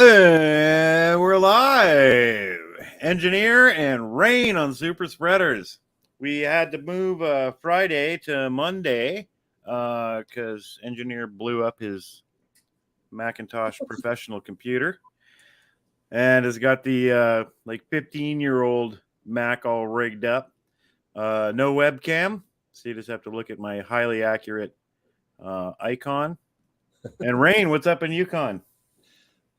We're live. Engineer and Rain on SuperSpreaders. We had to move Friday to Monday because Engineer blew up his Macintosh professional computer and has got the 15-year-old Mac all rigged up. No webcam, so you just have to look at my highly accurate icon. And Rain, what's up in Yukon?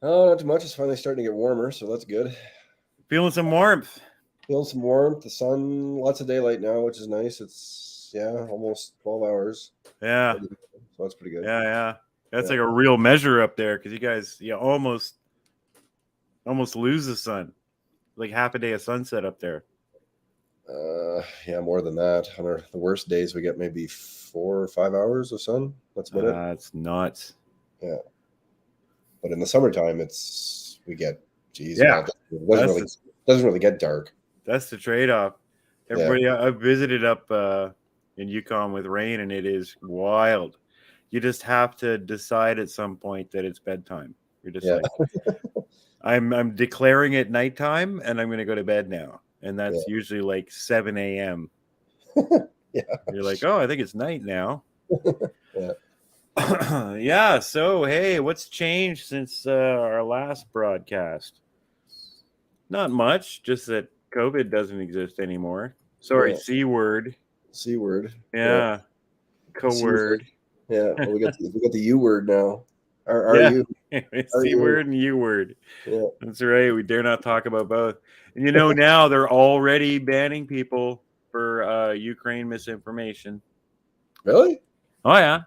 Oh, not too much. It's finally starting to get warmer, so that's good. Feeling some warmth. Feeling some warmth. The sun, lots of daylight now, which is nice. It's, almost 12 hours. Yeah. So that's pretty good. Yeah. That's like a real measure up there because you guys almost lose the sun. Like half a day of sunset up there. More than that. On the worst days, we get maybe 4 or 5 hours of sun. That's about it. That's nuts. Yeah. But in the summertime, we get, it doesn't really get dark. That's the trade-off. Everybody, I've visited up in Yukon with Rain, and it is wild. You just have to decide at some point that it's bedtime. You're just like, I'm declaring it nighttime, and I'm going to go to bed now. And that's usually like 7 a.m. You're like, oh, I think it's night now. So hey, what's changed since our last broadcast? Not much, just that COVID doesn't exist anymore. Sorry, C-word. C-word. Yeah. Co-word. Yeah, well, we got the U-word now. Are you? C-word and U-word. Yeah. That's right. We dare not talk about both. And now they're already banning people for Ukraine misinformation. Really? Oh, yeah.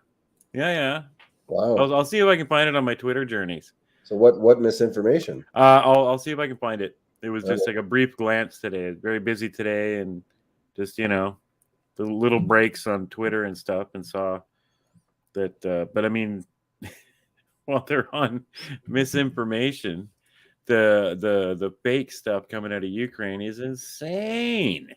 Yeah. Wow. I'll see if I can find it on my Twitter journeys. So what misinformation? I'll see if I can find it. It was just like a brief glance today. Very busy today, and just the little breaks on Twitter and stuff, and saw that. But I mean, while they're on misinformation, the fake stuff coming out of Ukraine is insane.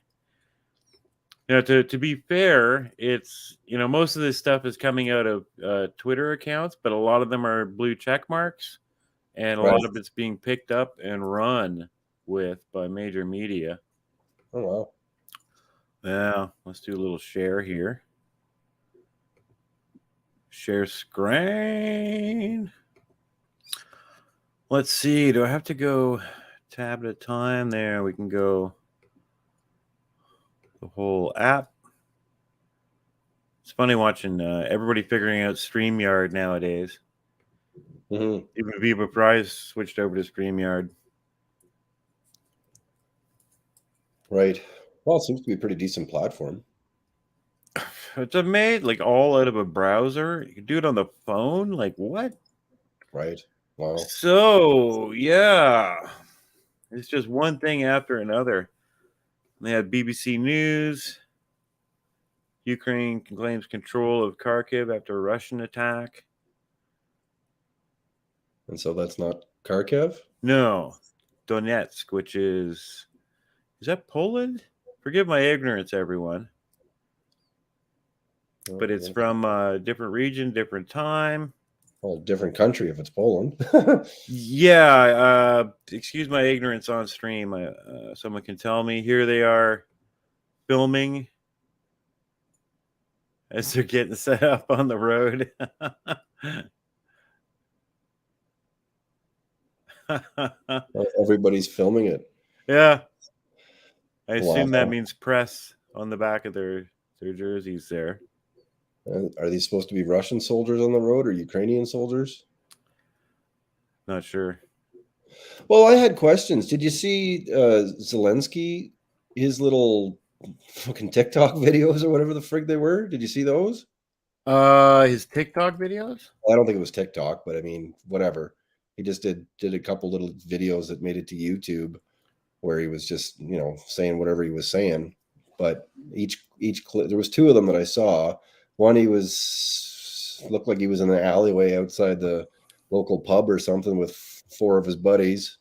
To be fair, it's most of this stuff is coming out of Twitter accounts, but a lot of them are blue check marks, and a lot of it's being picked up and run by major media. Oh wow! Yeah, let's do a little share here. Share screen. Let's see. Do I have to go tab at a time? There, we can go. The whole app. It's funny watching everybody figuring out StreamYard nowadays. Mm-hmm. Even Viva Prize switched over to StreamYard. Right. Well, it seems to be a pretty decent platform. It's made all out of a browser. You can do it on the phone. Like what? Right. Wow. So yeah, it's just one thing after another. They had BBC News. Ukraine claims control of Kharkiv after a Russian attack. And so that's not Kharkiv? No. Donetsk, which is that Poland? Forgive my ignorance, everyone. But it's from a different region, different time. Well, different country if it's Poland. Excuse my ignorance on stream. Someone can tell me. Here they are filming as they're getting set up on the road. Everybody's filming it. Yeah. I assume that means press on the back of their jerseys there. Are these supposed to be Russian soldiers on the road or Ukrainian soldiers? Not sure. Well, I had questions. Did you see Zelensky, his little fucking TikTok videos or whatever the frig they were? Did you see those? His TikTok videos? Well, I don't think it was TikTok, but I memean, whatever. He just did a couple little videos that made it to YouTube where he was just, saying whatever he was saying. But each clip, there was 2 of them that I saw. One, looked like he was in the alleyway outside the local pub or something with 4 of his buddies.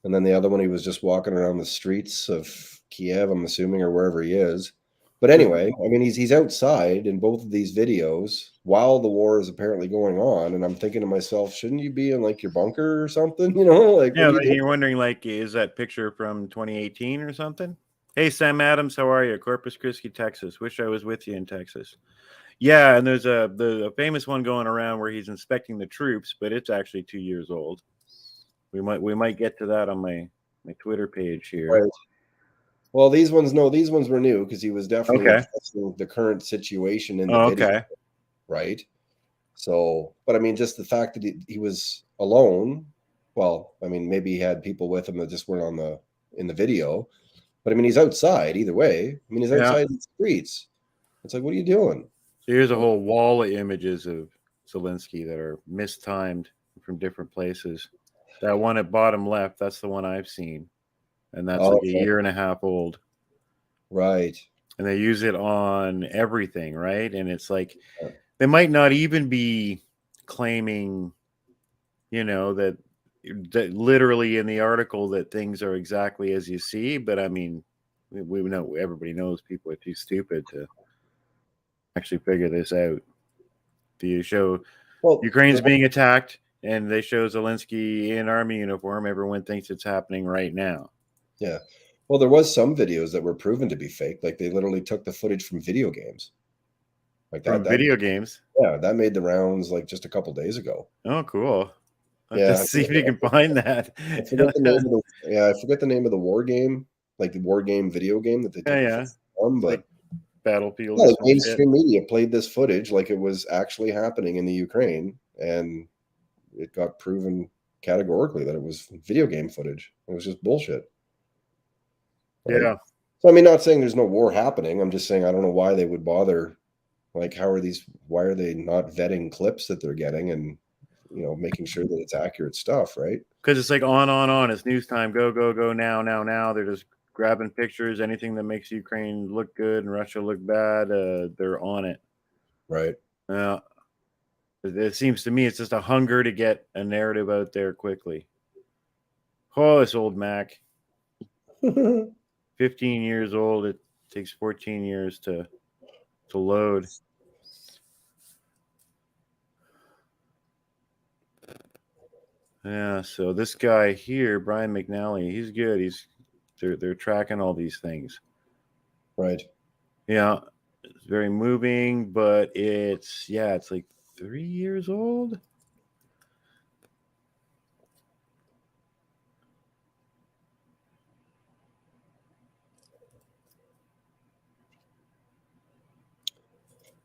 And then the other one, he was just walking around the streets of Kiev, I'm assuming, or wherever he is. But anyway, I mean, he's outside in both of these videos while the war is apparently going on, and I'm thinking to myself, shouldn't you be in like your bunker or something? You know, like Yeah, what are you doing? you're wondering, like, is that picture from 2018 or something? Hey, Sam Adams, how are you? Corpus Christi, Texas. Wish I was with you in Texas. Yeah, and there's a famous one going around where he's inspecting the troops, but it's actually 2 years old. We might get to that on my Twitter page here. Right. Well, these ones were new because he was definitely Okay. addressing the current situation in the video, Okay. right? So, but I mean, just the fact that he was alone. Well, I mean, maybe he had people with him that just weren't in the video. But I mean, he's outside either way. I mean, he's Yeah. outside in the streets. It's like, what are you doing? So here's a whole wall of images of Zelensky that are mistimed from different places. That one at bottom left, that's the one I've seen. And that's like a year and a half old. Right. And they use it on everything, right? And it's like they might not even be claiming, that literally in the article that things are exactly as you see. But I mean, we know, everybody knows people are too stupid to actually figure this out. Do you show Ukraine's being attacked and they show Zelensky in army uniform? Everyone thinks it's happening right now. Yeah. Well, there was some videos that were proven to be fake. Like they literally took the footage from video games. Like that. Video games? Yeah, that made the rounds like just a couple days ago. Oh, cool. Let's see if you can find that. I forget the name of the war game, like the war game video game that they took from, but like Battlefield. Yeah, mainstream media played this footage like it was actually happening in the Ukraine, and it got proven categorically that it was video game footage. It was just bullshit. Right? Yeah. So I mean, not saying there's no war happening. I'm just saying I don't know why they would bother. Like, why are they not vetting clips that they're getting and making sure that it's accurate stuff, right? Because it's like on. It's news time. Go now. They're just grabbing pictures. Anything that makes Ukraine look good and Russia look bad, they're on it. Right. It seems to me it's just a hunger to get a narrative out there quickly. Oh, this old Mac. 15 years old. It takes 14 years to load. Yeah, so this guy here, Brian McNally, he's good. They're tracking all these things. Right. Yeah, it's very moving, but it's like 3 years old.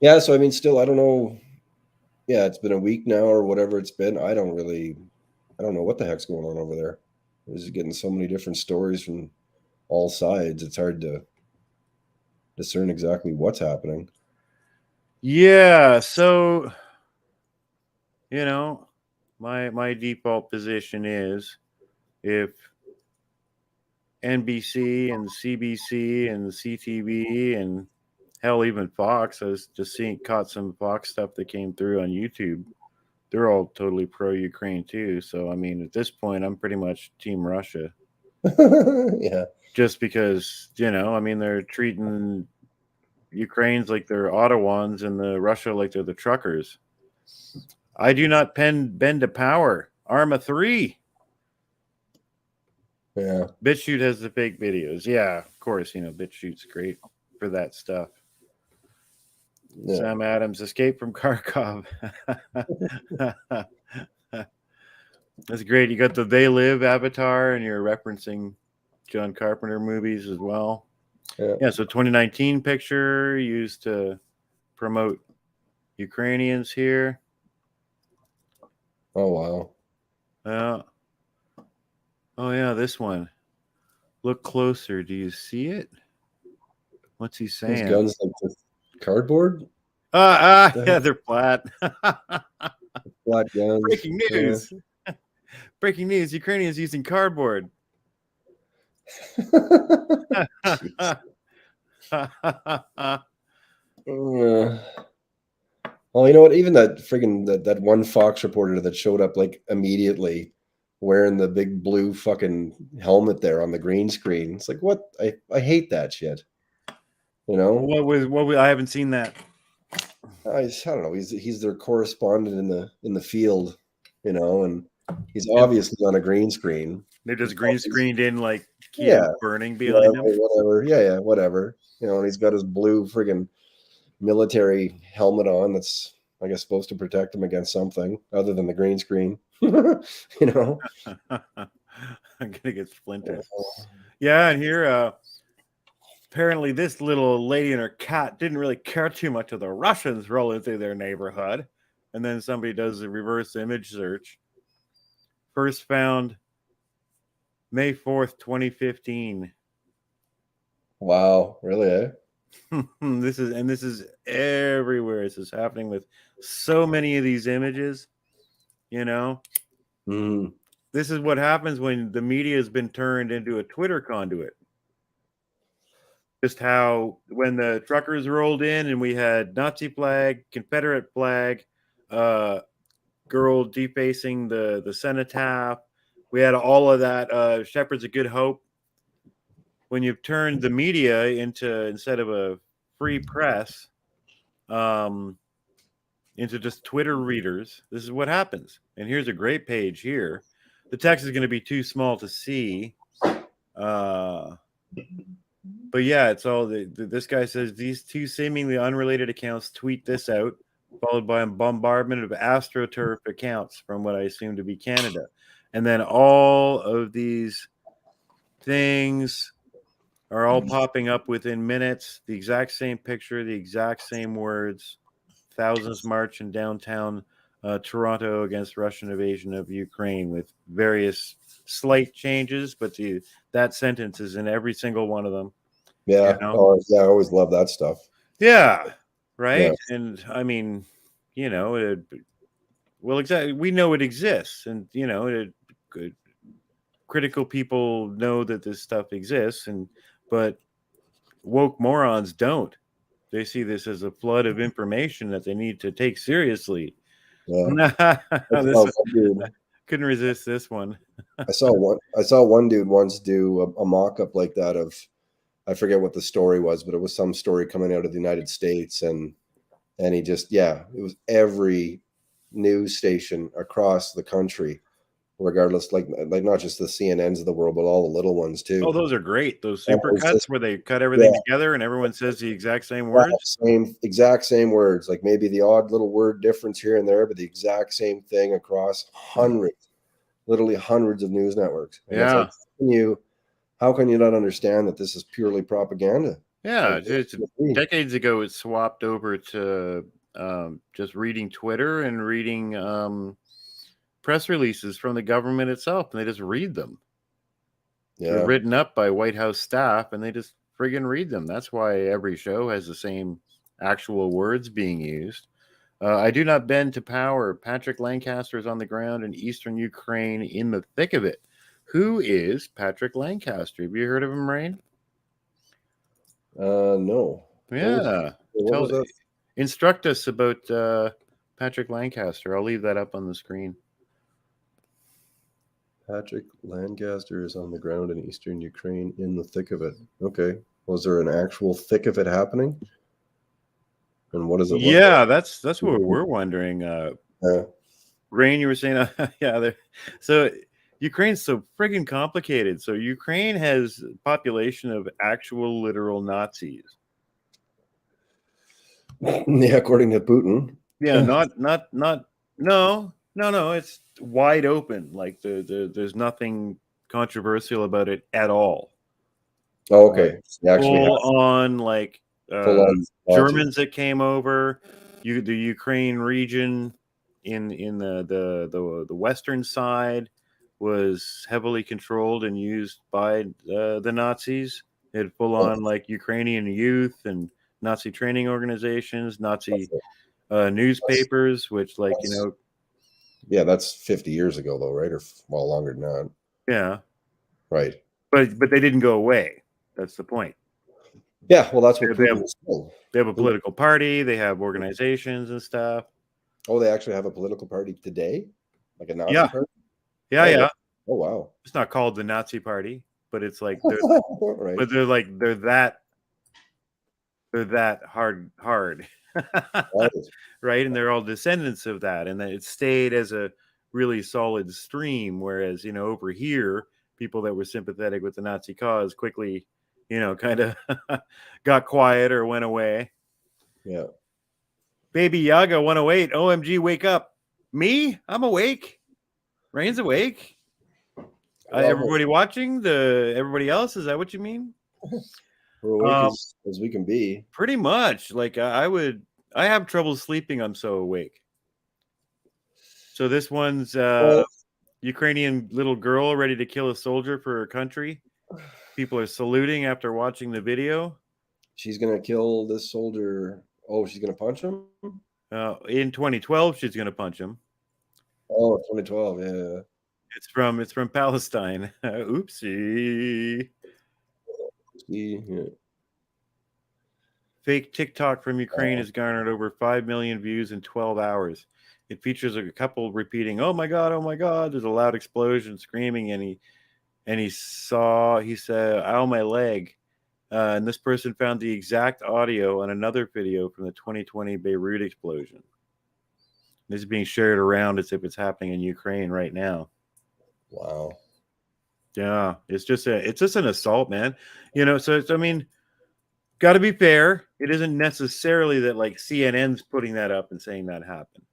Yeah, so I mean, still, I don't know. Yeah, it's been a week now or whatever it's been. I don't know what the heck's going on over there. This is getting so many different stories from all sides. It's hard to discern exactly what's happening. Yeah, so my default position is if NBC and CBC and CTV and hell, even Fox, I was just caught some Fox stuff that came through on YouTube. They're all totally pro-Ukraine too. So, I mean, at this point, I'm pretty much Team Russia. Yeah. Just because, I mean, they're treating Ukrainians like they're Ottawans and the Russia like they're the truckers. I do not bend to power. Arma 3. Yeah. Bitchute has the fake videos. Yeah, of course, Bitchute's great for that stuff. Yeah. Sam Adams, Escape from Kharkov. That's great. You got the They Live avatar, and you're referencing John Carpenter movies as well. Yeah, so 2019 picture used to promote Ukrainians here. Oh, wow. Oh, yeah, this one. Look closer. Do you see it? What's he saying? His guns like this cardboard? Yeah, they're flat. Flat guns. Breaking news. Yeah. Breaking news. Ukrainians using cardboard. Well, you know what? Even that one Fox reporter that showed up like immediately wearing the big blue fucking helmet there on the green screen. It's like, what? I hate that shit. You know, I haven't seen that. I don't know. He's their correspondent in the field, you know, and he's obviously on a green screen. They're just green screened in like Yeah, Kiev burning behind him. whatever. Yeah, whatever. You know, and he's got his blue friggin' military helmet on that's, I guess, supposed to protect him against something other than the green screen. You know, I'm gonna get splintered. Yeah, and here apparently this little lady and her cat didn't really care too much of the Russians rolling through their neighborhood. And then somebody does a reverse image search. First found May 4th, 2015. Wow, really? Eh? This is everywhere. This is happening with so many of these images. You know, this is what happens when the media has been turned into a Twitter conduit. Just how when the truckers rolled in and we had Nazi flag, Confederate flag, girl defacing the cenotaph, we had all of that. Shepherds of Good Hope. When you've turned the media into, instead of a free press, into just Twitter readers, this is what happens. And here's a great page here. The text is going to be too small to see. But yeah, it's all this guy says these two seemingly unrelated accounts tweet this out, followed by a bombardment of AstroTurf accounts from what I assume to be Canada. And then all of these things are all popping up within minutes. The exact same picture, the exact same words. Thousands march in downtown Toronto against Russian invasion of Ukraine, with various slight changes, but that sentence is in every single one of them. Yeah. You know? Oh, yeah. I always love that stuff. Yeah. Right. Yeah. And I mean, you know, well, exactly. We know it exists, and you know, critical people know that this stuff exists, but woke morons don't. They see this as a flood of information that they need to take seriously. Yeah. Couldn't resist this one. I saw one dude once do a mock-up like that of, I forget what the story was, but it was some story coming out of the United States, and he just, it was every news station across the country, regardless, like not just the CNNs of the world, but all the little ones too. Oh, those are great. Those super cuts where they cut everything together and everyone says the exact same words. Exact same words, like maybe the odd little word difference here and there, but the exact same thing across literally hundreds of news networks. And yeah. It's like, how can you not understand that this is purely propaganda? Yeah. Decades ago, it swapped over to just reading Twitter and reading press releases from the government itself, and they just read them. Yeah. They're written up by White House staff, and they just friggin' read them. That's why every show has the same actual words being used. I do not bend to power. Patrick Lancaster is on the ground in eastern Ukraine in the thick of it. Who is Patrick Lancaster? Have you heard of him, Rain? No. Yeah. Instruct us about Patrick Lancaster. I'll leave that up on the screen. Patrick Lancaster is on the ground in eastern Ukraine in the thick of it. Okay. Was there an actual thick of it happening? And what is it? Yeah, that's what we're wondering. Rain, you were saying, so Ukraine's so friggin' complicated. So Ukraine has a population of actual literal Nazis. Yeah, according to Putin. Yeah, no, it's wide open. Like there's nothing controversial about it at all. Oh, okay. Full on Germans that came over, the Ukraine region in the western side was heavily controlled and used by the Nazis. It had full on Ukrainian youth and Nazi training organizations, Nazi newspapers, which yeah, that's 50 years ago though, right? Or longer than that. Yeah, right. But they didn't go away. That's the point. Yeah, well, that's what they have a political party. They have organizations and stuff. Oh, they actually have a political party today, like a Nazi party. Yeah. Oh wow. It's not called the Nazi Party, but it's like they're right. But they're that they're that hard, Right. right? And they're all descendants of that, and that it stayed as a really solid stream. Whereas, over here, people that were sympathetic with the Nazi cause quickly, kind of got quiet or went away. Yeah. Baby Yaga 108, OMG, wake up. Me? I'm awake. Rain's awake. Well, Everybody watching? Everybody else? Is that what you mean? we're awake as we can be. Pretty much. Like I have trouble sleeping. I'm so awake. So this one's Ukrainian little girl ready to kill a soldier for her country. People are saluting after watching the video. She's gonna kill this soldier. Oh, she's gonna punch him? In 2012, she's gonna punch him. Oh, 2012, yeah. It's from Palestine. Oopsie. Yeah. Fake TikTok from Ukraine has garnered over 5 million views in 12 hours. It features a couple repeating, "Oh my God, oh my God." There's a loud explosion, screaming, and he said, "Ow, my leg." And this person found the exact audio on another video from the 2020 Beirut explosion. This is being shared around as if it's happening in Ukraine right now. Wow. Yeah, it's just an assault, man. So I mean, got to be fair. It isn't necessarily that like CNN's putting that up and saying that happened,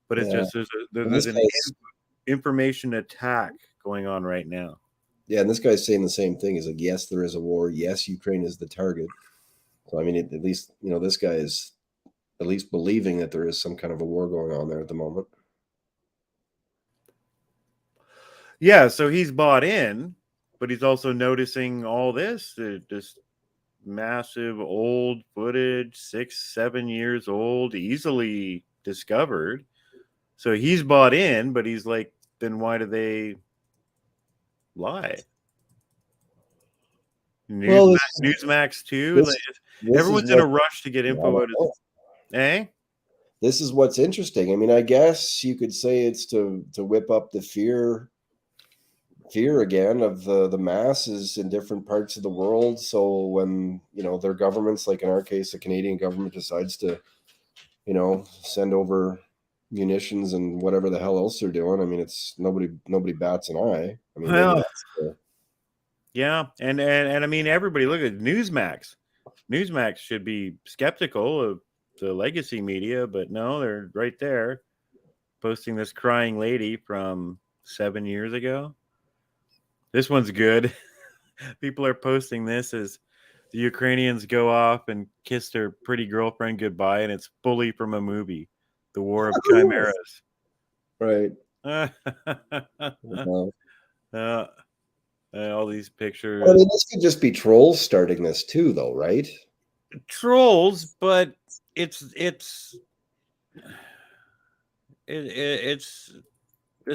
but it's just there's an information attack going on right now. Yeah, and this guy's saying the same thing. He's like, yes, there is a war. Yes, Ukraine is the target. So I mean, at least this guy is at least believing that there is some kind of a war going on there at the moment. Yeah, so he's bought in, but he's also noticing all this massive old footage, 6-7 years old, easily discovered. So he's bought in, but he's like, then why do they lie? Newsmax too. Everyone's in a rush to get info out of it. This is what's interesting. I mean, I guess you could say it's to whip up the fear again of the masses in different parts of the world. So when their governments, like in our case, the Canadian government decides to send over munitions and whatever the hell else they're doing, I mean, it's nobody bats an eye. I mean, yeah, and I mean, everybody look at Newsmax. Newsmax should be skeptical of the legacy media, but no, they're right there posting this crying lady from 7 years ago. This one's good. People are posting this as the Ukrainians go off and kiss their pretty girlfriend goodbye, and it's fully from a movie, The War of Chimeras. Right. All these pictures. I mean, this could just be trolls starting this too, though, right? Trolls, but it's a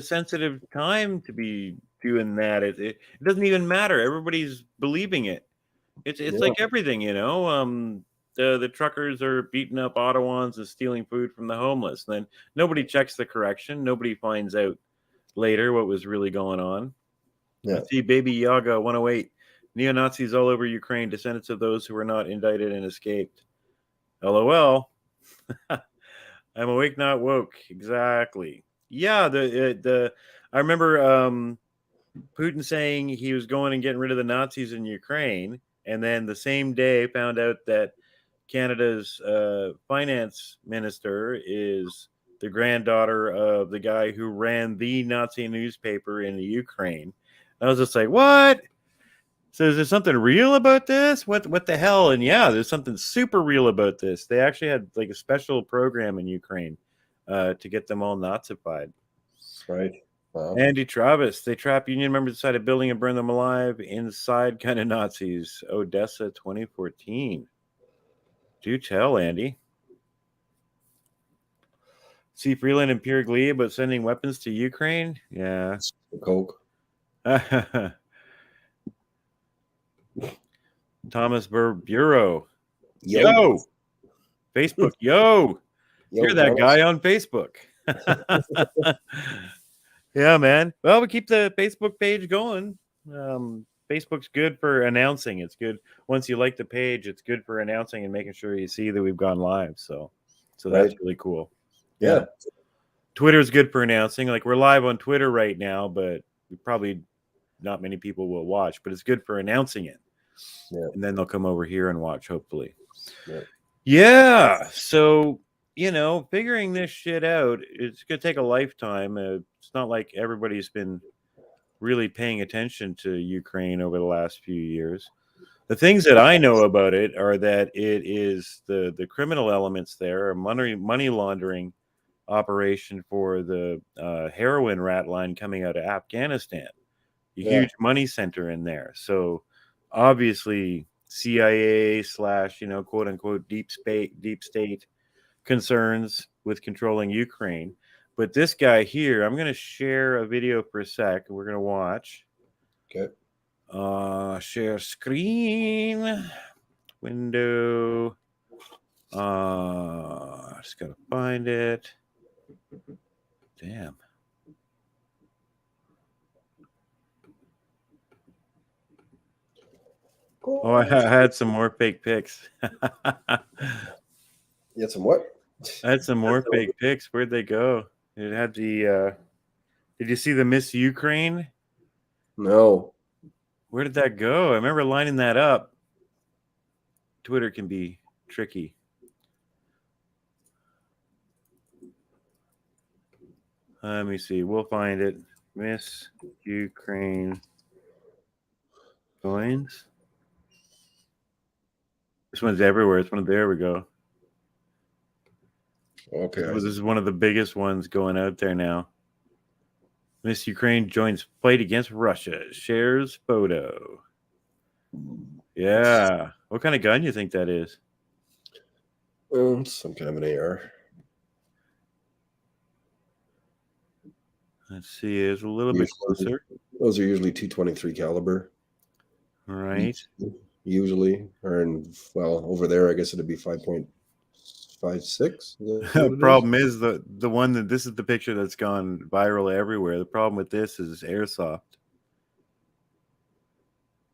sensitive time to be doing that. It doesn't even matter. Everybody's believing it. It's like everything, the truckers are beating up Ottawans and stealing food from the homeless. Then nobody checks the correction. Nobody finds out later what was really going on. Yeah. Let's see, Baby Yaga 108. Neo-Nazis all over Ukraine, descendants of those who were not indicted and escaped. LOL. I'm awake, not woke. Exactly. Yeah, I remember Putin saying he was going and getting rid of the Nazis in Ukraine, and then the same day found out that Canada's finance minister is the granddaughter of the guy who ran the Nazi newspaper in the Ukraine. I was just like, what? So is there something real about this? What the hell? And yeah, there's something super real about this. They actually had like a special program in Ukraine to get them all Nazified. Right. Wow. Andy Travis, they trap union members inside a building and burn them alive. Inside kind of Nazis. Odessa 2014. Do tell, Andy. See Freeland and pure glee about sending weapons to Ukraine? Yeah. Coke. Thomas Bureau. Yo. Facebook. Yo. You're that Thomas. guy on Facebook. Yeah, man. Well, we keep the Facebook page going. Facebook's good for announcing. It's good once you like the page. It's good for announcing and making sure you see that we've gone live. So that's really cool. Yeah. Twitter's good for announcing. Like we're live on Twitter right now, but probably not many people will watch. But it's good for announcing it. Yeah. And then they'll come over here and watch, hopefully. Yeah. Yeah. So, figuring this shit out, it's going to take a lifetime. It's not like everybody's been really paying attention to Ukraine over the last few years. The things that I know about it are that it is the criminal elements there, a money laundering operation for the heroin rat line coming out of Afghanistan. A huge money center in there. So obviously CIA / quote unquote deep state concerns with controlling Ukraine. But this guy here, I'm going to share a video for a sec. We're going to watch. Okay. Share screen. Window. Just got to find it. Damn. Oh, I had some more fake pics. You had some what? I had some more fake pics. Where'd they go? It had the. Did you see the Miss Ukraine? No. Where did that go? I remember lining that up. Twitter can be tricky. Let me see. We'll find it. Miss Ukraine coins. This one's everywhere. It's one of there we go. Okay. This is one of the biggest ones going out there now. Miss Ukraine joins fight against Russia. Shares photo. Yeah. What kind of gun do you think that is? Some kind of an AR. Let's see. It's a little bit closer. Those are usually 223 caliber. All right. Usually, or over there, I guess it'd be 5.56. Problem is the one that this is the picture that's gone viral everywhere. The problem with this is airsoft.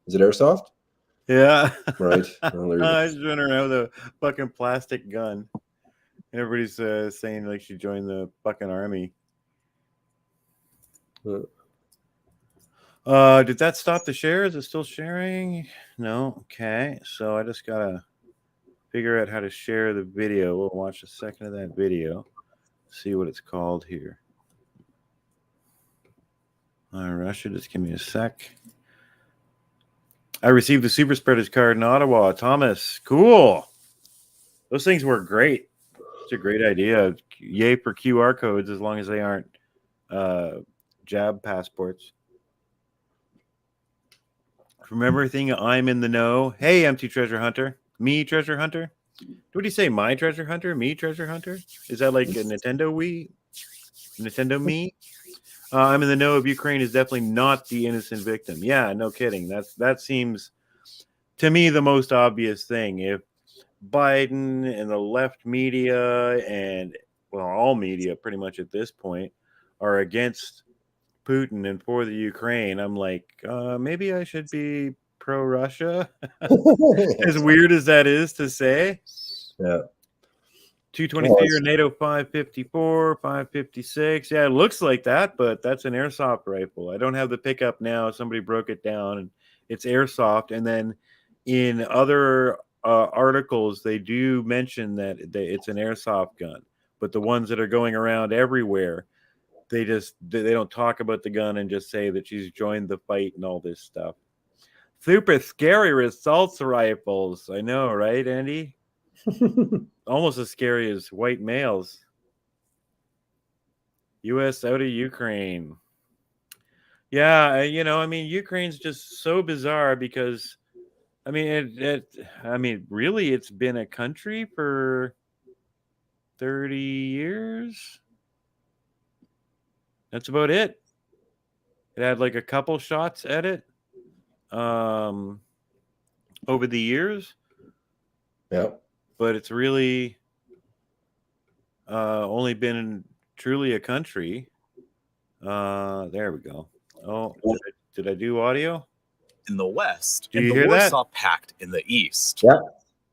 Is it airsoft? Yeah. Right. I was running around with a fucking plastic gun. Everybody's saying like she joined the fucking army. Did that stop the share? Is it still sharing? No. Okay. So I just gotta figure out how to share the video. We'll watch a second of that video. See what it's called here. All right, Russia, just give me a sec. I received the SuperSpreaders card in Ottawa. Thomas, cool. Those things work great. It's a great idea. Yay for QR codes as long as they aren't jab passports. From everything, I'm in the know. Hey, Empty Treasure Hunter. Me, Treasure Hunter? What do you say? My Treasure Hunter? Me, Treasure Hunter? Is that like a Nintendo Wii? Nintendo Me? I'm in the know of Ukraine is definitely not the innocent victim. Yeah, no kidding. That seems to me the most obvious thing. If Biden and the left media and all media pretty much at this point are against Putin and for the Ukraine, I'm like, maybe I should be pro-Russia. As weird as that is to say. Yeah. 223 or NATO 554, 556. Yeah, it looks like that, but that's an airsoft rifle. I don't have the pickup now. Somebody broke it down, and it's airsoft. And then in other articles, they do mention that it's an airsoft gun. But the ones that are going around everywhere, they don't talk about the gun and just say that she's joined the fight and all this stuff. Super scary assault rifles. I know, right, Andy? Almost as scary as white males. U.S. out of Ukraine. Yeah, Ukraine's just so bizarre because, really, it's been a country for 30 years. That's about it. It had like a couple shots at it over the years. Yeah. But it's really only been truly a country. There we go. Oh, did I do audio? in the west Do and you the hear that? Warsaw Pact in the east. Yeah.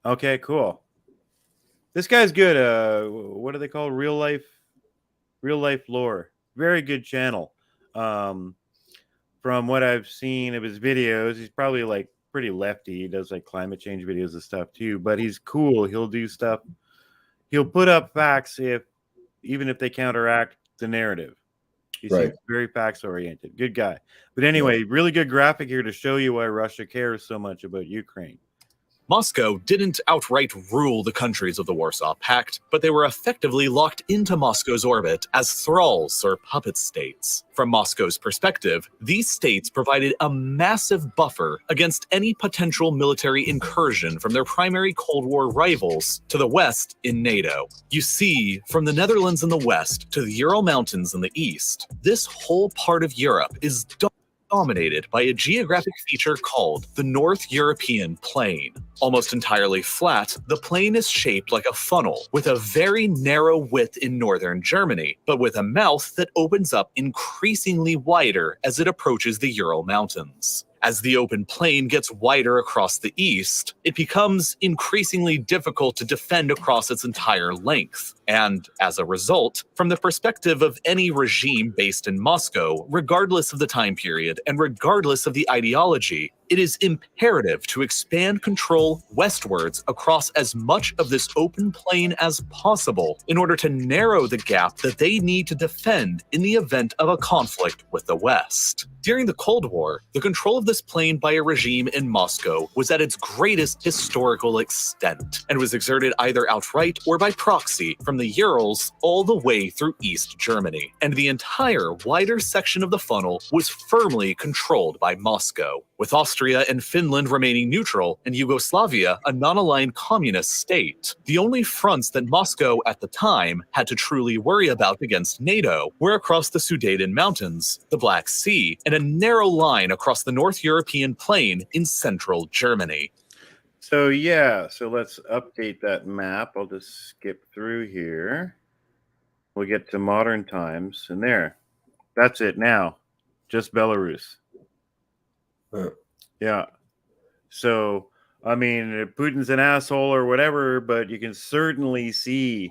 Okay, cool. This guy's good. What do they call real life lore? Very good channel. From what I've seen of his videos, he's probably like pretty lefty. He does like climate change videos and stuff too, but he's cool. He'll do stuff. He'll put up facts even if they counteract the narrative. He seems very facts oriented. Good guy. But anyway, really good graphic here to show you why Russia cares so much about Ukraine. Moscow didn't outright rule the countries of the Warsaw Pact, but they were effectively locked into Moscow's orbit as thralls or puppet states. From Moscow's perspective, these states provided a massive buffer against any potential military incursion from their primary Cold War rivals to the west in NATO. You see, from the Netherlands in the west to the Ural Mountains in the east, this whole part of Europe is dominated by a geographic feature called the North European Plain. Almost entirely flat, the plain is shaped like a funnel, with a very narrow width in northern Germany, but with a mouth that opens up increasingly wider as it approaches the Ural Mountains. As the open plain gets wider across the east, it becomes increasingly difficult to defend across its entire length. And as a result, from the perspective of any regime based in Moscow, regardless of the time period and regardless of the ideology, it is imperative to expand control westwards across as much of this open plain as possible in order to narrow the gap that they need to defend in the event of a conflict with the West. During the Cold War, the control of this plain by a regime in Moscow was at its greatest historical extent, and was exerted either outright or by proxy from the Urals all the way through East Germany. And the entire wider section of the funnel was firmly controlled by Moscow, with Austria and Finland remaining neutral and Yugoslavia a non-aligned communist state. The only fronts that Moscow at the time had to truly worry about against NATO were across the Sudeten Mountains, the Black Sea, and a narrow line across the North European plain in central Germany. So yeah, so let's update that map. I'll just skip through here. We'll get to modern times, and there. That's it now. Just Belarus. Yeah. So, I mean, Putin's an asshole or whatever, but you can certainly see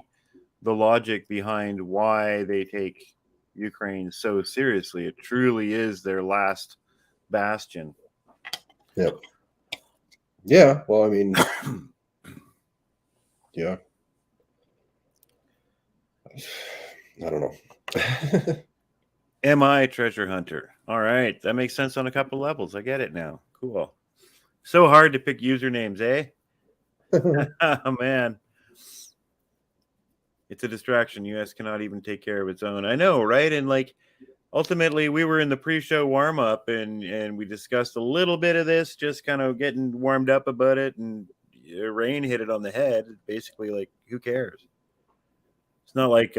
the logic behind why they take Ukraine so seriously. It truly is their last bastion. Yep. Yeah. Well, I mean, yeah. I don't know. Am I treasure hunter? All right. That makes sense on a couple levels. I get it now. Cool. So hard to pick usernames, eh? Oh, man. It's a distraction. US cannot even take care of its own. I know, right? And like, ultimately, we were in the pre-show warm-up, and we discussed a little bit of this, just kind of getting warmed up about it, and Rain hit it on the head. Basically, like, who cares? It's not like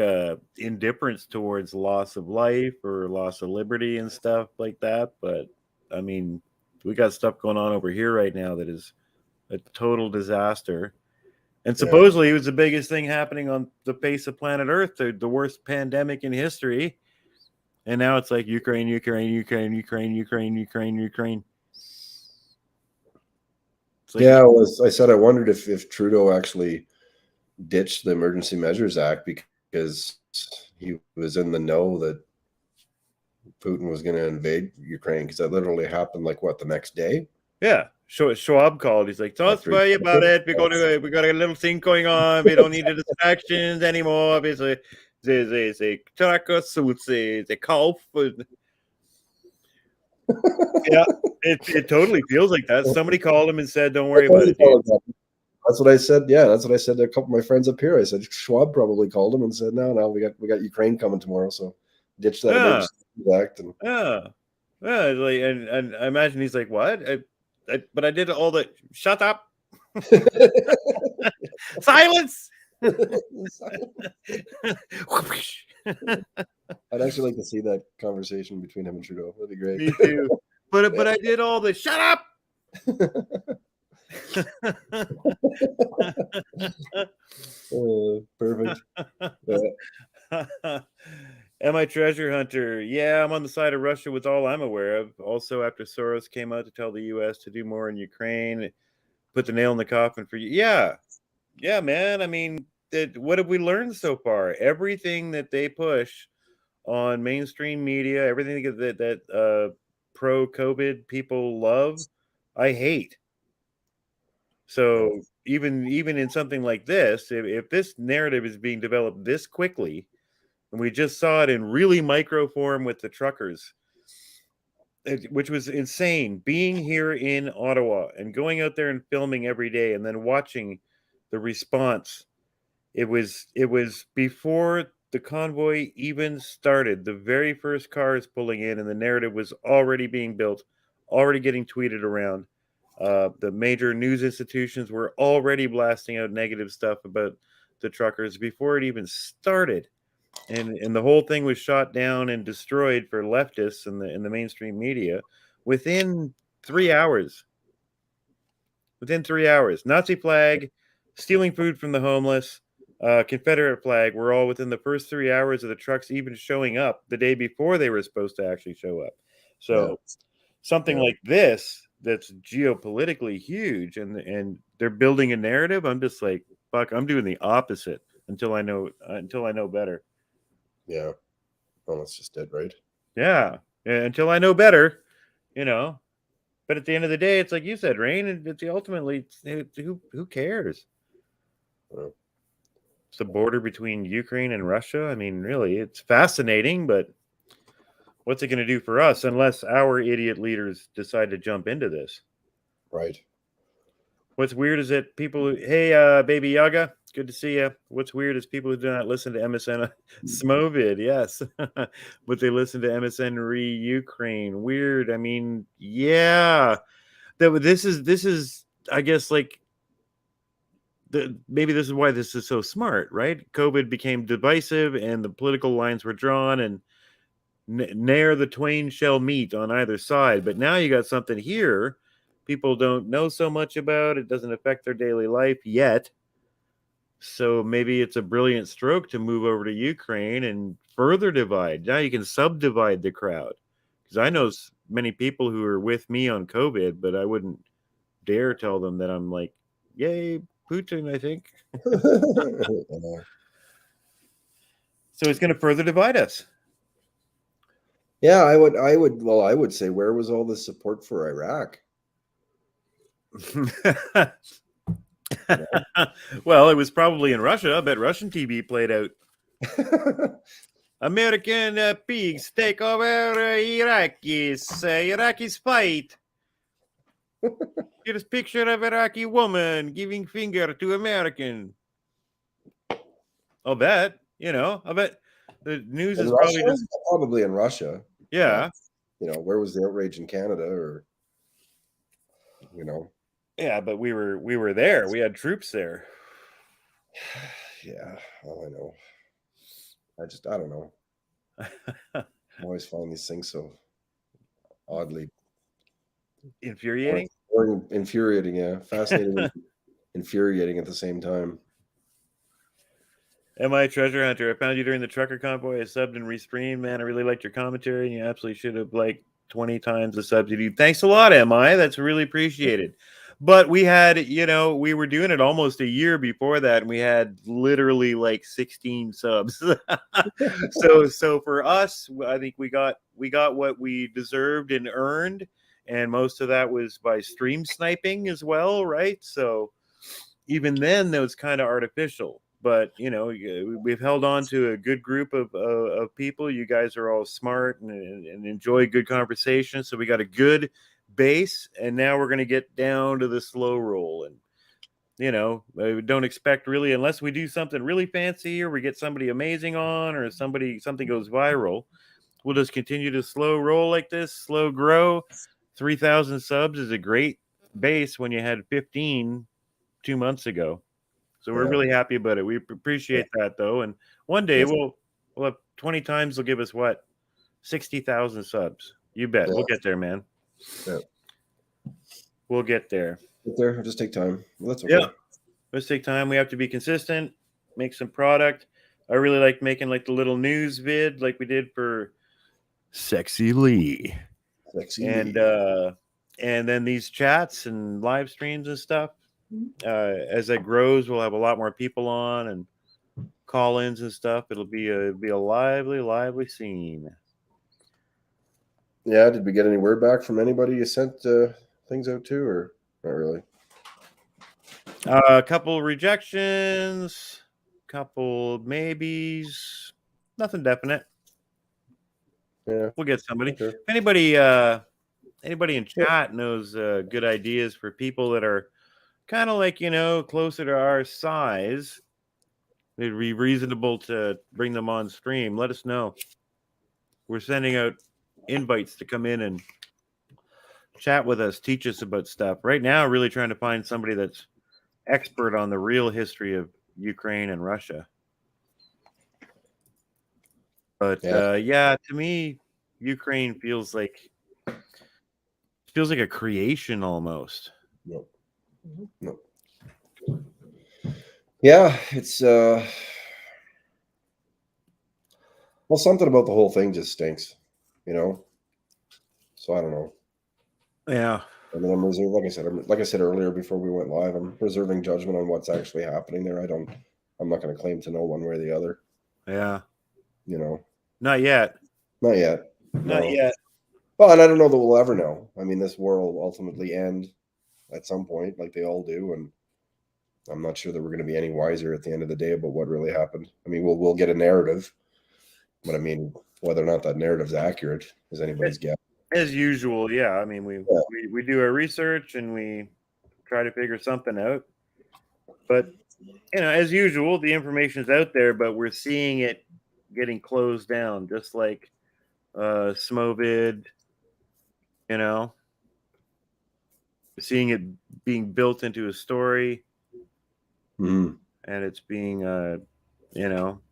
indifference towards loss of life or loss of liberty and stuff like that. But, I mean, we got stuff going on over here right now that is a total disaster. And supposedly it was the biggest thing happening on the face of planet Earth, the worst pandemic in history. And now it's like Ukraine. It's like, yeah, I said I wondered if Trudeau actually ditched the Emergency Measures Act because he was in the know that Putin was going to invade Ukraine, because that literally happened like the next day. Yeah. Schwab called. He's like, "Don't worry about it. We got a little thing going on. We don't need the distractions anymore. They track us, they cough." Yeah, it totally feels like that. Somebody called him and said, "Don't worry about it, dude." That's what I said. Yeah, that's what I said to a couple of my friends up here. I said Schwab probably called him and said, "No, we got Ukraine coming tomorrow, so ditch that Emergency Act." And like, and I imagine he's like, "What? But I did all the shut up, silence." I'd actually like to see that conversation between him and Trudeau. That'd be great. Me too. But I did all the shut up. Perfect. Am I treasure hunter? Yeah, I'm on the side of Russia with all I'm aware of. Also, after Soros came out to tell the U.S. to do more in Ukraine, put the nail in the coffin for you. Yeah, yeah, man. I mean, what have we learned so far? Everything that they push on mainstream media, everything that pro-COVID people love, I hate. So even in something like this, if this narrative is being developed this quickly, and we just saw it in really micro form with the truckers, which was insane, being here in Ottawa and going out there and filming every day and then watching the response. It was before the convoy even started. The very first cars pulling in, and the narrative was already being built, already getting tweeted around. The major news institutions were already blasting out negative stuff about the truckers before it even started, and the whole thing was shot down and destroyed for leftists in the mainstream media within 3 hours. Within 3 hours, Nazi flag, stealing food from the homeless, Confederate flag were all within the first 3 hours of the trucks even showing up the day before they were supposed to actually show up. So something like this that's geopolitically huge, and they're building a narrative. I'm just like, fuck, I'm doing the opposite until I know better. Yeah. Well, that's just it, right? Yeah, until I know better, you know. But at the end of the day, it's like you said, Rain, and it's ultimately who cares? Well, It's the border between Ukraine and Russia. I mean, really, it's fascinating, but what's it going to do for us unless our idiot leaders decide to jump into this? right. What's weird is that people, hey, Baby Yaga, good to see you. What's weird is people who do not listen to MSN Smovid, yes, but they listen to MSN Re Ukraine. Weird. I mean, yeah, this is, I guess, like maybe this is why this is so smart, right? COVID became divisive, and the political lines were drawn, and ne'er the twain shall meet on either side. But now you got something here people don't know so much about. It doesn't affect their daily life yet. So maybe it's a brilliant stroke to move over to Ukraine and further divide. Now you can subdivide the crowd. Because I know many people who are with me on COVID, but I wouldn't dare tell them that I'm like, yay, Putin, I think. So it's going to further divide us. Yeah, I would say, where was all the support for Iraq? Well, it was probably in Russia. I bet Russian TV played out. American pigs take over Iraqis. Iraqis fight. Here's a picture of Iraqi woman giving finger to American. I'll bet. I bet the news In is Russia? Probably in Russia. Yeah. Where was the outrage in Canada, or Yeah, but we were there. We had troops there. Yeah, well, I know. I don't know. I always find these things so oddly infuriating. Or infuriating, yeah. Fascinating and infuriating at the same time. Am I a treasure hunter? I found you during the trucker convoy. I subbed and restreamed. Man, I really liked your commentary, and you absolutely should have 20 times the subs you do. Thanks a lot, MI. That's really appreciated. But we had, we were doing it almost a year before that, and we had literally 16 subs. so for us, I think we got what we deserved and earned, and most of that was by stream sniping as well, right? So even then, that was kind of artificial. But we've held on to a good group of people. You guys are all smart and enjoy good conversation. So we got a good base, and now we're going to get down to the slow roll. And don't expect really, unless we do something really fancy or we get somebody amazing on, or something goes viral. We'll just continue to slow roll like this, slow grow. 3,000 subs is a great base when you had 15 2 months ago. So we're really happy about it. We appreciate that, though. And one day we'll have 20 times. They'll give us 60,000 subs. You bet. We'll get there, man. Yeah. We'll get there. It'll just take time. Well, that's okay. Yeah. Let's take time. We have to be consistent, make some product. I really like making like the little news vid like we did for Sexy Lee. Sexy And Lee. and then these chats and live streams and stuff. As that grows, we'll have a lot more people on and call-ins and stuff. It'll be a lively scene. Yeah, did we get any word back from anybody you sent things out to, or not really? A couple rejections, couple maybes, nothing definite. Yeah, We'll get somebody. sure. If anybody in chat knows good ideas for people that are kind of like, closer to our size, it'd be reasonable to bring them on stream. Let us know. We're sending out invites to come in and chat with us, teach us about stuff. Right now, really trying to find somebody that's expert on the real history of Ukraine and Russia. But yeah, to me, Ukraine feels like a creation almost. No. Yeah, it's well, something about the whole thing just stinks, So I don't know. Yeah. I mean, I'm reserving, like I said earlier before we went live, I'm reserving judgment on what's actually happening there. I'm not going to claim to know one way or the other. Yeah. Not yet. Not yet. Not yet. Well, and I don't know that we'll ever know. I mean, this war will ultimately end at some point, like they all do, and I'm not sure that we're going to be any wiser at the end of the day about what really happened. I mean, we'll get a narrative, but I mean, whether or not that narrative's accurate is anybody's guess. As usual, yeah. I mean, we do our research and we try to figure something out. But as usual, the information's out there, but we're seeing it getting closed down, just like Smovid. We're seeing it being built into a story, and it's being, the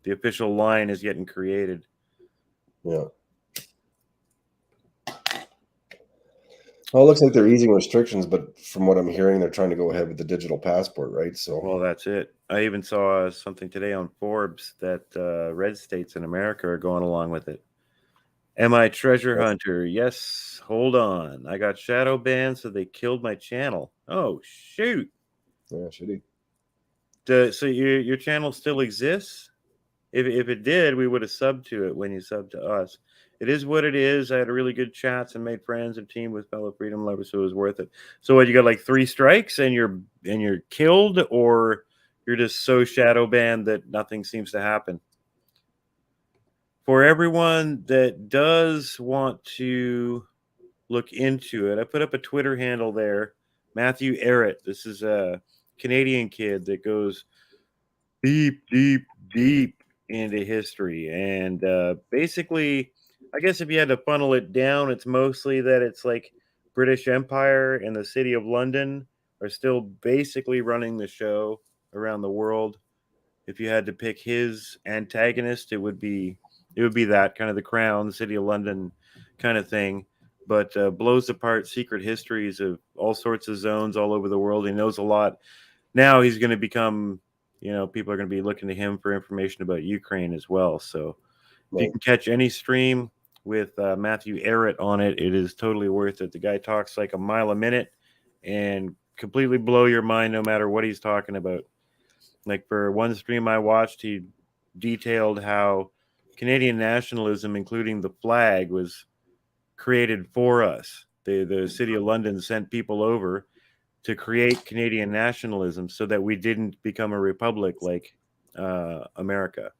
official line is getting created. Yeah. Well, it looks like they're easing restrictions, but from what I'm hearing, they're trying to go ahead with the digital passport, right? So, well, that's it. I even saw something today on Forbes that red states in America are going along with it. Am I treasure hunter? Yes. Hold on. I got shadow banned, so they killed my channel. Oh, shoot. Yeah, shitty. So your channel still exists? If it did, we would have subbed to it when you subbed to us. It is what it is. I had a really good chats and made friends and team with fellow freedom lovers, so it was worth it. So what, you got like 3 strikes and you're killed, or you're just so shadow banned that nothing seems to happen? For everyone that does want to look into it, I put up a Twitter handle there, Matthew Errett. This is a Canadian kid that goes deep into history. And basically, I guess if you had to funnel it down, it's mostly that it's like British Empire and the City of London are still basically running the show around the world. If you had to pick his antagonist, it would be that kind of the Crown, the City of London kind of thing, but blows apart secret histories of all sorts of zones all over the world. He knows a lot. Now he's going to become, people are going to be looking to him for information about Ukraine as well. So if you can catch any stream with Matthew Errett on it, it is totally worth it. The guy talks like a mile a minute and completely blow your mind no matter what he's talking about. Like for one stream I watched, he detailed how Canadian nationalism, including the flag, was created for us. The City of London sent people over to create Canadian nationalism so that we didn't become a republic like America.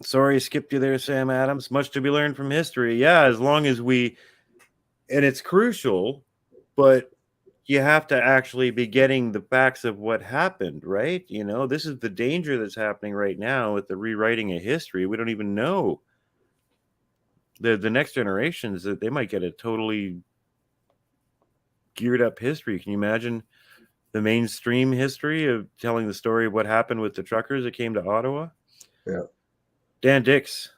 Sorry, I skipped you there, Sam Adams. Much to be learned from history. Yeah, as long as and it's crucial, but you have to actually be getting the facts of what happened, right? This is the danger that's happening right now with the rewriting of history. We don't even know. The next generations, that they might get a totally geared up history. Can you imagine the mainstream history of telling the story of what happened with the truckers that came to Ottawa? Yeah. Dan Dix.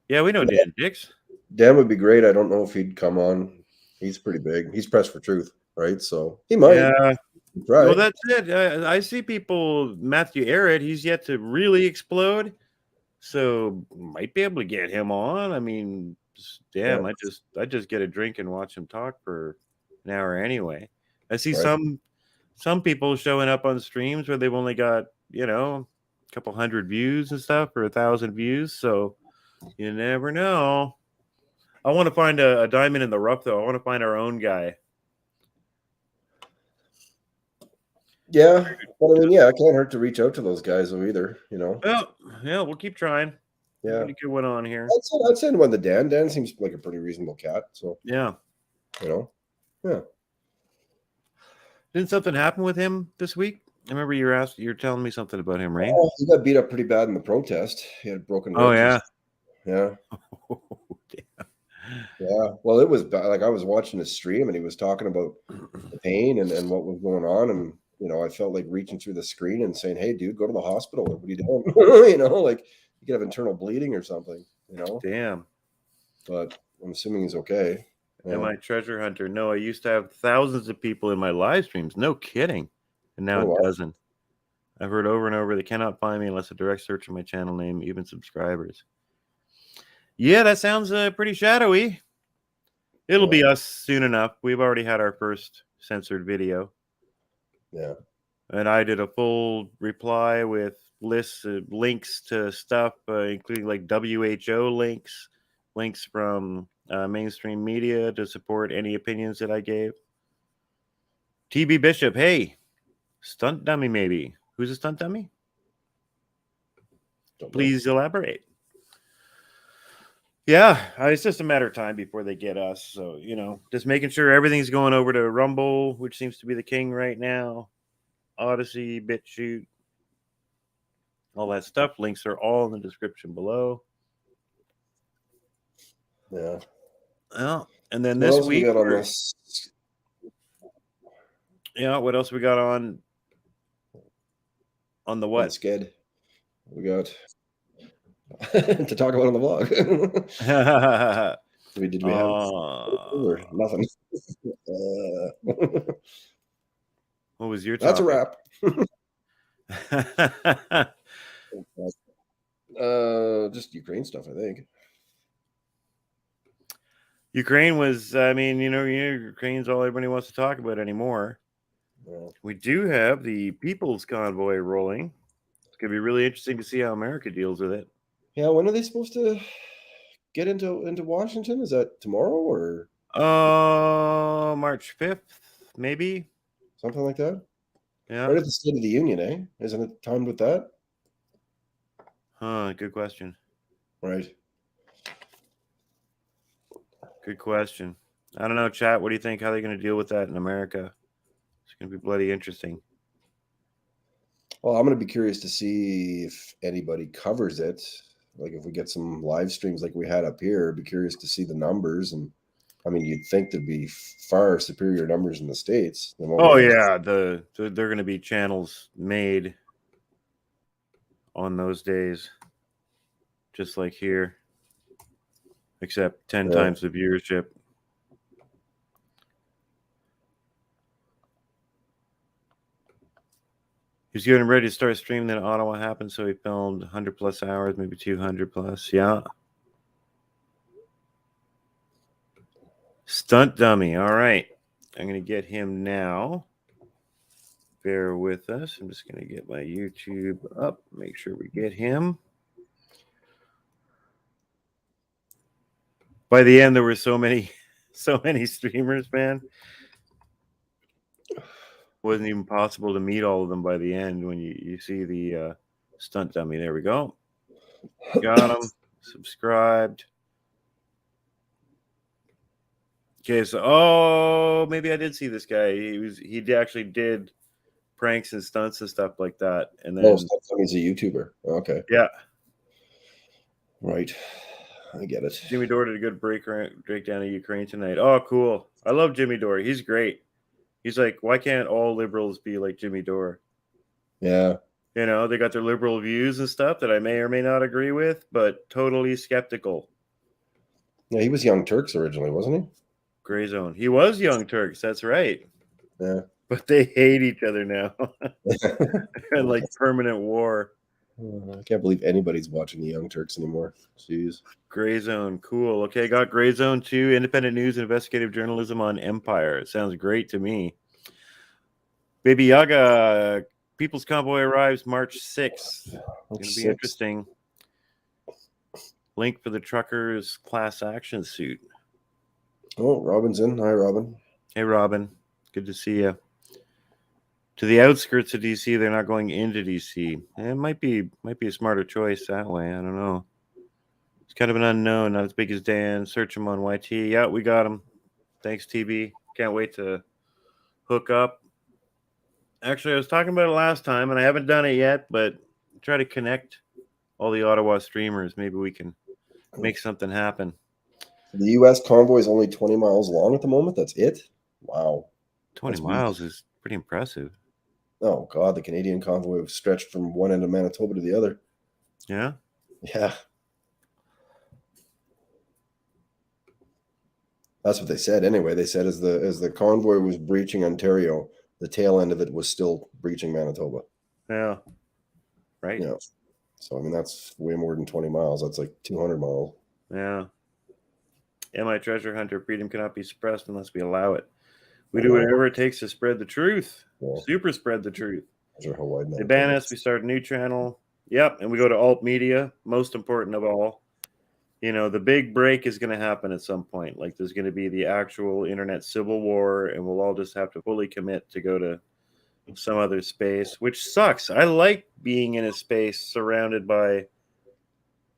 Yeah, we know Dan Dix. Dan would be great. I don't know if he'd come on. He's pretty big. He's pressed for truth, right? So he might. Yeah, Right. Well, that's it. I see people. Matthew Arrett, he's yet to really explode, so might be able to get him on. I mean, damn, Yeah. I just get a drink and watch him talk for an hour anyway. I see Right. some people showing up on streams where they've only got a couple hundred views and stuff, or 1,000 views. So you never know. I want to find a diamond in the rough, though. I want to find our own guy. Yeah. Well, I mean, yeah, it can't hurt to reach out to those guys though either, you know. Well, yeah, we'll keep trying. Yeah. Pretty good one on here. I'd send one to Dan. Dan seems like a pretty reasonable cat. So, Yeah. you know. Yeah. Didn't something happen with him this week? I remember you were telling me something about him, right? Oh, he got beat up pretty bad in the protest. He had broken ribs. Oh, yeah. Yeah. Oh, damn. Yeah. Well, it was bad. Like I was watching his stream and he was talking about the pain and what was going on. And, you know, I felt like reaching through the screen and saying, hey, dude, go to the hospital. What are you doing? You know, like you could have internal bleeding or something, you know? Damn. But I'm assuming he's okay. Yeah. Am I treasure hunter? No, I used to have thousands of people in my live streams. No kidding. And now Oh, wow. it doesn't. I've heard over and over they cannot find me unless a direct search of my channel name, even subscribers. Yeah, that sounds pretty shadowy. It'll be us soon enough. We've already had our first censored video. Yeah. And I did a full reply with lists of links to stuff, including like WHO links from mainstream media to support any opinions that I gave. TB Bishop, hey, stunt dummy maybe. Who's a stunt dummy? Please elaborate. Yeah, it's just a matter of time before they get us. So, you know, just making sure everything's going over to Rumble, which seems to be the king right now. Odysee, Bitchute, all that stuff. Links are all in the description below. Yeah. Well, and then this week, we got on this? Yeah, what else we got on the what? On the sked. We got to talk about on the vlog. Did we have nothing? What was your topic? That's a wrap. Just Ukraine stuff, I think. Ukraine was, I mean, Ukraine's all everybody wants to talk about anymore. Yeah. We do have the People's Convoy rolling. It's going to be really interesting to see how America deals with it. Yeah, when are they supposed to get into Washington? Is that tomorrow or? March 5th, maybe. Something like that? Yeah. Right at the State of the Union, eh? Isn't it timed with that? Huh, good question. Right. Good question. I don't know, chat. What do you think? How are they going to deal with that in America? It's going to be bloody interesting. Well, I'm going to be curious to see if anybody covers it. Like if we get some live streams like we had up here, I'd be curious to see the numbers. And I mean, you'd think there'd be far superior numbers in the States. Oh, yeah. They're going to be channels made on those days, just like here, except 10 times the viewership. He's getting ready to start streaming. Then Ottawa happened, so he filmed 100 plus hours, maybe 200 plus. Yeah. Stunt dummy. All right. I'm going to get him now. Bear with us. I'm just going to get my YouTube up. Make sure we get him. By the end, there were so many streamers, man. Wasn't even possible to meet all of them by the end when you see the stunt dummy. There we go. Got him. Subscribed. Okay, so maybe I did see this guy. He actually did pranks and stunts and stuff like that. And then he's a YouTuber. Okay. Yeah. Right. I get it. Jimmy Dore did a good breakdown of Ukraine tonight. Oh, cool. I love Jimmy Dore. He's great. He's like, why can't all liberals be like Jimmy Dore? Yeah. You know, they got their liberal views and stuff that I may or may not agree with, but totally skeptical. Yeah, he was Young Turks originally, wasn't he? Gray Zone. He was Young Turks. That's right. Yeah. but they hate each other now. And like permanent war. I can't believe anybody's watching the Young Turks anymore. Jeez. Gray Zone, cool. Okay, got Gray Zone 2, independent news and investigative journalism on Empire. It sounds great to me. Baby Yaga, People's Convoy arrives March 6th. Going to be interesting. Link for the truckers class action suit. Oh, Robin's in. Hi, Robin. Hey, Robin. Good to see you. To the outskirts of DC, they're not going into DC. It might be a smarter choice that way. I don't know. It's kind of an unknown, not as big as Dan. Search him on YT. Yeah, we got him. Thanks, TB. Can't wait to hook up. Actually, I was talking about it last time, and I haven't done it yet, but try to connect all the Ottawa streamers. Maybe we can make something happen. The U.S. convoy is only 20 miles long at the moment. That's it? Wow. 20 miles is pretty impressive. Oh, God. The Canadian convoy was stretched from one end of Manitoba to the other. Yeah? Yeah. That's what they said. Anyway, they said as the convoy was breaching Ontario, the tail end of it was still breaching Manitoba. Yeah. Right? Yeah. So, I mean, that's way more than 20 miles. That's like 200 miles. Yeah. My treasure hunter freedom cannot be suppressed unless we allow it. We do whatever it takes to spread the truth. Yeah. Super spread the truth. They ban us. We start a new channel. Yep. And we go to alt media. Most important of all. You know, the big break is going to happen at some point. Like there's going to be the actual internet civil war, and we'll all just have to fully commit to go to some other space, which sucks. I like being in a space surrounded by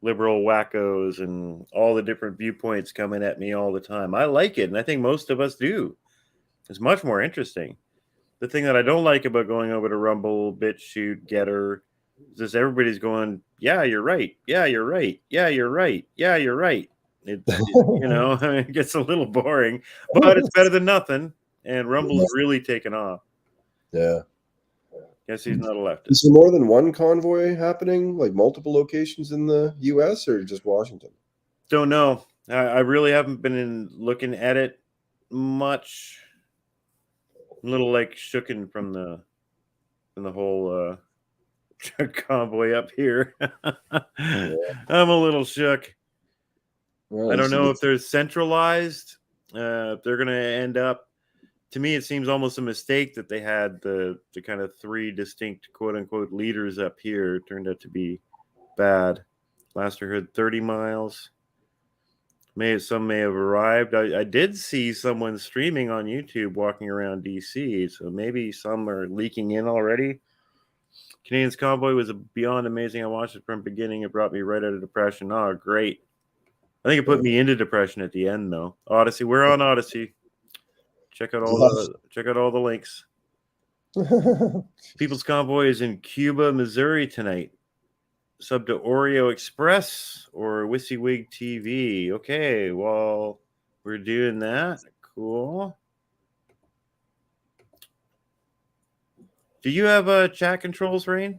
liberal wackos and all the different viewpoints coming at me all the time. I like it, and I think most of us do. It's much more interesting. The thing that I don't like about going over to Rumble, Bitchute, Gettr, is just everybody's going, yeah, you're right. Yeah, you're right. Yeah, you're right. Yeah, you're right. It you know, it gets a little boring, but it's better than nothing. And Rumble's really taken off. Yeah. Guess he's not a leftist. Is there more than one convoy happening, like multiple locations in the U.S. or just Washington? Don't know. I really haven't been looking at it much. I'm a little like shooken from the whole convoy up here. Yeah. I'm a little shook. Well, I don't know if they're centralized. If they're going to end up. To me, it seems almost a mistake that they had the kind of three distinct quote unquote leaders up here. It turned out to be bad. Last I heard 30 miles. Some may have arrived. I did see someone streaming on YouTube walking around DC, so maybe some are leaking in already. Canadians Convoy was beyond amazing. I watched it from the beginning. It brought me right out of depression. Oh, great. I think it put me into depression at the end, though. Odysee. We're on Odysee. Check out all the links. People's Convoy is in Cuba, Missouri tonight. Sub to Oreo Express or WYSIWYG TV. Okay, well, we're doing that. Cool. Do you have chat controls, Rain?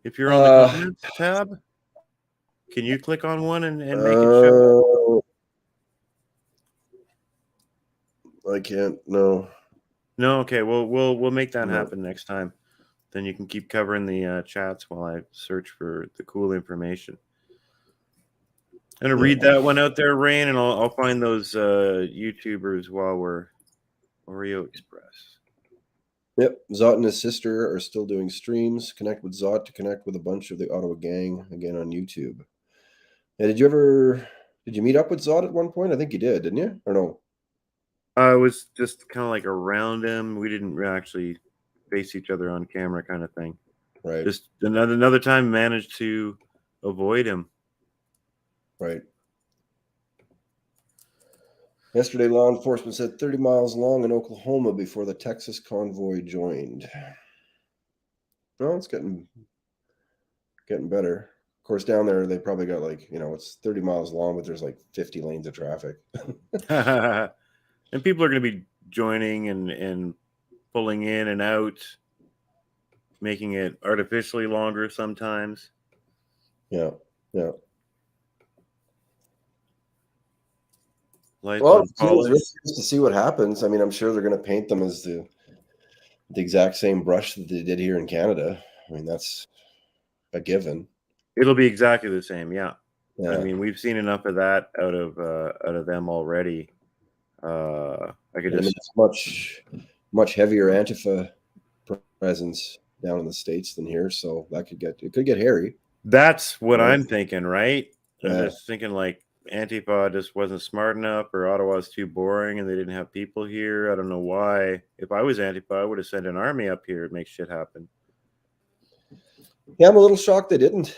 If you're on the comments tab, can you click on one and make it show? I can't. No. No. Okay. Well, we'll make that happen next time. Then you can keep covering the chats while I search for the cool information. I'm gonna read that one out there, Rain, and I'll find those YouTubers while we're Oreo Express. Yep, Zot and his sister are still doing streams. Connect with Zot to connect with a bunch of the Ottawa gang again on YouTube. Yeah, did you meet up with Zot at one point? I think you did, didn't you? Or no? I was just kind of like around him. We didn't actually face each other on camera, kind of thing. Right. Just another time managed to avoid him. Right. Yesterday, law enforcement said 30 miles long in Oklahoma before the Texas convoy joined. No, it's getting better. Of course, down there, they probably got it's 30 miles long, but there's like 50 lanes of traffic. And people are going to be joining and pulling in and out, making it artificially longer sometimes. Yeah. Lights Well, on polish. just to see what happens. I mean, I'm sure they're going to paint them as the exact same brush that they did here in Canada. I mean, that's a given. It'll be exactly the same. Yeah. Yeah. I mean, we've seen enough of that out of them already. I could just it's much heavier Antifa presence down in the States than here, so it could get hairy. That's what Yeah. I'm thinking, right? I'm Yeah. just thinking like Antifa just wasn't smart enough, or Ottawa's too boring, and they didn't have people here. I don't know why. If I was Antifa, I would have sent an army up here to make shit happen. Yeah, I'm a little shocked they didn't.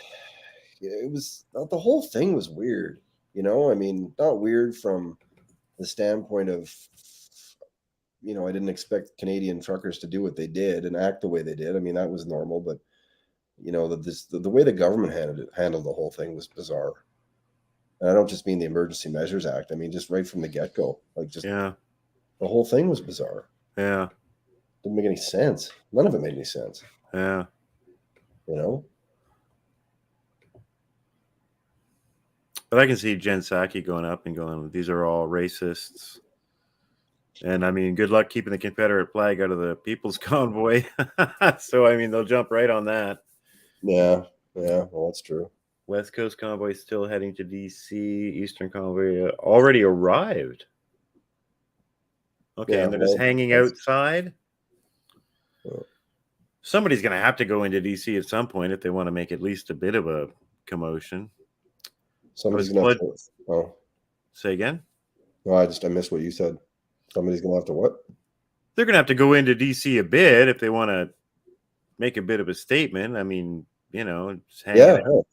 It was the whole thing was weird, you know. I mean, not weird from the standpoint of, you know, I didn't expect Canadian truckers to do what they did and act the way they did. I mean, that was normal, but you know, the way the government handled the whole thing was bizarre. And I don't just mean the Emergency Measures Act. I mean, just right from the get-go, like just Yeah. the whole thing was bizarre. Yeah. Didn't make any sense. None of it made any sense. Yeah. You know. But I can see Jen Psaki going up and going, these are all racists. And I mean, good luck keeping the Confederate flag out of the People's Convoy. So, I mean, they'll jump right on that. Yeah. Yeah. Well, that's true. West Coast Convoy still heading to DC. Eastern Convoy already arrived. Okay, Yeah, and they're just hanging outside. Yeah. Somebody's going to have to go into DC at some point if they want to make at least a bit of a commotion. Somebody's going to have to. Oh. Say again? No, I missed what you said. Somebody's going to have to what? They're going to have to go into DC a bit if they want to make a bit of a statement. I mean, you know, just hanging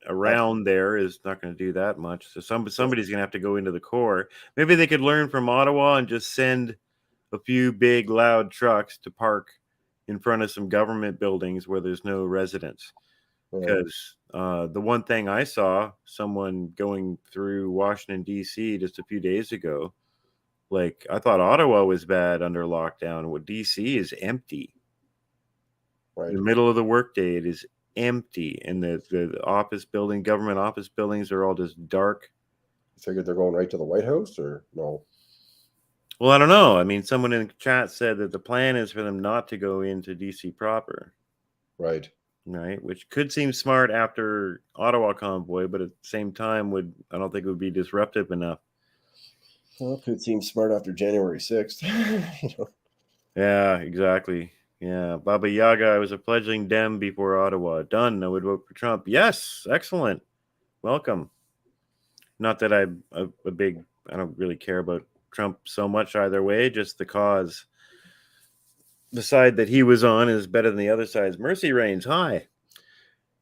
around there is not going to do that much. So somebody's going to have to go into the core. Maybe they could learn from Ottawa and just send a few big, loud trucks to park in front of some government buildings where there's no residents. Because the one thing I saw, someone going through Washington, D.C. just a few days ago, like I thought Ottawa was bad under lockdown. What D.C. is empty. Right. In the middle of the workday, it is empty. And the office building, government office buildings are all just dark. You figured they're going right to the White House or no? Well, I don't know. I mean, someone in the chat said that the plan is for them not to go into DC proper. Right. Right. Which could seem smart after Ottawa convoy, but at the same time I don't think it would be disruptive enough. Well, it could seem smart after January 6th. You know? Yeah, exactly. Yeah. Baba Yaga, I was a fledgling Dem before Ottawa. Done. I would vote for Trump. Yes. Excellent. Welcome. Not that I'm a big, I don't really care about Trump so much either way, just the cause. The side that he was on is better than the other side's. Mercy Reigns, hi.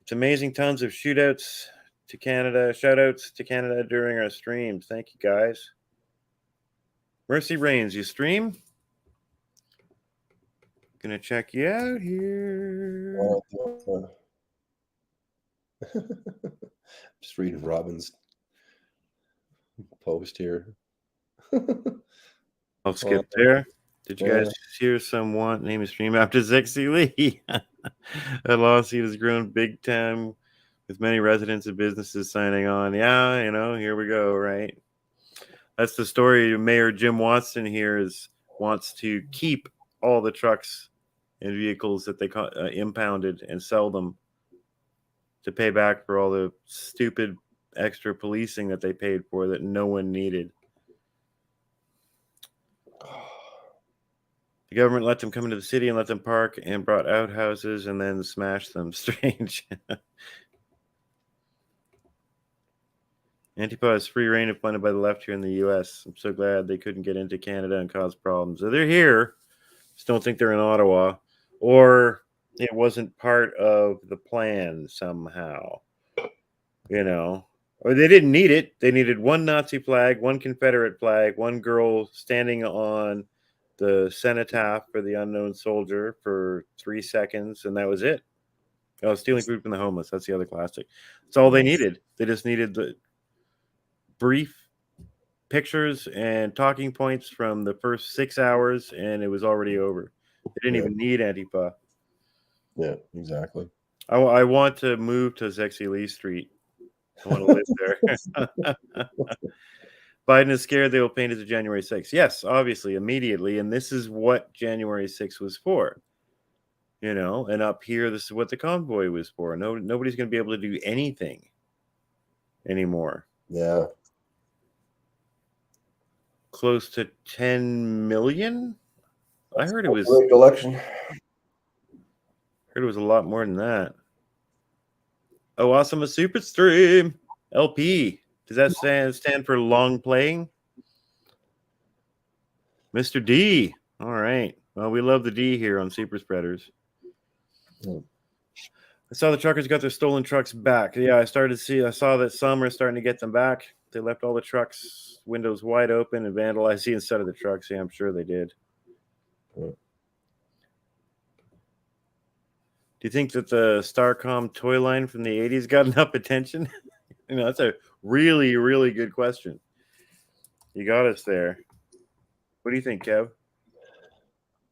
It's amazing, tons of shoutouts to Canada during our streams. Thank you, guys. Mercy Reigns, you stream? Gonna check you out here. Just reading Robin's post here. I'll skip there. Did you guys hear someone name a stream after Zexy Lee? That lawsuit has grown big time with many residents and businesses signing on. Yeah, you know, here we go, right? That's the story. Mayor Jim Watson here wants to keep all the trucks and vehicles that they impounded and sell them to pay back for all the stupid extra policing that they paid for that no one needed. The government let them come into the city and let them park and brought outhouses and then smashed them. Strange. Antifa is free reign if funded by the left here in the U.S. I'm so glad they couldn't get into Canada and cause problems. So they're here. Just don't think they're in Ottawa. Or it wasn't part of the plan somehow. You know. Or they didn't need it. They needed one Nazi flag, one Confederate flag, one girl standing on the cenotaph for the unknown soldier for 3 seconds, and that was it. Oh, stealing food from the homeless. That's the other classic. That's all they needed. They just needed the brief pictures and talking points from the first 6 hours, and it was already over. They didn't even need Antifa. Yeah, exactly. I want to move to Zexy Lee Street. I want to live there. Biden is scared they will paint it to January 6th. Yes, obviously, immediately. And this is what January 6th was for. You know, and up here, this is what the convoy was for. Nobody's going to be able to do anything anymore. Yeah. Close to 10 million? I heard it was election. Heard it was a lot more than that. Oh, awesome. A super stream. LP. Does that stand for long playing? Mr. D. All right. Well, we love the D here on Super Spreaders. I saw the truckers got their stolen trucks back. Yeah, I saw that some are starting to get them back. They left all the trucks windows wide open and vandalized the inside of the trucks. Yeah, I'm sure they did. Do you think that the Starcom toy line from the 80s got enough attention? You know, that's a really, really good question. You got us there. What do you think, Kev?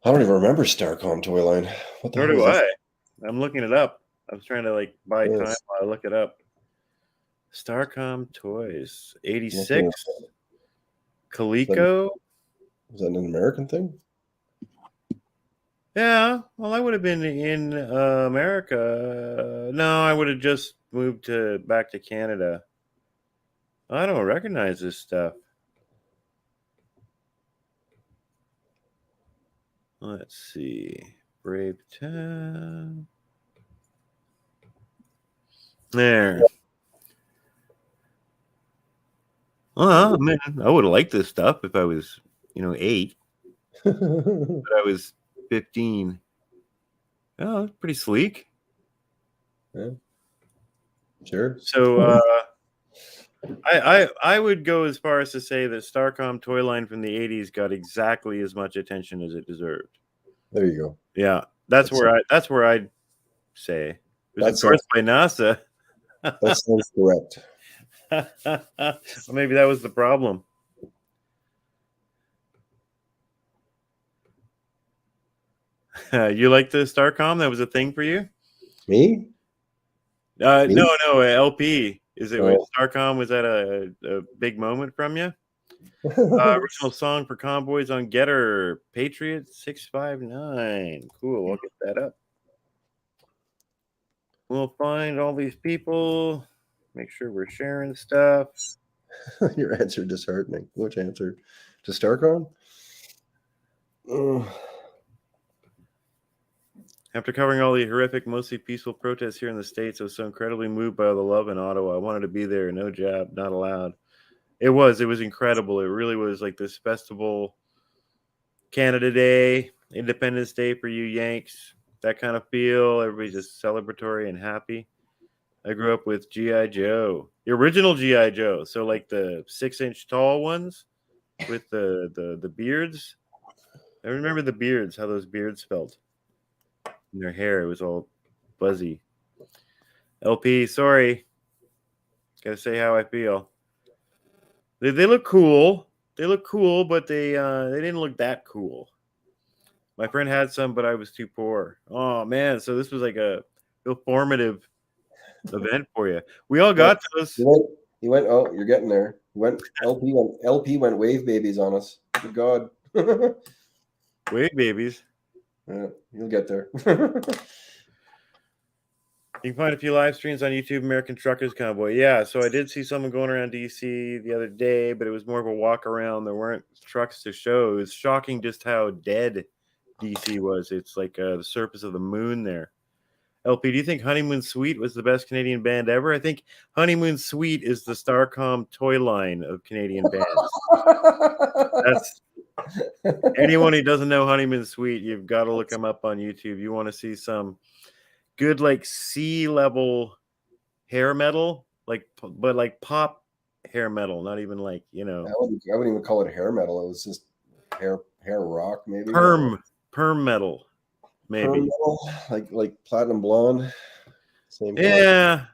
I don't even remember Starcom toy line. What the Nor hell do is I. this? I'm looking it up. I was trying to like buy Yes. time while I look it up. Starcom toys, 86. Coleco. Is that an American thing? Yeah, well, I would have been in America. No, I would have just moved back to Canada. I don't recognize this stuff. Let's see. Brave Town. There. Well, man, I would have liked this stuff if I was, 8, but I was 15. Oh, it's pretty sleek. Yeah. Sure. So I would go as far as to say that Starcom toy line from the 80s got exactly as much attention as it deserved. There you go. Yeah, that's where I'd say it was endorsed by NASA. That sounds correct. Well, maybe that was the problem. You like the Starcom? That was a thing for you? Me? No, LP. Is it Starcom? Was that a big moment from you? Original song for Convoys on Gettr, Patriot 659. Cool, I'll get that up. We'll find all these people. Make sure we're sharing stuff. Your answer disheartening. Which answer? To Starcom? After covering all the horrific, mostly peaceful protests here in the States, I was so incredibly moved by all the love in Ottawa. I wanted to be there. No jab, not allowed. It was incredible. It really was like this festival, Canada Day, Independence Day for you Yanks, that kind of feel. Everybody's just celebratory and happy. I grew up with G.I. Joe, the original G.I. Joe. So like the 6-inch tall ones with the beards. I remember the beards, how those beards felt. In their hair, it was all buzzy. LP, sorry. Gotta say how I feel. They look cool. They look cool, but they didn't look that cool. My friend had some, but I was too poor. Oh man, so this was like a real formative event for you. We all got those. He went. Oh, you're getting there. LP went wave babies on us. Good God. Wave babies. Yeah, you'll get there. You can find a few live streams on YouTube, American Truckers Convoy. Yeah, so I did see someone going around DC the other day, but it was more of a walk around. There weren't trucks to show. It was shocking just how dead DC was. It's like the surface of the moon there. LP, do you think Honeymoon Suite was the best Canadian band ever? I think Honeymoon Suite is the Starcom toy line of Canadian bands. That's anyone who doesn't know Honeymoon Suite, you've got to look them up on YouTube. You want to see some good like sea-level hair metal, but like pop hair metal, not even like, I wouldn't even call it hair metal. It was just hair rock, maybe. Perm metal, maybe. Perm metal, like Platinum Blonde. Same. Yeah.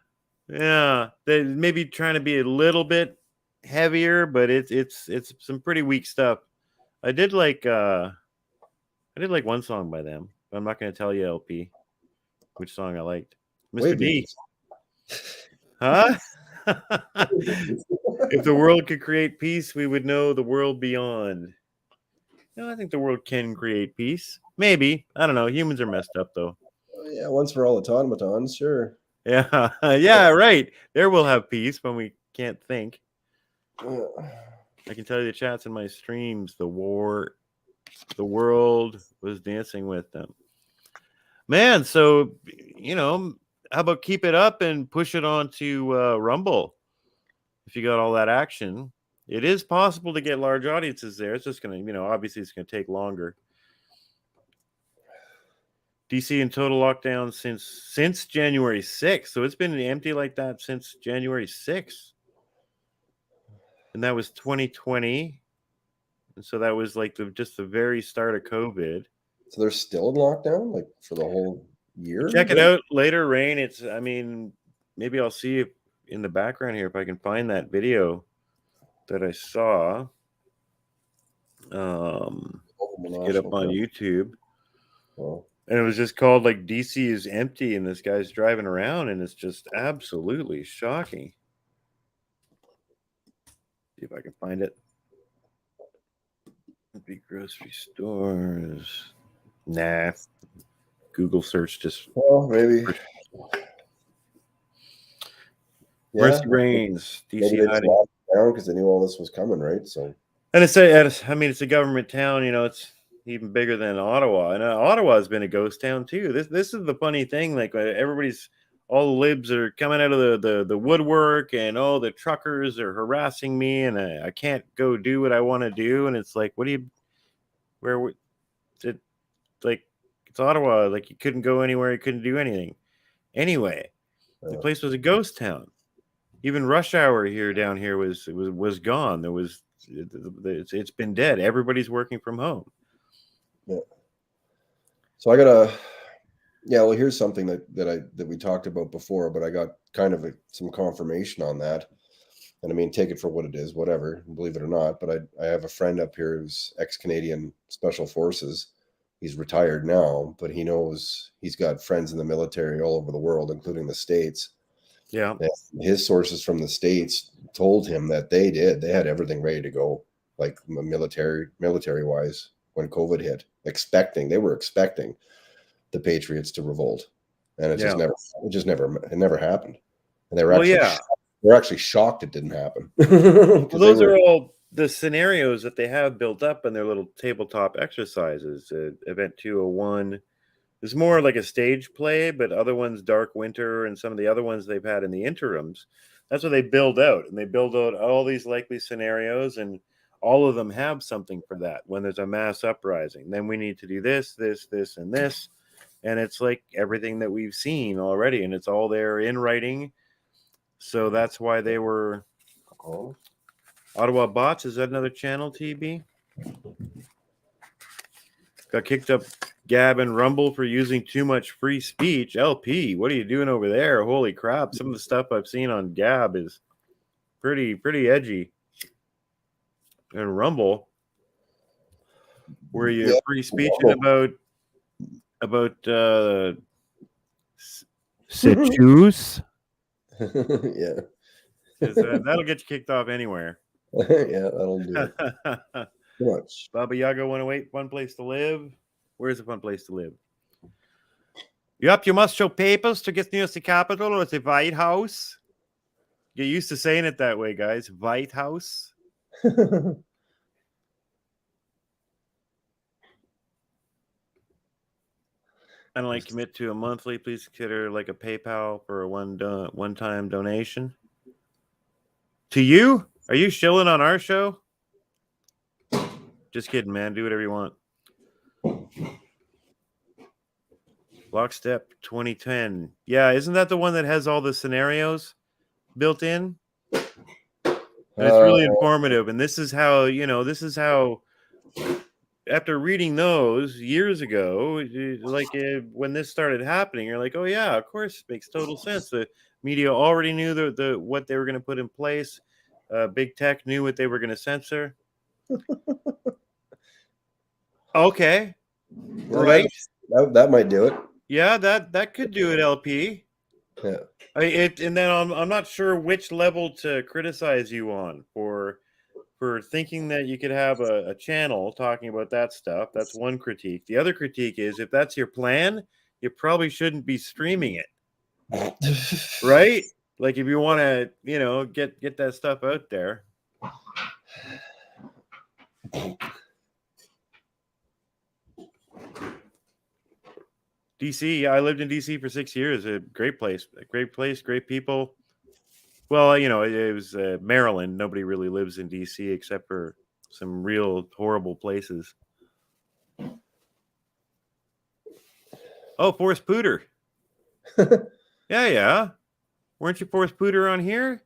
They maybe trying to be a little bit heavier, but it's some pretty weak stuff. I did like one song by them. I'm not going to tell you, LP, which song I liked. Mr. D. Huh? If the world could create peace, we would know the world beyond. No, I think the world can create peace. Maybe. I don't know. Humans are messed up, though. Yeah, once for all automatons, sure. Yeah, yeah, right. There we'll have peace when we can't think. I can tell you the chats in my streams. The world was dancing with them. Man, so, how about keep it up and push it on to Rumble? If you got all that action, it is possible to get large audiences there. It's just going to, obviously it's going to take longer. DC in total lockdown since January 6th. So it's been empty like that since January 6th. And that was 2020. And so that was like just the very start of COVID. So they're still in lockdown, like for the whole year? Check it out later, Rain. Maybe I'll see if in the background here if I can find that video that I saw. Get up on YouTube. Well, and it was just called like DC is empty and this guy's driving around and it's just absolutely shocking. See if I can find it. Big grocery stores. Nah. Google search just. Well, maybe. Rusty Reigns, DC hiding down because they knew all this was coming, right? So. And it's a government town. It's even bigger than Ottawa, and Ottawa has been a ghost town too. This is the funny thing. Like all the libs are coming out of the woodwork, and the truckers are harassing me, and I can't go do what I want to do. And it's like, it's Ottawa. Like you couldn't go anywhere, you couldn't do anything. Anyway, the place was a ghost town. Even rush hour down here was gone. It's been dead. Everybody's working from home. Yeah. So well, here's something that we talked about before, but I got kind of some confirmation on that. And I mean, take it for what it is, whatever, believe it or not. But I have a friend up here who's ex-Canadian Special Forces. He's retired now, but he knows he's got friends in the military all over the world, including the States. Yeah. And his sources from the States told him that they had everything ready to go, like military wise, when COVID hit, they were expecting the Patriots to revolt, and it never happened. And they were they're actually shocked it didn't happen. Well, those are all the scenarios that they have built up in their little tabletop exercises. Event 201 is more like a stage play, but other ones, Dark Winter, and some of the other ones they've had in the interims, that's what they build out. And they build out all these likely scenarios, and all of them have something for that. When there's a mass uprising, then we need to do this, this, this, and this. And it's like everything that we've seen already, and it's all there in writing. So that's why they were Ottawa Bots. Is that another channel, TB? Got kicked up Gab and Rumble for using too much free speech. LP, what are you doing over there? Holy crap. Some of the stuff I've seen on Gab is pretty edgy. And Rumble, were you free speeching about Sitchus? Yeah. That'll get you kicked off anywhere. Yeah, that'll do it. Too much. Baba Yaga 108, fun place to live. Where's a fun place to live? Yup, you must show papers to get near the Capitol or the White House. Get used to saying it that way, guys. White House. And like commit to a monthly, please consider like a PayPal for a one-time donation. To you? Are you shilling on our show? Just kidding, man. Do whatever you want. Lockstep 2010. Yeah, isn't that the one that has all the scenarios built in? And it's really informative. And this is how, after reading those years ago, when this started happening, you're like, oh yeah, of course, it makes total sense. The media already knew what they were going to put in place. Big tech knew what they were going to censor. Okay, well, right. That might do it. Yeah, that could do it, LP. Yeah. And then I'm not sure which level to criticize you on for thinking that you could have a channel talking about that stuff. That's one critique. The other critique is if that's your plan, you probably shouldn't be streaming it, right? Like if you want to, get that stuff out there. DC, I lived in DC for 6 years. A great place, great people. Well, it was Maryland. Nobody really lives in DC except for some real horrible places. Oh, Forrest Pooter. Yeah. Weren't you Forrest Pooter on here?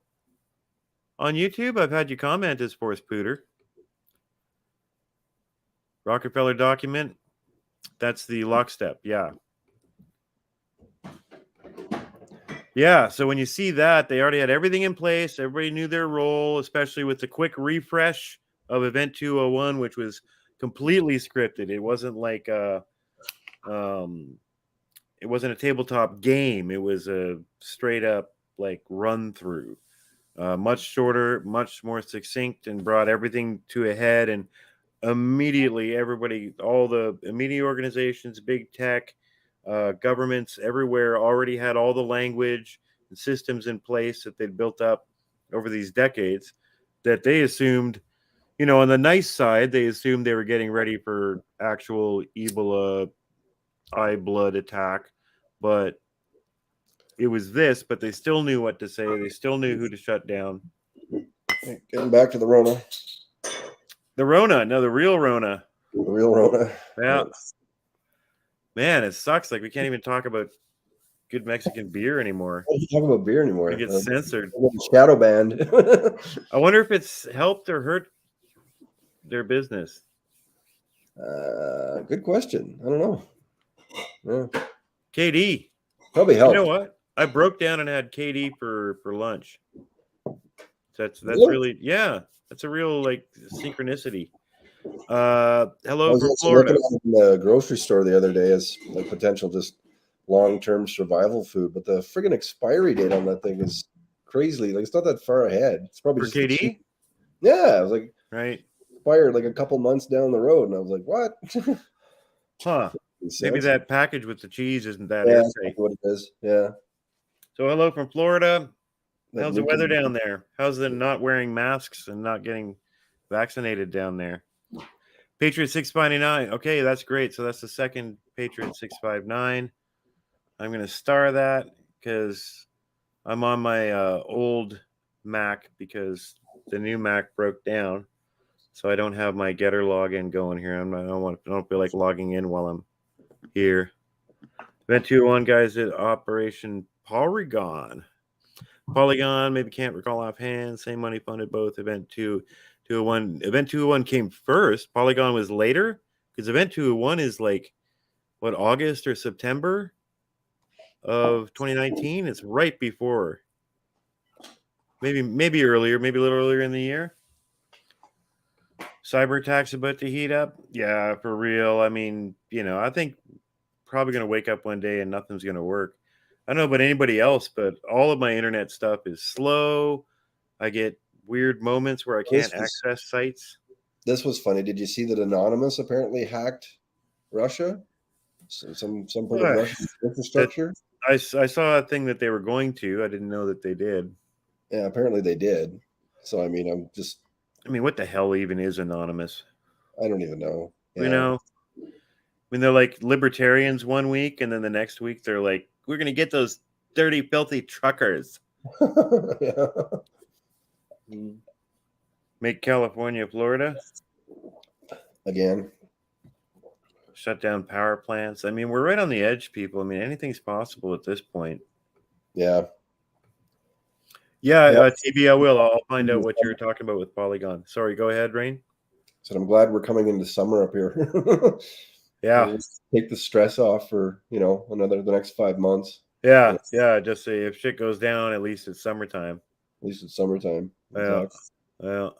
On YouTube? I've had you comment as Forrest Pooter. Rockefeller document. That's the lockstep. Yeah. Yeah, so when you see that, they already had everything in place. Everybody knew their role, especially with the quick refresh of Event 201, which was completely scripted. It wasn't like it wasn't a tabletop game. It was a straight up like run through. Much shorter, much more succinct, and brought everything to a head. And immediately, everybody, all the media organizations, big tech, governments everywhere already had all the language and systems in place that they'd built up over these decades that they assumed, on the nice side, they assumed they were getting ready for actual Ebola eye blood attack. But it was this, but they still knew what to say. They still knew who to shut down. Getting back to the Rona. The Rona. No, the real Rona. The real Rona. Yeah. Man, it sucks. Like we can't even talk about good Mexican beer anymore. What are you talking about beer anymore? It gets censored. Shadow banned. I wonder if it's helped or hurt their business. Good question. I don't know. Yeah. KD. Probably helped. You know what? I broke down and had KD for lunch. That's really that's a real like synchronicity. Hello from Florida. Looking at it in the grocery store the other day as like potential just long-term survival food, but the friggin' expiry date on that thing is crazily like it's not that far ahead. It's probably For just KD. Yeah, I was like right expired like a couple months down the road, and I was like, what? Huh? Maybe that package with the cheese isn't that yeah, airtight. what it is. Yeah. So hello from Florida. That How's the weather down there? How's the not wearing masks and not getting vaccinated down there? Patriot 659. Okay, that's great. So that's the second Patriot 659. I'm going to star that because I'm on my old Mac because the new Mac broke down. So I don't have my Gettr login going here. I don't feel like logging in while I'm here. Event 201 guys at Operation Polygon. Maybe can't recall offhand. Same money funded both. Event 201. Event 201 came first. Polygon was later because Event 201 is like what, August or September of 2019. It's right before. Maybe earlier, maybe a little earlier in the year. Cyber attacks about to heat up. Yeah, for real. I mean, I think probably going to wake up one day and nothing's going to work. I don't know about anybody else, but all of my internet stuff is slow. I get weird moments where I can't access sites. This was funny. Did you see that Anonymous apparently hacked Russia? Some part of Russian infrastructure? I saw a thing that they were going to. I didn't know that they did. Yeah, apparently they did. So, I mean, what the hell even is Anonymous? I don't even know. Yeah. They're like libertarians one week, and then the next week they're like, we're going to get those dirty, filthy truckers. Yeah. Make California, Florida. Again. Shut down power plants. I mean, we're right on the edge, people. I mean, anything's possible at this point. Yeah. Yeah, TV, I will. I'll find out what you're talking about with Polygon. Sorry, go ahead, Rain. So I'm glad we're coming into summer up here. Yeah. Take the stress off for, the next 5 months. Yeah. Just say if shit goes down, at least it's summertime. At least it's summertime. Yeah. Well,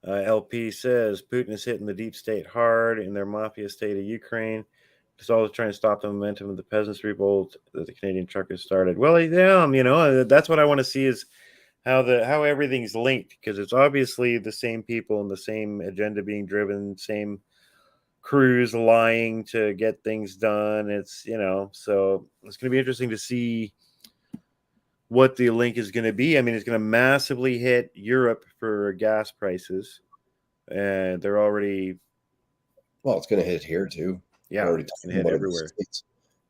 LP says Putin is hitting the deep state hard in their mafia state of Ukraine. It's all trying to stop the momentum of the peasants' revolt that the Canadian truckers started. Well, yeah, that's what I want to see is how everything's linked, because it's obviously the same people and the same agenda being driven, same crews lying to get things done. It's so it's going to be interesting to see what the link is going to be. I mean, it's going to massively hit Europe for gas prices, and they're already. Well, it's going to hit here too. Yeah, it's going to hit everywhere.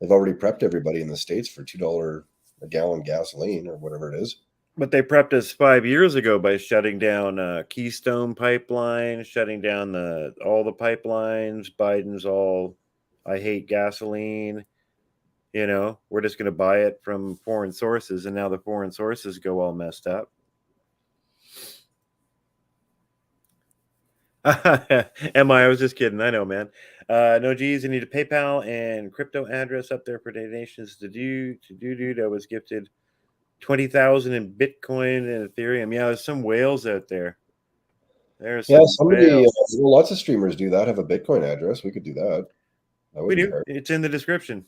They've already prepped everybody in the States for $2 a gallon gasoline or whatever it is. But they prepped us 5 years ago by shutting down Keystone Pipeline, shutting down all the pipelines. Biden's all, I hate gasoline. We're just going to buy it from foreign sources, and now the foreign sources go all messed up. I was just kidding. I know, man. No, geez, I need a PayPal and crypto address up there for donations to dude. I was gifted 20,000 in Bitcoin and Ethereum. Yeah, there's some whales out there. There's somebody. Lots of streamers do that. Have a Bitcoin address. We could do that. We do. Hurt. It's in the description.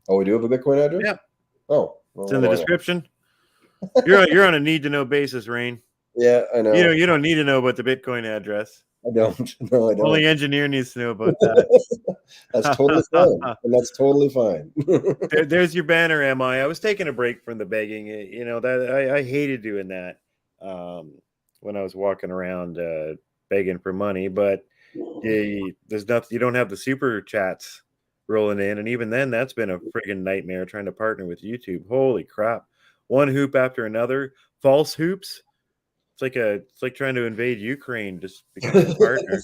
Oh, we do have a Bitcoin address. Yeah. Oh, well, it's in the description. You're on a need to know basis, Rain. Yeah, I know. You don't need to know about the Bitcoin address. I don't. No, I don't. Only engineer needs to know about that. That's totally fine. And that's totally fine. There's your banner, I was taking a break from the begging. That I hated doing that when I was walking around begging for money. But there's nothing. You don't have the super chats rolling in, and even then, that's been a friggin' nightmare trying to partner with YouTube. Holy crap! One hoop after another, false hoops. It's like trying to invade Ukraine just because of a partner.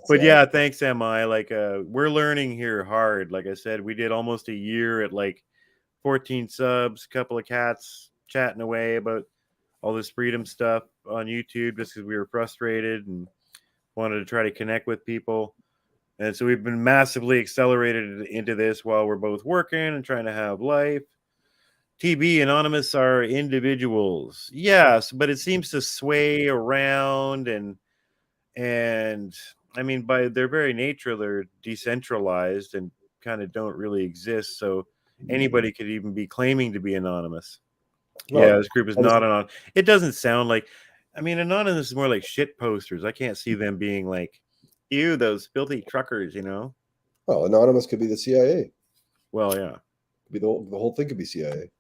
But yeah, thanks, MI. We're learning here hard. Like I said, we did almost a year at 14 subs, couple of cats chatting away about all this freedom stuff on YouTube just because we were frustrated and wanted to try to connect with people. And so we've been massively accelerated into this while we're both working and trying to have life. TB Anonymous are individuals. Yes, but it seems to sway around and I mean, by their very nature, they're decentralized and kind of don't really exist. So anybody could even be claiming to be anonymous. Well, this group is not anonymous. It doesn't sound like, anonymous is more like shit posters. I can't see them being like, ew, those filthy truckers, Well, anonymous could be the CIA. Well, yeah. The whole thing could be CIA.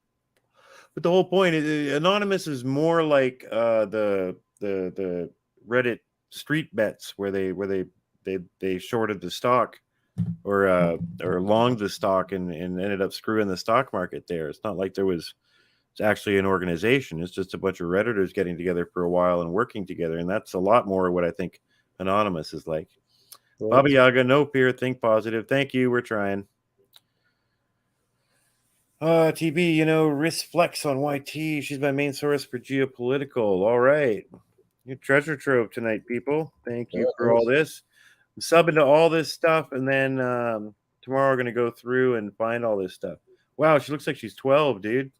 But the whole point is anonymous is more like the Reddit street bets where they shorted the stock or longed the stock and ended up screwing the stock market there. It's not like it's actually an organization. It's just a bunch of Redditors getting together for a while and working together. And that's a lot more what I think anonymous is like. Well, Baba Yaga, no fear, think positive. Thank you. We're trying. TB, Risk Flex on YT. She's my main source for Geopolitical. All right. Your treasure trove tonight, people. Thank you for all this. I'm subbing to all this stuff, and then tomorrow we're going to go through and find all this stuff. Wow, she looks like she's 12, dude.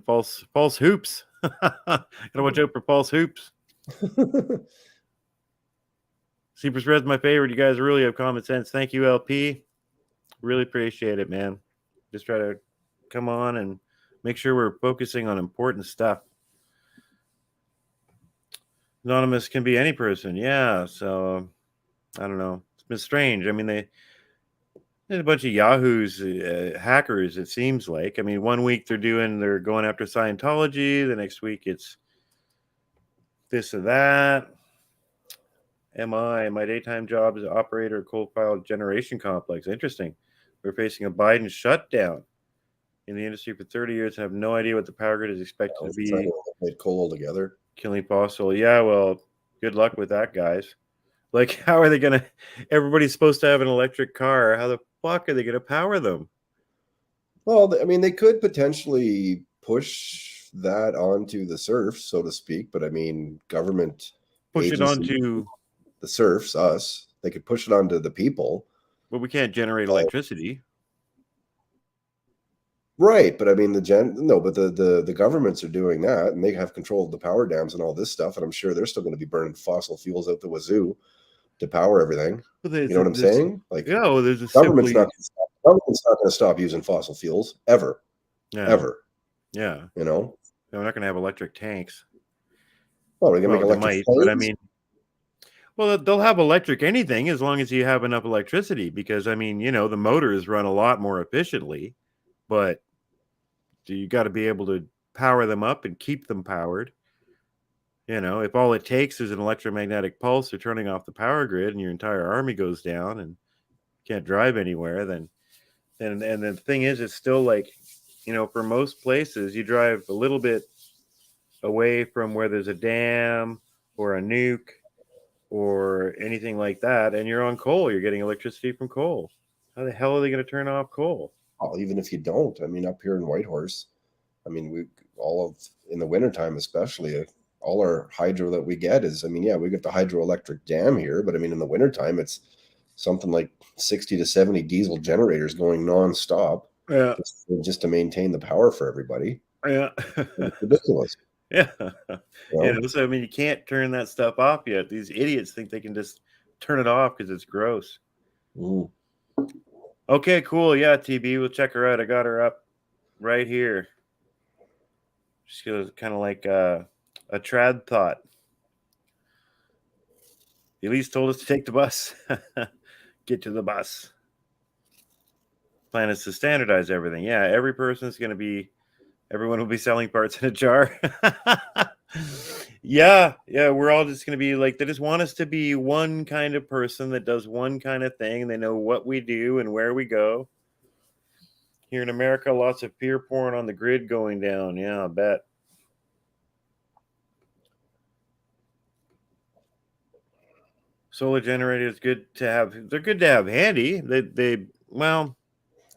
False hoops. Gotta watch out for false hoops. SuperSpread's my favorite. You guys really have common sense. Thank you, LP. Really appreciate it, man. Just try to come on and make sure we're focusing on important stuff. Anonymous can be any person. Yeah. So I don't know. It's been strange. There's a bunch of yahoos, hackers, it seems like. 1 week they're going after Scientology. The next week it's this or that. My daytime job is operator of coal-fired generation complex. Interesting. We're facing a Biden shutdown in the industry for 30 years and have no idea what the power grid is expected to be. Made coal all together. Killing fossil. Yeah, well, good luck with that, guys. How are they going to... Everybody's supposed to have an electric car. How the fuck are they going to power them? Well, they could potentially push that onto the serfs, so to speak. But, government... Push it onto... The serfs, us. They could push it onto the people. But we can't generate electricity. Right, but I mean the governments are doing that, and they have control of the power dams and all this stuff, and I'm sure they're still going to be burning fossil fuels out the wazoo to power everything. But You know what I'm saying? Like, yeah, well, there's a government's simply, government's not going to stop using fossil fuels ever, yeah, ever. yeah. You know, They're not going to have electric tanks. well, we can make Well, they electric might, but I planes. mean, well, they'll have electric anything as long as you have enough electricity. Because I mean, the motors run a lot more efficiently, but you got to be able to power them up and keep them powered. If all it takes is an electromagnetic pulse or turning off the power grid, and your entire army goes down and can't drive anywhere, then and the thing is, it's still like, for most places, you drive a little bit away from where there's a dam or a nuke or anything like that, and you're on coal. You're getting electricity from coal. How the hell are they going to turn off coal? Well, even if you don't, I mean, up here in Whitehorse, I mean, in the wintertime especially, all our hydro that we get is, I mean, yeah, we get the hydroelectric dam here, but I mean, in the wintertime, it's something like 60 to 70 diesel generators going nonstop Yeah, just to maintain the power for everybody. yeah, It's ridiculous. yeah. You know? So I mean, you can't turn that stuff off yet. These idiots think they can just turn it off because it's gross. Mm. Okay, cool. Yeah, TB, we'll check her out. I got her up right here. She's kind of like a trad thought. Elise told us to take the bus. Get to the bus. Plan is to standardize everything. Yeah, everyone will be selling parts in a jar. Yeah, we're all just going to be like, they just want us to be one kind of person that does one kind of thing. They know what we do and where we go. Here in America, lots of peer porn on the grid going down. Yeah, I bet. Solar generators good to have. They're good to have handy. Well,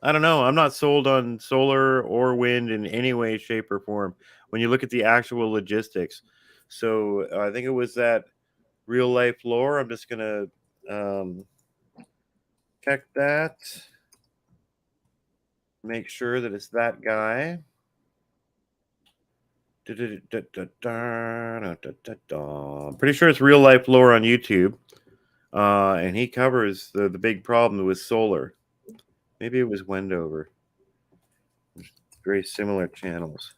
I don't know. I'm not sold on solar or wind in any way, shape, or form when you look at the actual logistics. So I think it was that real life lore. I'm just gonna check that. Make sure that it's that guy. Pretty sure it's real life lore on YouTube. And he covers the big problem with solar. Maybe it was Wendover. Very similar channels.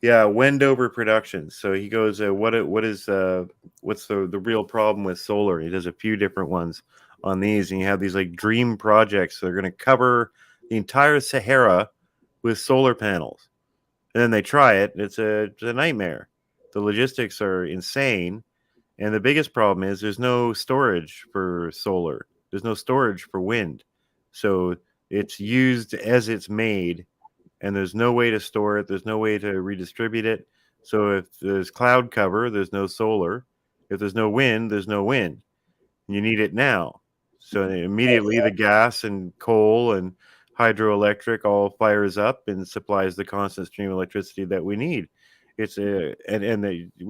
Yeah, Wendover Productions. So he goes, what's the real problem with solar? He does a few different ones on these, and you have these like dream projects. So they're going to cover the entire Sahara with solar panels, and then they try it. It's a nightmare. The logistics are insane, and the biggest problem is there's no storage for solar. There's no storage for wind, so it's used as it's made. And there's no way to store it. There's no way to redistribute it. So if there's cloud cover, there's no solar. If there's no wind, there's no wind. You need it now. So immediately the gas and coal and hydroelectric all fires up and supplies the constant stream of electricity that we need. We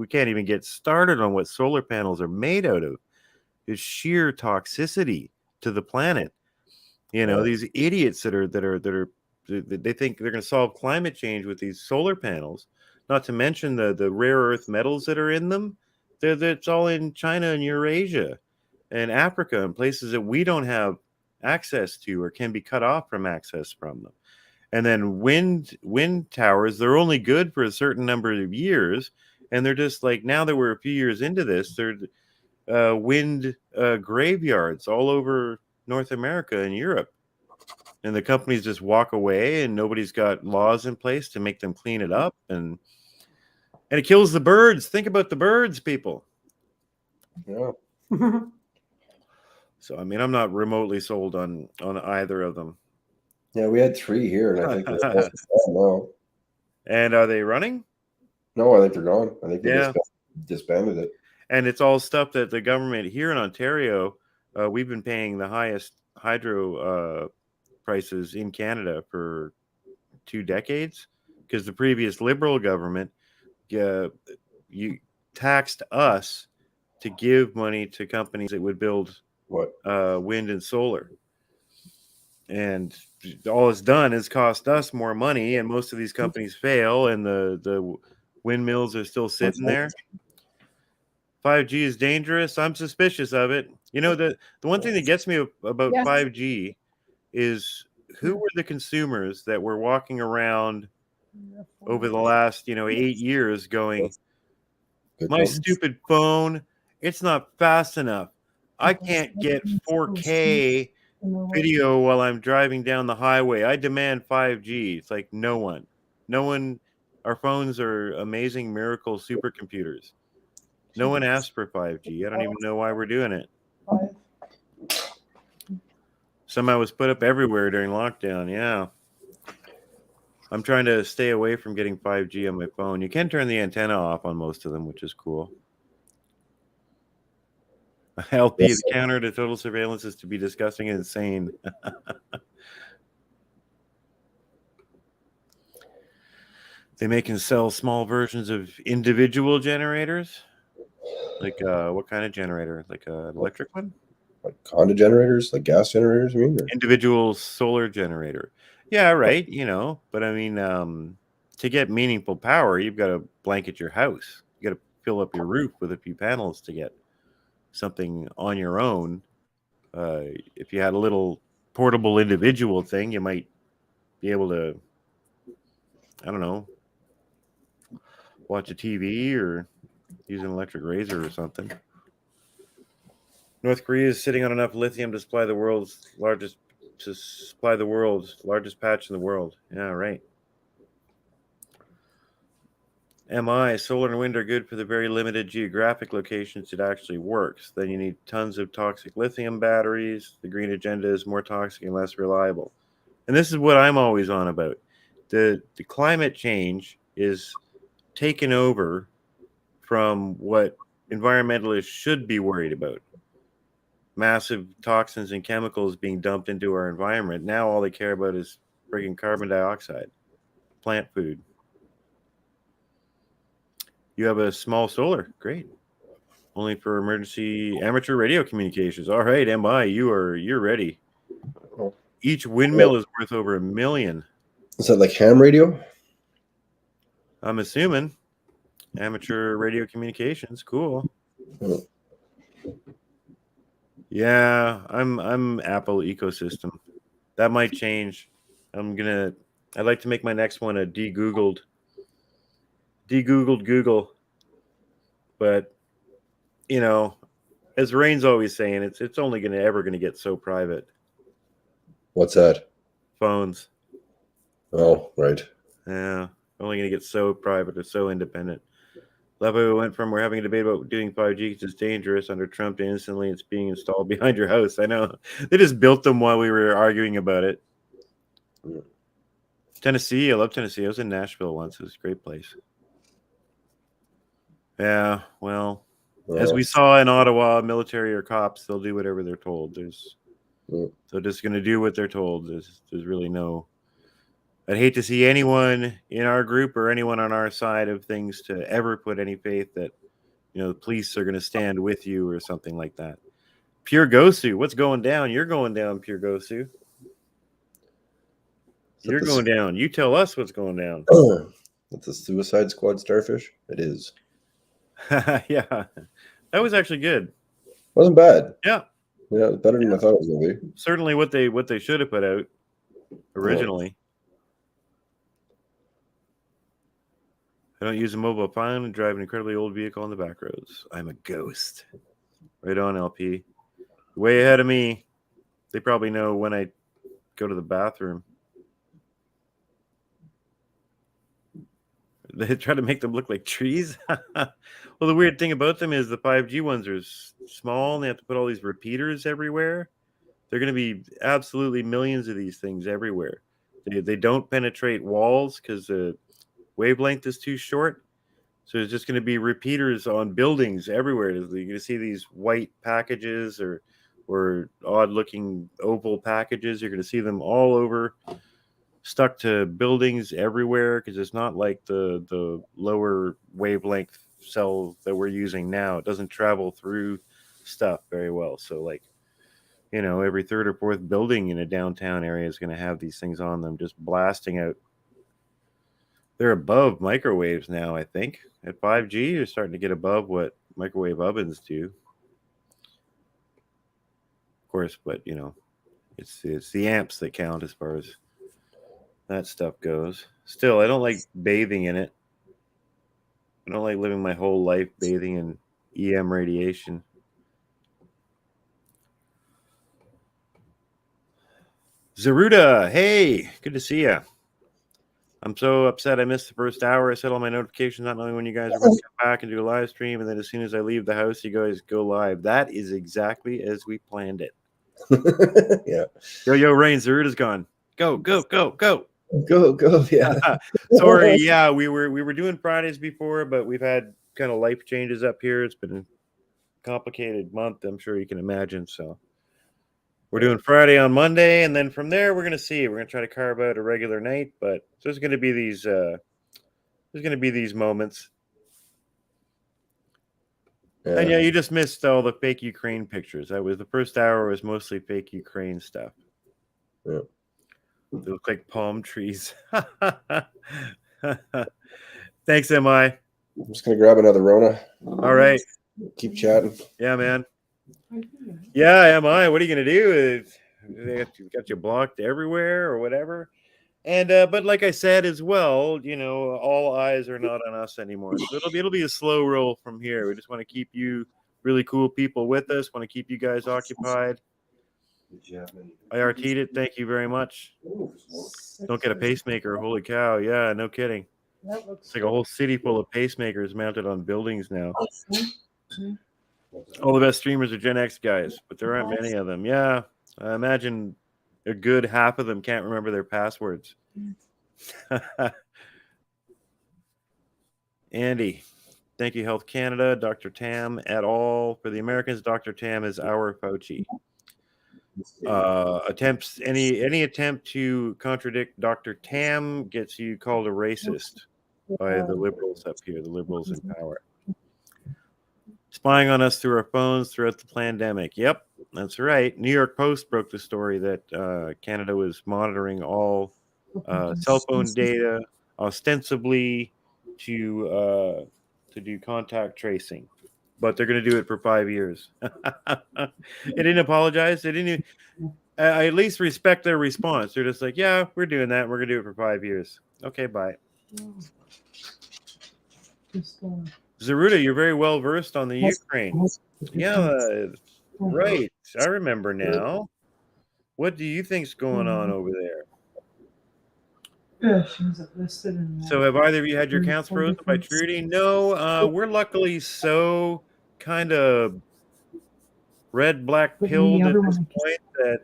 can't even get started on what solar panels are made out of. It's sheer toxicity to the planet. These idiots that are they think they're going to solve climate change with these solar panels, not to mention the rare earth metals that are in them. It's all in China and Eurasia and Africa and places that we don't have access to or can be cut off from access from them. And then wind towers, they're only good for a certain number of years, and they're just like, now that we're a few years into this, they're wind graveyards all over North America and Europe. And the companies just walk away, and nobody's got laws in place to make them clean it up, and it kills the birds. Think about the birds, people. Yeah. So I mean, I'm not remotely sold on either of them. Yeah, we had 3 here, and I think they're supposed to be now. And are they running? No, I think they're gone. I think they Yeah. just disbanded it. And it's all stuff that the government here in Ontario, we've been paying the highest hydro prices in Canada for 2 decades, because the previous Liberal government you taxed us to give money to companies that would build What? wind and solar. And all it's done is cost us more money, and most of these companies fail, and the windmills are still sitting there. 5G is dangerous. I'm suspicious of it. You know, the one thing that gets me about 5G is who were the consumers that were walking around over the last 8 years going, my stupid phone, it's not fast enough. I can't get 4K video while I'm driving down the highway. I demand 5G. It's like no one. Our phones are amazing miracle supercomputers. No one asked for 5G. I don't even know why we're doing it. Somehow it was put up everywhere during lockdown. Yeah. I'm trying to stay away from getting 5G on my phone. You can turn the antenna off on most of them, which is cool. LP, the counter to total surveillance is to be disgusting and insane. They make and sell small versions of individual generators. Like what kind of generator? Like an electric one? Like conduit generators, like gas generators, you mean? Or? Individual solar generator. Yeah, right. But I mean, to get meaningful power, you've got to blanket your house. You got to fill up your roof with a few panels to get something on your own. If you had a little portable individual thing, you might be able to, I don't know, watch a TV or use an electric razor or something. North Korea is sitting on enough lithium to supply the world's largest patch in the world. Yeah, right. MI, solar and wind are good for the very limited geographic locations it actually works. Then you need tons of toxic lithium batteries. The green agenda is more toxic and less reliable. And this is what I'm always on about. The climate change is taken over from what environmentalists should be worried about. Massive toxins and chemicals being dumped into our environment. Now all they care about is friggin' carbon dioxide, plant food. You have a small solar. Great. Only for emergency amateur radio communications. All right, MI, you're ready. Each windmill is worth over $1 million. Is that like ham radio? I'm assuming. Amateur radio communications. Cool. Yeah, I'm Apple ecosystem. That might change. I'd like to make my next one a de-Googled Google. But as Rain's always saying, it's only ever gonna get so private. What's that? Phones. Oh, right. Yeah, only gonna get so private or so independent. Levo went from we're having a debate about doing 5G because it's dangerous under Trump to instantly it's being installed behind your house. I know. They just built them while we were arguing about it. Tennessee, I love Tennessee. I was in Nashville once. It was a great place. Yeah, well, as we saw in Ottawa, military or cops, they'll do whatever they're told. They're just going to do what they're told. There's really no... I'd hate to see anyone in our group or anyone on our side of things to ever put any faith that, the police are going to stand with you or something like that. Pure Gosu, what's going down? You're going down, Pure Gosu. You're going down. You tell us what's going down. That's the Suicide Squad starfish? It is. Yeah. That was actually good. Wasn't bad. Yeah. Yeah, better than I thought it was going to be. Certainly what they should have put out originally. I don't use a mobile phone and drive an incredibly old vehicle on the back roads. I'm a ghost. Right on, LP. Way ahead of me. They probably know when I go to the bathroom. They try to make them look like trees. Well, the weird thing about them is the 5G ones are small and they have to put all these repeaters everywhere. They're going to be absolutely millions of these things everywhere. They don't penetrate walls because the wavelength is too short. So there's just going to be repeaters on buildings everywhere. You're going to see these white packages or odd-looking oval packages. You're going to see them all over, stuck to buildings everywhere because it's not like the lower wavelength cell that we're using now. It doesn't travel through stuff very well. So like you know, every third or fourth building in a downtown area is going to have these things on them, just blasting out. They're above microwaves now, I think. At 5G, you're starting to get above what microwave ovens do. Of course, but, you know, it's the amps that count as far as that stuff goes. Still, I don't like bathing in it. I don't like living my whole life bathing in EM radiation. Zaruda, hey, good to see you. I'm so upset I missed the first hour. I set all my notifications not knowing when you guys are going to come back and do a live stream, and then as soon as I leave the house, you guys go live. That is exactly as we planned it. Yeah. Yo, Rain, Zaruda's gone. Go. Yeah. Sorry, yeah, we were doing Fridays before, but we've had kind of life changes up here. It's been a complicated month, I'm sure you can imagine. So we're doing Friday on Monday, and then from there we're gonna see. We're gonna try to carve out a regular night, but there's gonna be these moments. Yeah. And yeah, you just missed all the fake Ukraine pictures. That was the first hour was mostly fake Ukraine stuff. Yeah. They look like palm trees. Thanks, MI. I'm just gonna grab another Rona. All right. Keep chatting. Yeah, man. Yeah, MI. What are you gonna do? They got you blocked everywhere or whatever. And but like I said as well, you know, all eyes are not on us anymore. So it'll be a slow roll from here. We just want to keep you really cool people with us. Want to keep you guys occupied. I RT'd it. Thank you very much. Don't get a pacemaker. Holy cow. Yeah, no kidding. It's like a whole city full of pacemakers mounted on buildings now. All the best streamers are Gen X guys, but there aren't many of them. Yeah, I imagine a good half of them can't remember their passwords. Andy, thank you, Health Canada, Dr. Tam et al. For the Americans, Dr. Tam is our Fauci. Any attempt to contradict Dr. Tam gets you called a racist by the liberals up here, the liberals in power. Spying on us through our phones throughout the pandemic. Yep, that's right. New York Post broke the story that Canada was monitoring all cell phone data ostensibly to do contact tracing. But they're going to do it for 5 years. They didn't apologize. They didn't even, I at least respect their response. They're just like, yeah, we're doing that. We're going to do it for 5 years. Okay, bye. Zaruda, you're very well versed on the Ukraine. Yeah, right. I remember now. What do you think's going on over there? Yeah, she was listed in So have either of you had your accounts frozen by Trudy? No, we're luckily so kind of red, black pilled at this point that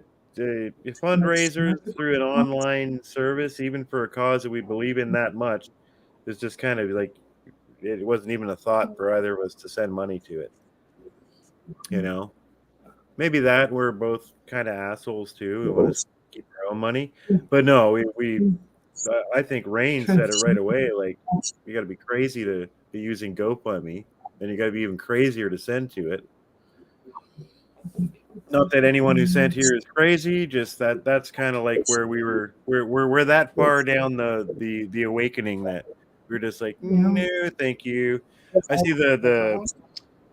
fundraisers through an online service, even for a cause that we believe in that much, is just kind of like, it wasn't even a thought for either of us to send money to it. You know, maybe that we're both kind of assholes too. We want to keep our own money, but no, I think Rain said it right away. Like, you got to be crazy to be using GoFundMe, and you got to be even crazier to send to it. Not that anyone who sent here is crazy, just that's kind of like where we're that far down the awakening that we're just like, no, thank you. I see the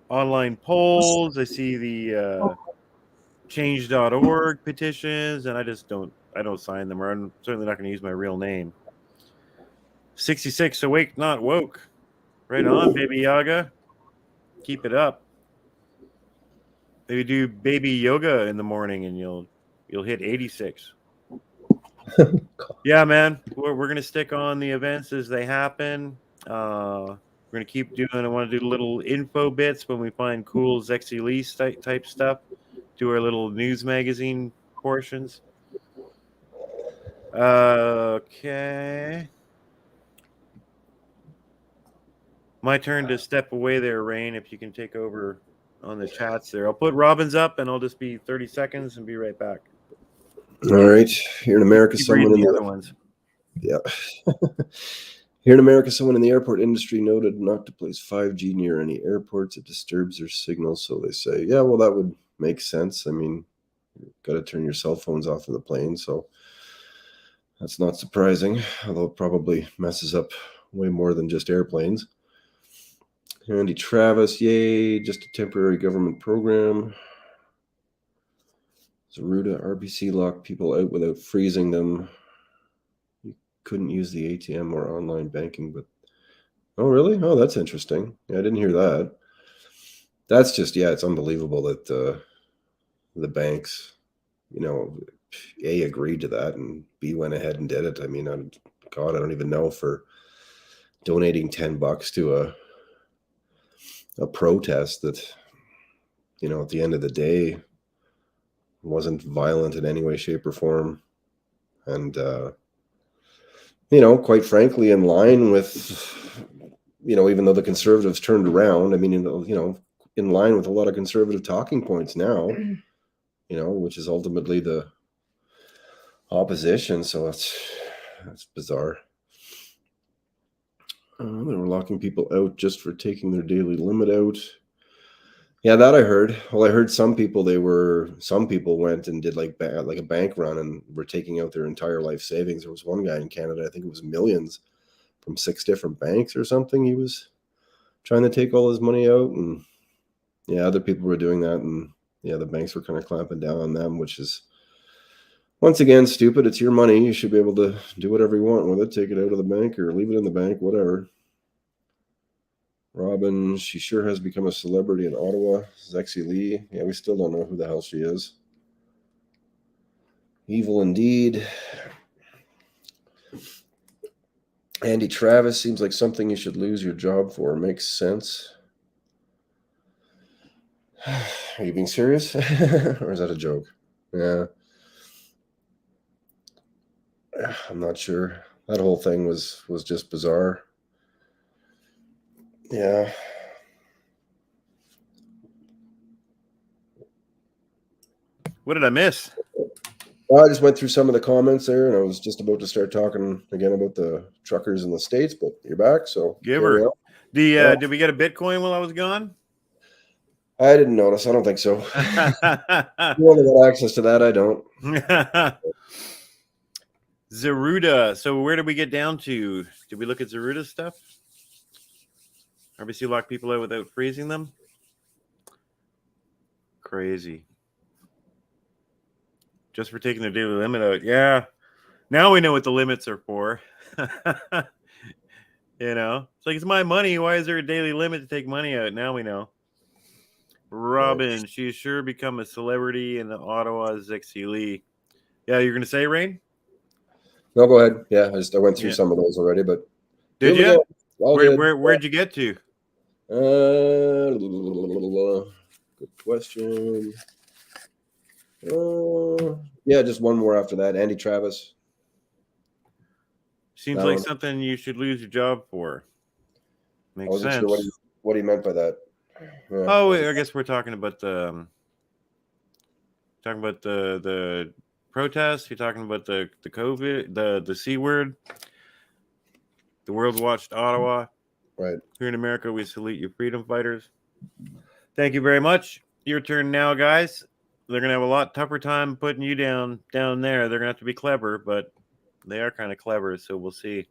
online polls, I see the change.org petitions, and I don't sign them, or I'm certainly not going to use my real name. 66 awake, not woke. Right on, Baby Yaga. Keep it up. Maybe do baby yoga in the morning, and you'll hit 86. Yeah, man. We're gonna stick on the events as they happen. We're gonna keep doing. I want to do little info bits when we find cool Zexy Lease type stuff. Do our little news magazine portions. Okay. My turn to step away there, Rain, if you can take over on the chats there. I'll put Robin's up, and I'll just be 30 seconds and be right back. All right. Here in America, someone in the other ones. Yeah. Here in America, someone in the airport industry noted not to place 5G near any airports. It disturbs their signal, so they say. Yeah, well, that would make sense. I mean, got to turn your cell phones off in the plane. So that's not surprising, although it probably messes up way more than just airplanes. Andy Travis, yay, just a temporary government program. Zaruda, RBC locked people out without freezing them. You couldn't use the ATM or online banking, but oh, really? Oh, that's interesting. Yeah, I didn't hear that. That's just, yeah, it's unbelievable that the banks, A, agreed to that, and B, went ahead and did it. I mean, God, I don't even know, for donating $10 to a protest that, at the end of the day, wasn't violent in any way, shape, or form. And, quite frankly, in line with, even though the conservatives turned around, I mean, in line with a lot of conservative talking points now, which is ultimately the opposition. So that's bizarre. They were locking people out just for taking their daily limit out. Yeah, that I heard. Well, I heard some people went and did like a bank run and were taking out their entire life savings. There was one guy in Canada, I think it was millions, from 6 different banks or something. He was trying to take all his money out, and yeah, other people were doing that, and yeah, the banks were kind of clamping down on them, which is, once again, stupid. It's your money. You should be able to do whatever you want with it. Take it out of the bank or leave it in the bank, whatever. Robin, she sure has become a celebrity in Ottawa. Zexi Lee. Yeah, we still don't know who the hell she is. Evil indeed. Andy Travis, seems like something you should lose your job for. Makes sense. Are you being serious? Or is that a joke? Yeah. I'm not sure. That whole thing was just bizarre. Yeah. What did I miss? Well, I just went through some of the comments there, and I was just about to start talking again about the truckers in the States, but you're back, so Giver. Did we get a Bitcoin while I was gone? I didn't notice. I don't think so. You only got access to that. I don't. Zaruda. So where did we get down to? Did we look at Zaruda's stuff? RBC lock people out without freezing them? Crazy. Just for taking their daily limit out. Yeah. Now we know what the limits are for. It's like, it's my money. Why is there a daily limit to take money out? Now we know. Robin, she's sure become a celebrity in the Ottawa. Zexi Lee. Yeah, you're going to say, Rain? No, go ahead. Yeah, I went through some of those already, but did you? Where'd you get to? Good question. Yeah, just one more after that. Andy Travis. Seems like something you should lose your job for. Makes sense. I wasn't sure what he meant by that. Yeah. Oh, I guess we're talking about the protests. You're talking about the COVID, the C word. The world watched Ottawa. Right. Here in America, we salute you, freedom fighters. Thank you very much. Your turn now, guys. They're gonna have a lot tougher time putting you down there. They're gonna have to be clever, but they are kind of clever, so we'll see.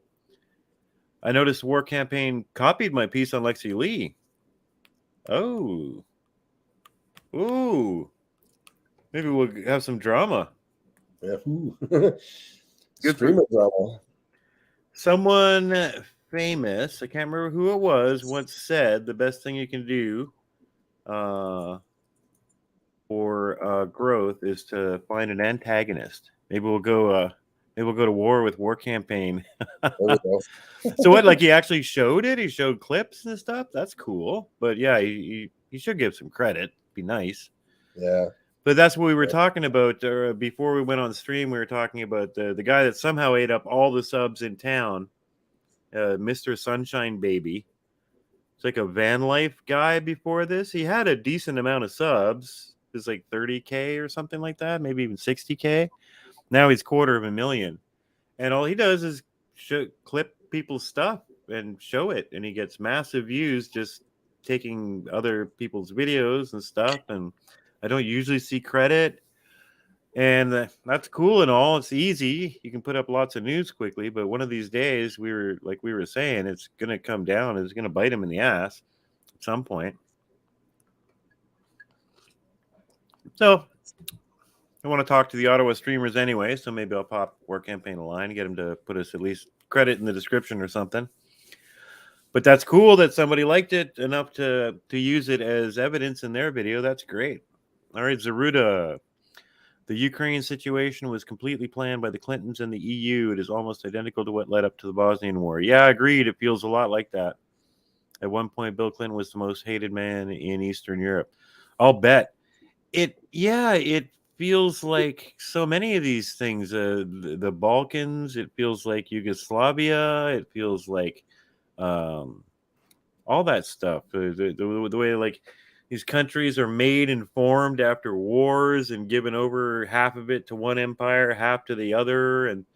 I noticed War Campaign copied my piece on Lexi Lee. Oh. Ooh. Maybe we'll have some drama. Yeah. Good streamer drama. Someone famous, I can't remember who it was, once said the best thing you can do for growth is to find an antagonist. Maybe we'll go to war with War Campaign. So what? Like, he actually showed it? He showed clips and stuff. That's cool. But yeah, he should give some credit. Be nice. Yeah. But that's what we were talking about before we went on stream. We were talking about the guy that somehow ate up all the subs in town, Mr. Sunshine Baby. It's like a van life guy before this. He had a decent amount of subs. It was like 30K or something like that, maybe even 60K. Now he's 250,000. And all he does is clip people's stuff and show it. And he gets massive views just taking other people's videos and stuff. And I don't usually see credit. And that's cool and all. It's easy. You can put up lots of news quickly, but one of these days, we were saying, it's going to come down. It's going to bite him in the ass at some point. So I want to talk to the Ottawa streamers anyway, so maybe I'll pop War Campaign a line, get them to put us at least credit in the description or something. But that's cool that somebody liked it enough to use it as evidence in their video. That's great. All right, Zaruda. The Ukraine situation was completely planned by the Clintons and the EU. It is almost identical to what led up to the Bosnian War. Yeah, agreed. It feels a lot like that. At one point, Bill Clinton was the most hated man in Eastern Europe. I'll bet. It feels like so many of these things. The Balkans, it feels like Yugoslavia. It feels like all that stuff. The way like these countries are made and formed after wars and given over, half of it to one empire, half to the other, and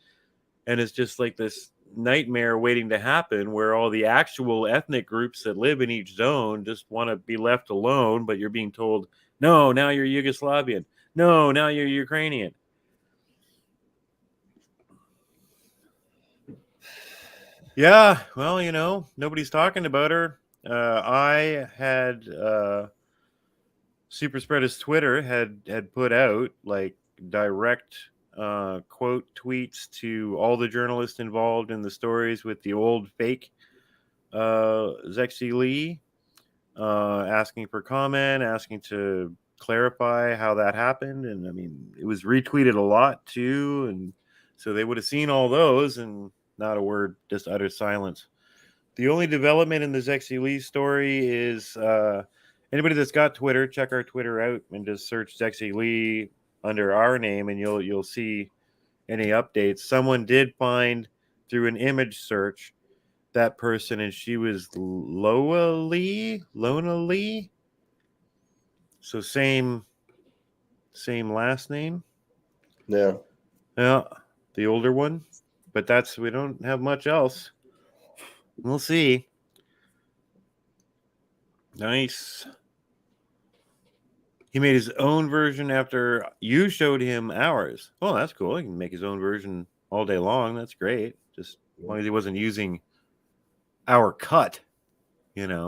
it's just like this nightmare waiting to happen where all the actual ethnic groups that live in each zone just want to be left alone, but you're being told, no, now you're Yugoslavian. No, now you're Ukrainian. Yeah, well, nobody's talking about her. I had SuperSpreaders Twitter had put out like direct quote tweets to all the journalists involved in the stories with the old fake Zexi Lee, asking for comment, asking to clarify how that happened. And I mean, it was retweeted a lot too. And so they would have seen all those, and not a word, just utter silence. The only development in the Zexi Lee story is anybody that's got Twitter, check our Twitter out and just search Zexi Lee under our name, and you'll see any updates. Someone did find through an image search that person, and she was Lona Lee. So same last name. Yeah. Yeah, the older one. But we don't have much else. We'll see. Nice. He made his own version after you showed him ours. Oh, that's cool. He can make his own version all day long. That's great. Just as long as he wasn't using our cut, If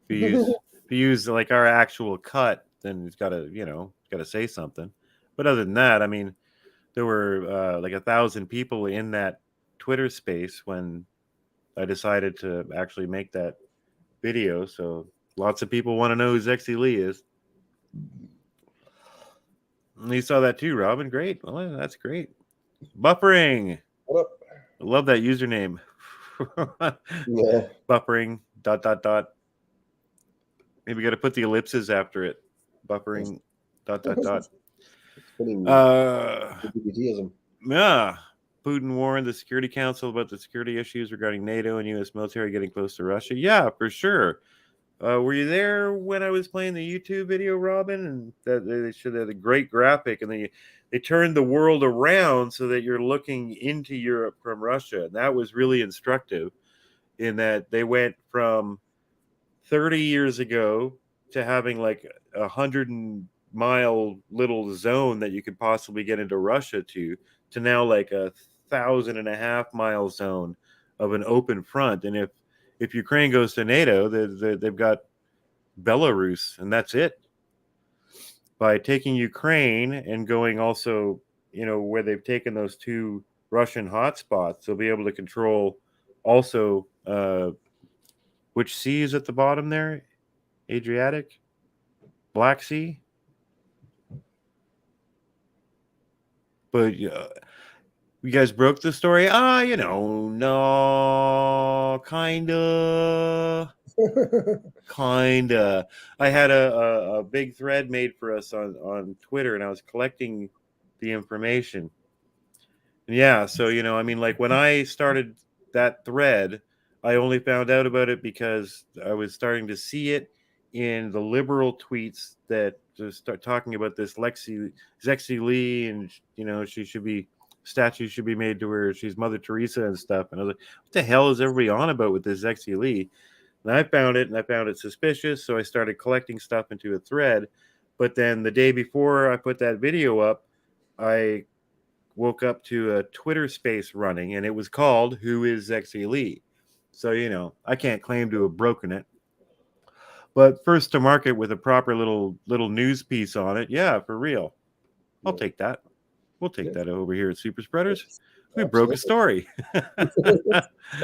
you use like our actual cut, then he's got to say something. But other than that, I mean, there were like 1,000 people in that Twitter space when I decided to actually make that video. So lots of people want to know who Zexi Lee is. And you saw that too, Robin. Great. Well, that's great. Buffering. What up? I love that username. Yeah. Buffering. ... Maybe we got to put the ellipses after it. Buffering. ... Yeah. Putin warned the Security Council about the security issues regarding NATO and U.S. military getting close to Russia. Yeah, for sure. Were you there when I was playing the YouTube video, Robin? And that they showed a great graphic, and they turned the world around so that you're looking into Europe from Russia. And that was really instructive in that they went from 30 years ago to having like 100-mile little zone that you could possibly get into Russia to now like 1,500-mile zone of an open front. And if Ukraine goes to NATO, they've got Belarus, and that's it. By taking Ukraine and going also, where they've taken those two Russian hotspots, they'll be able to control also which sea is at the bottom there? Adriatic? Black Sea? But you guys broke the story? No, kinda. I had a big thread made for us on Twitter, and I was collecting the information. And yeah, so like when I started that thread, I only found out about it because I was starting to see it in the liberal tweets that just start talking about this Zexi Lee, and statues should be made to her. She's Mother Teresa and stuff. And I was like, what the hell is everybody on about with this Zexi Lee? And I found it suspicious, so I started collecting stuff into a thread. But then the day before I put that video up, I woke up to a Twitter space running, and it was called "Who is Zexy Lee?" So I can't claim to have broken it, but first to market with a proper little news piece on it, yeah, for real. I'll take that. We'll take that over here at Super Spreaders. We broke a story. Gotta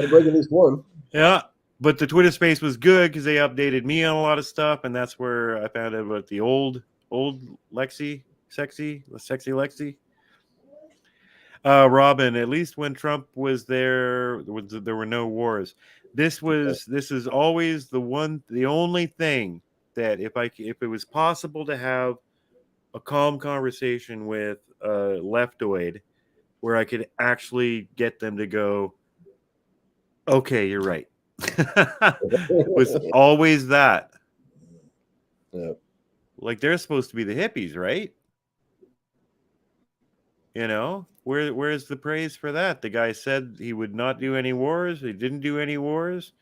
break at least one. Yeah, but the Twitter space was good because they updated me on a lot of stuff, and that's where I found out about the old sexy Lexi. Robin, at least when Trump was there, there were no wars. This is always the only thing that if it was possible to have a calm conversation with a leftoid where I could actually get them to go, okay, you're right. Was always that. Yeah. Like they're supposed to be the hippies, right? Where's the praise for that? The guy said he would not do any wars. He didn't do any wars.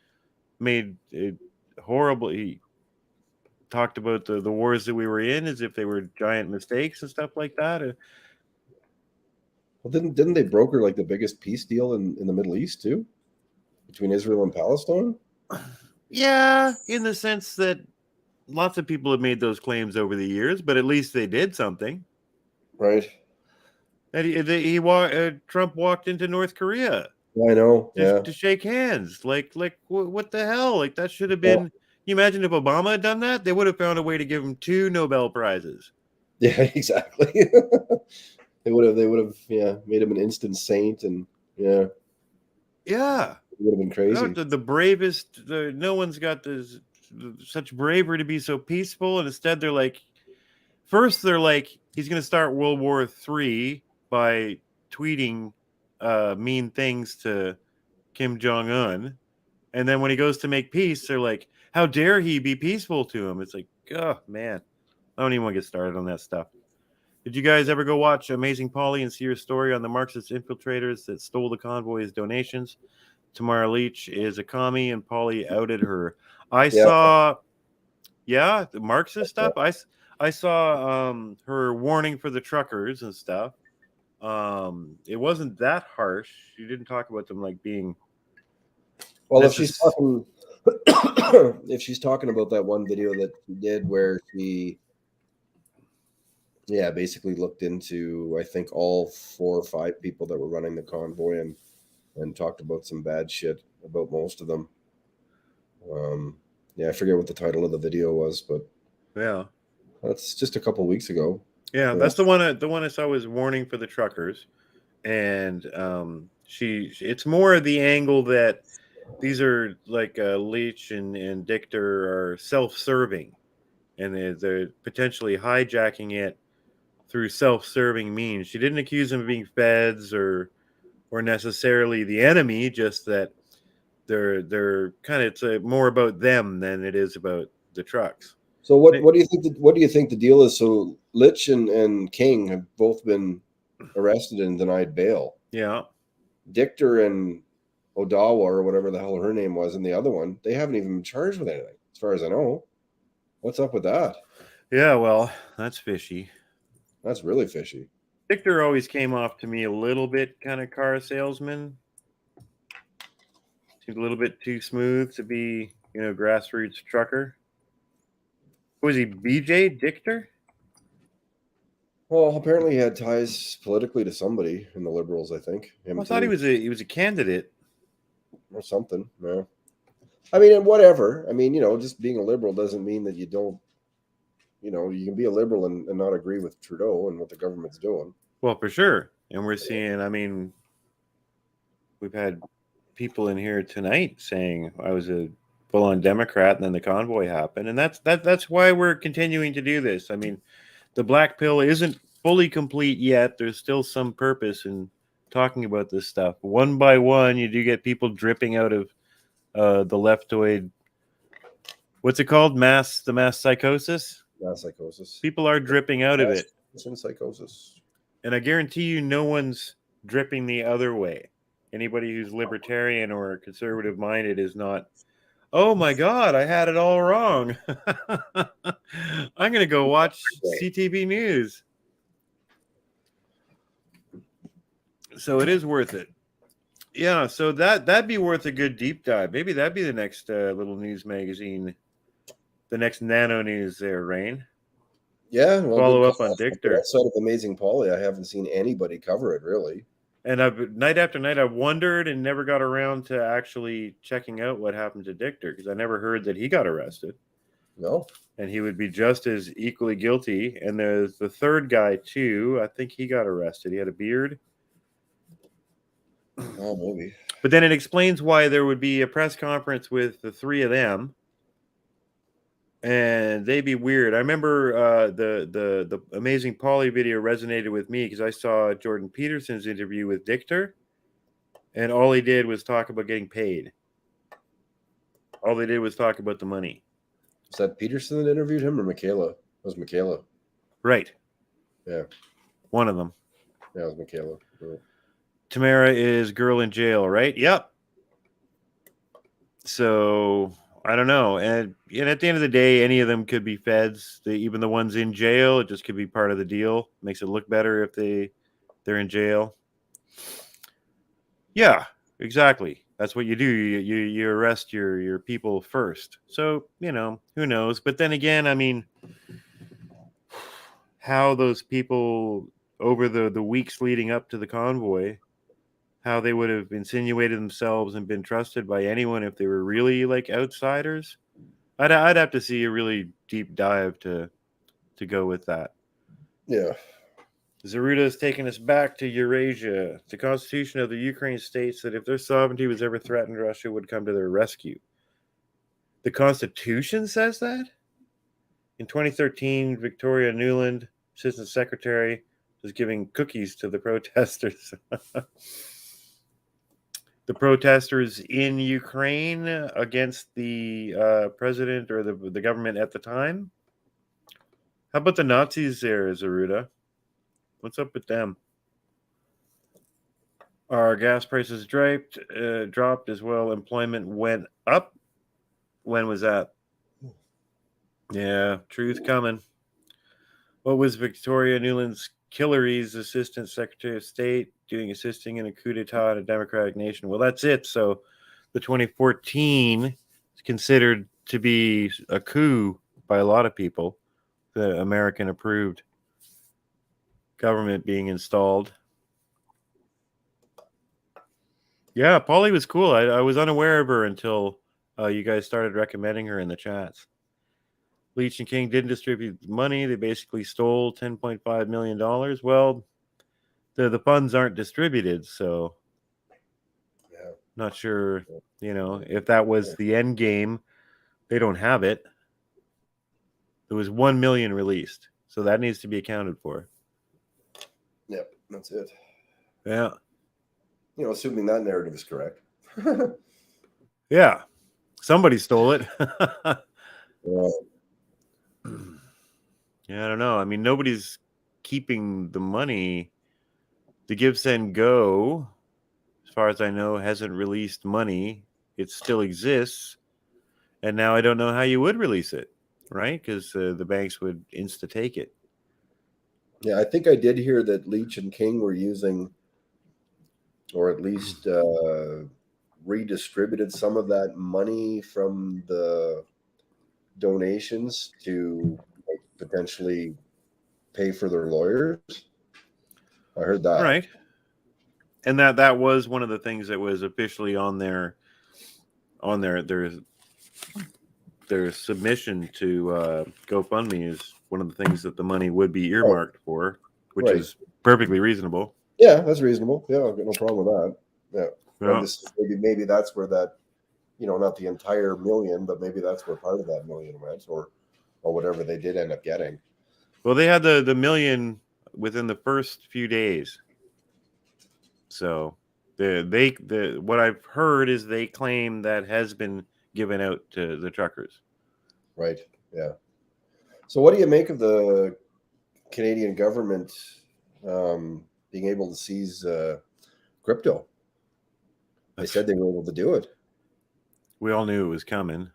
Made it horrible. He talked about the wars that we were in as if they were giant mistakes and stuff like that. Well, didn't they broker like the biggest peace deal in the Middle East too, between Israel and Palestine? Yeah, in the sense that lots of people have made those claims over the years, but at least they did something. Right. And Trump walked into North Korea. I know. To shake hands. Like what the hell? Like that should have been. Yeah. You imagine if Obama had done that, they would have found a way to give him 2 Nobel Prizes. Yeah, exactly. They would have made him an instant saint, and yeah, it would have been crazy. The bravest. No one's got such bravery to be so peaceful, and instead they're like, first they're like, he's going to start World War III by tweeting mean things to Kim Jong-un, and then when he goes to make peace, they're like, how dare he be peaceful to him? It's like, oh man, I don't even want to get started on that stuff. Did you guys ever go watch Amazing Polly and see her story on the Marxist infiltrators that stole the convoy's donations? Tamara Leach is a commie, and Polly outed her. I saw the Marxist stuff. I saw her warning for the truckers and stuff. It wasn't that harsh. She didn't talk about them like being. Well, if she's talking about that one video that she did where she, basically looked into, I think, all 4 or 5 people that were running the convoy and talked about some bad shit about most of them. I forget what the title of the video was, but that's just a couple of weeks ago. Yeah, that's the one I saw was warning for the truckers, and it's more of the angle that these are like Leach and Gettr are self-serving, and they're potentially hijacking it through self-serving means. She didn't accuse them of being feds or necessarily the enemy, just that they're kind of, it's more about them than it is about the trucks. So what do you think? What do you think the deal is? So Litch and King have both been arrested and denied bail. Yeah. Gettr and Ottawa, or whatever the hell her name was, and the other one, they haven't even been charged with anything, as far as I know. What's up with that? Yeah, well, that's fishy. That's really fishy. Gettr always came off to me a little bit kind of car salesman. Seemed a little bit too smooth to be, grassroots trucker. Was he BJ Gettr? Well, apparently he had ties politically to somebody in the Liberals, I think. I thought he was a candidate or something. No, I mean, and whatever. I mean, just being a Liberal doesn't mean that you don't. You can be a Liberal and not agree with Trudeau and what the government's doing. Well, for sure. And we're seeing, I mean, we've had people in here tonight saying I was a full-on Democrat, and then the convoy happened. And that's why we're continuing to do this. I mean, the black pill isn't fully complete yet. There's still some purpose in talking about this stuff. One by one, you do get people dripping out of the leftoid. What's it called? The mass psychosis? Mass psychosis. People are dripping out of it. Psychosis. And I guarantee you no one's dripping the other way. Anybody who's libertarian or conservative minded is not, oh my God, I had it all wrong. I'm going to go watch CTV News. So it is worth it. Yeah, so that'd be worth a good deep dive. Maybe that'd be the next little news magazine, the next nano news there, Rain. Yeah, well, Follow good up on call. Gettr. Outside of Amazing Polly, I haven't seen anybody cover it really. And night after night, I've wondered and never got around to actually checking out what happened to Gettr, because I never heard that he got arrested. No, And he would be just as equally guilty. And there's the third guy too. I think he got arrested. He had a beard. oh, maybe. But then it explains why there would be a press conference with the three of them, and they'd be weird. I remember the Amazing Polly video resonated with me because I saw Jordan Peterson's interview with Gettr, and all he did was talk about getting paid. All they did was talk about the money. Was that Peterson that interviewed him or Michaela? It was Michaela. Right. Yeah. One of them. Yeah, it was Michaela. Yeah. Tamara is girl in jail, right? Yep. So I don't know. And at the end of the day, any of them could be feds. Even the ones in jail, it just could be part of the deal. Makes it look better if they're in jail. Yeah, exactly. That's what you do. You arrest your people first. So, who knows? But then again, I mean, how those people over the weeks leading up to the convoy, how they would have insinuated themselves and been trusted by anyone if they were really like outsiders. I'd have to see a really deep dive to go with that. Yeah. Zaruda has taken us back to Eurasia. The constitution of the Ukraine states that if their sovereignty was ever threatened, Russia would come to their rescue. The Constitution says that? In 2013, Victoria Nuland, Assistant Secretary, was giving cookies to the protesters. The protesters in Ukraine against the president or the government at the time. How about the Nazis there, Zaruda? What's up with them? Our gas prices dropped as well. Employment went up. When was that? Yeah, truth coming. What was Victoria Nuland's Hillary's Assistant Secretary of State doing, assisting in a coup d'etat in a democratic nation? Well, that's it. So the 2014 is considered to be a coup by a lot of people. The American approved government being installed. Yeah, Polly was cool. I was unaware of her until you guys started recommending her in the chats. Leach and King didn't distribute money. They basically stole $10.5 million. Well, the funds aren't distributed, so Yeah. not sure, if that was the end game. They don't have it. There was 1 million released, so that needs to be accounted for. Yep, that's it. Yeah. Assuming that narrative is correct. Yeah. Somebody stole it. Yeah, I don't know. I mean, nobody's keeping the money. The Give, Send, Go, as far as I know, hasn't released money. It still exists. And now I don't know how you would release it, right? Because the banks would insta-take it. Yeah, I think I did hear that Leach and King were using, or at least redistributed some of that money from the donations to potentially pay for their lawyers. I heard that. Right. And that was one of the things that was officially on their submission to GoFundMe is one of the things that the money would be earmarked for, which is perfectly reasonable. Yeah, that's reasonable. Yeah, I've got no problem with that. Yeah. Yeah. This, maybe that's where that, not the entire million, but maybe that's where part of that million went, or whatever they did end up getting. Well, they had the million within the first few days. So what I've heard is they claim that has been given out to the truckers. Right. Yeah. So what do you make of the Canadian government being able to seize crypto? They said they were able to do it. We all knew it was coming.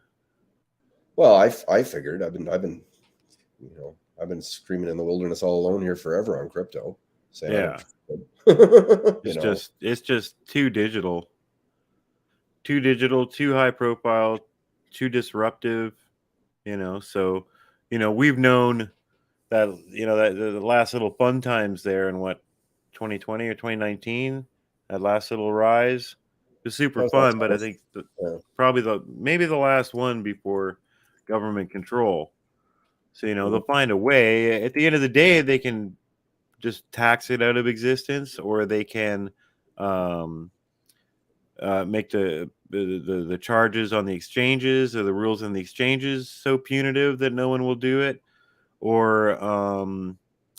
Well, I figured I've been screaming in the wilderness all alone here forever on crypto. saying, Yeah. It's just too digital, too high profile, too disruptive, so we've known that that the last little fun times there in 2020 or 2019, that last little rise was super fun, but I think probably maybe the last one before government control. So they'll find a way. At the end of the day, they can just tax it out of existence, or they can make the charges on the exchanges or the rules on the exchanges so punitive that no one will do it, or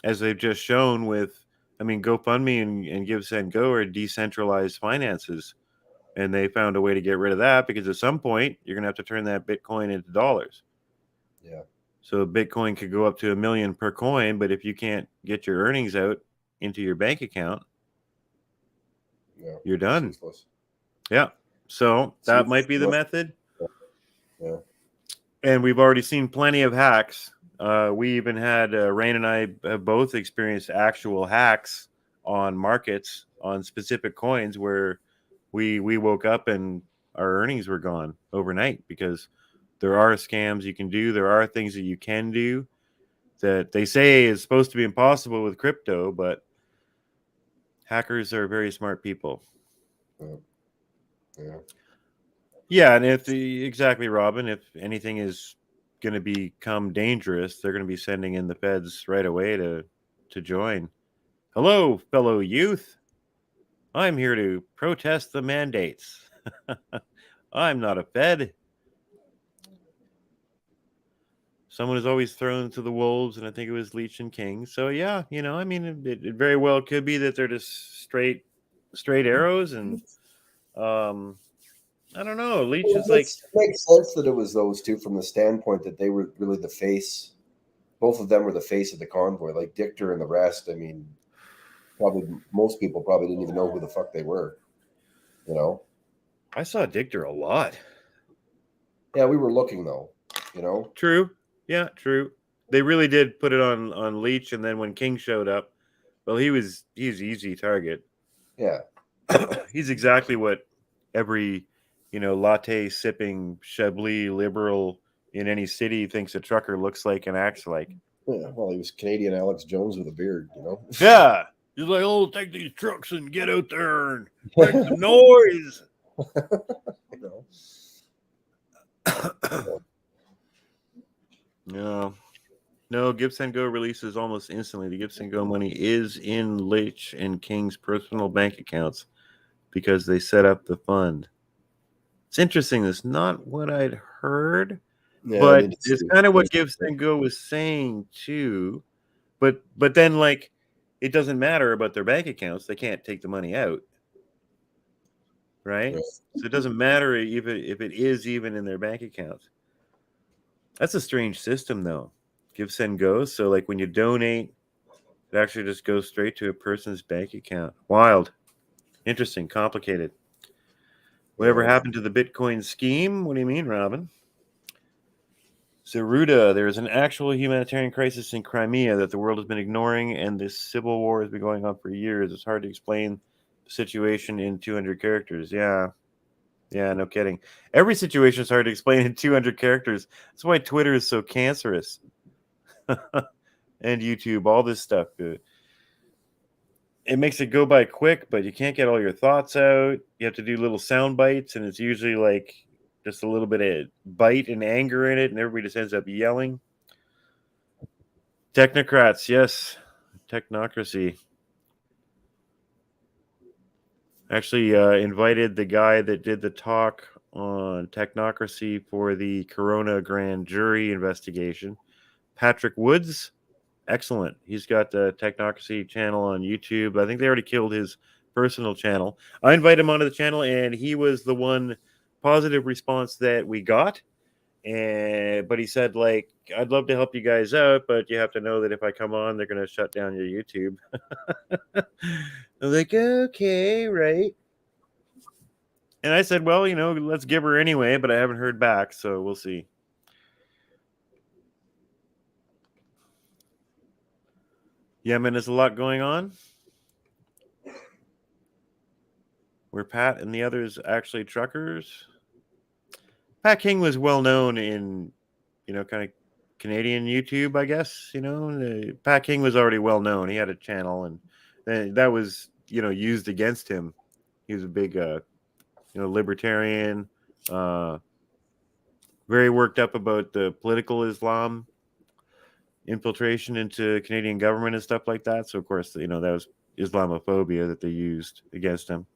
as they've just shown with, GoFundMe and Give Send Go are decentralized finances, and they found a way to get rid of that because at some point you're going to have to turn that Bitcoin into dollars. Yeah. So Bitcoin could go up to $1 million per coin, but if you can't get your earnings out into your bank account, you're done. Useless. Yeah. So that might be the method. Yeah. And we've already seen plenty of hacks. We even had Rain and I have both experienced actual hacks on markets on specific coins where we woke up and our earnings were gone overnight because there are scams you can do. There are things that you can do that they say is supposed to be impossible with crypto, but hackers are very smart people. Yeah, and exactly, Robin, if anything is going to become dangerous, they're going to be sending in the feds right away to join. Hello, fellow youth. I'm here to protest the mandates. I'm not a fed. Someone is always thrown to the wolves, and I think it was Leech and King. So yeah, it very well could be that they're just straight arrows, and I don't know. Leech is like, it makes sense that it was those two from the standpoint that they were really the face. Both of them were the face of the convoy, like Gettr and the rest. Probably most people probably didn't even know who the fuck they were. I saw Gettr a lot. Yeah, we were looking though. True. Yeah, true. They really did put it on Leech, and then when King showed up, well, he's easy target. Yeah. He's exactly what every latte sipping Chablis liberal in any city thinks a trucker looks like and acts like. Yeah, well, he was Canadian Alex Jones with a beard, Yeah, he's like, oh, take these trucks and get out there and make some noise. No, Give Send Go releases almost instantly. The Give Send Go money is in Leech and King's personal bank accounts because they set up the fund. It's interesting. That's not what I'd heard, but it's kind of what Give Send Go was saying too. But then, like, it doesn't matter about their bank accounts. They can't take the money out, right? So it doesn't matter even if it is even in their bank accounts. That's a strange system, though. Give Send Go. So, like, when you donate, it actually just goes straight to a person's bank account. Wild. Interesting. Complicated. Whatever happened to the Bitcoin scheme? What do you mean, Robin? Zeruda, there is an actual humanitarian crisis in Crimea that the world has been ignoring, and this civil war has been going on for years. It's hard to explain the situation in 200 characters. Yeah, no kidding. Every situation is hard to explain in 200 characters. That's why Twitter is so cancerous. And YouTube, all this stuff. It makes it go by quick, but you can't get all your thoughts out. You have to do little sound bites, and it's usually like just a little bit of bite and anger in it, and everybody just ends up yelling. Technocrats, yes. Technocracy. Actually invited the guy that did the talk on technocracy for the Corona grand jury investigation, Patrick Woods. Excellent. He's got the Technocracy channel on YouTube. I think they already killed his personal channel. I invited him onto the channel, and he was the one positive response that we got. But he said, like, I'd love to help you guys out, but you have to know that if I come on, they're going to shut down your YouTube. I'm like, okay, right. And I said, well, let's give her anyway, but I haven't heard back, so we'll see. Yemen is a lot going on. Were Pat and the others actually truckers? Pat King was well known in, kind of Canadian YouTube, I guess. Pat King was already well known. He had a channel, and that was, used against him. He was a big, libertarian, very worked up about the political Islam infiltration into Canadian government and stuff like that. So, of course, that was Islamophobia that they used against him.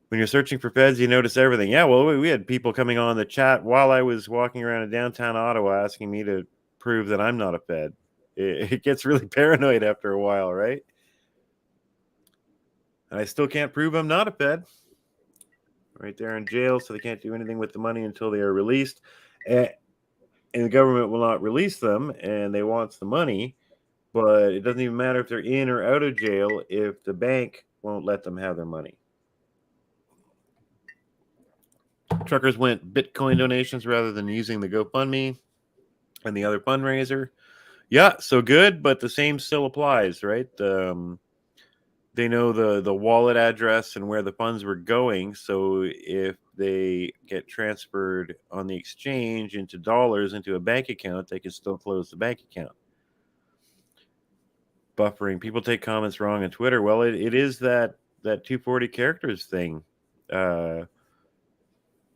When you're searching for feds, you notice everything. Yeah, well, we had people coming on the chat while I was walking around in downtown Ottawa asking me to prove that I'm not a fed. It gets really paranoid after a while, right? And I still can't prove I'm not a fed. Right there in jail, so they can't do anything with the money until they are released. And the government will not release them, and they want the money. But it doesn't even matter if they're in or out of jail if the bank won't let them have their money. Truckers went Bitcoin donations rather than using the GoFundMe and the other fundraiser. Yeah, so good, but the same still applies, right? They know the wallet address and where the funds were going. So if they get transferred on the exchange into dollars into a bank account, they can still close the bank account. Buffering. People take comments wrong on Twitter. Well, it is that 240 characters thing.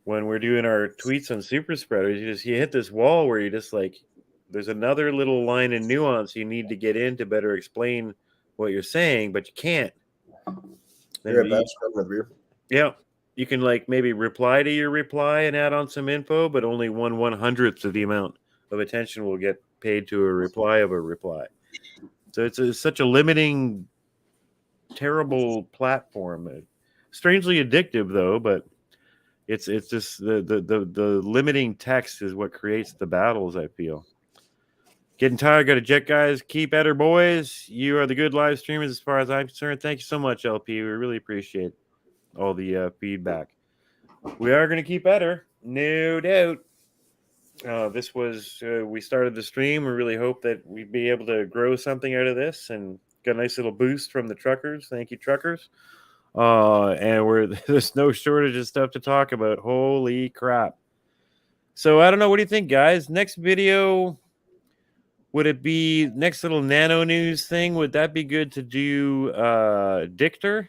When we're doing our tweets on SuperSpreaders, you hit this wall where you just like, there's another little line of nuance you need to get in to better explain what you're saying, but you can't. Yeah, you can like maybe reply to your reply and add on some info, but only 1/100th of the amount of attention will get paid to a reply of a reply. So it's such a limiting, terrible platform. Strangely addictive though, but it's just the limiting text is what creates the battles, I feel. Getting tired, got a jet, guys. Keep at her, boys. You are the good live streamers as far as I'm concerned. Thank you so much, LP. We really appreciate all the feedback. We are going to keep at her, no doubt. This was, we started the stream. We really hope that we'd be able to grow something out of this and got a nice little boost from the truckers. Thank you, truckers. And there's no shortage of stuff to talk about. Holy crap. So I don't know. What do you think, guys? Next video, would it be next little nano news thing? Would that be good to do Gettr,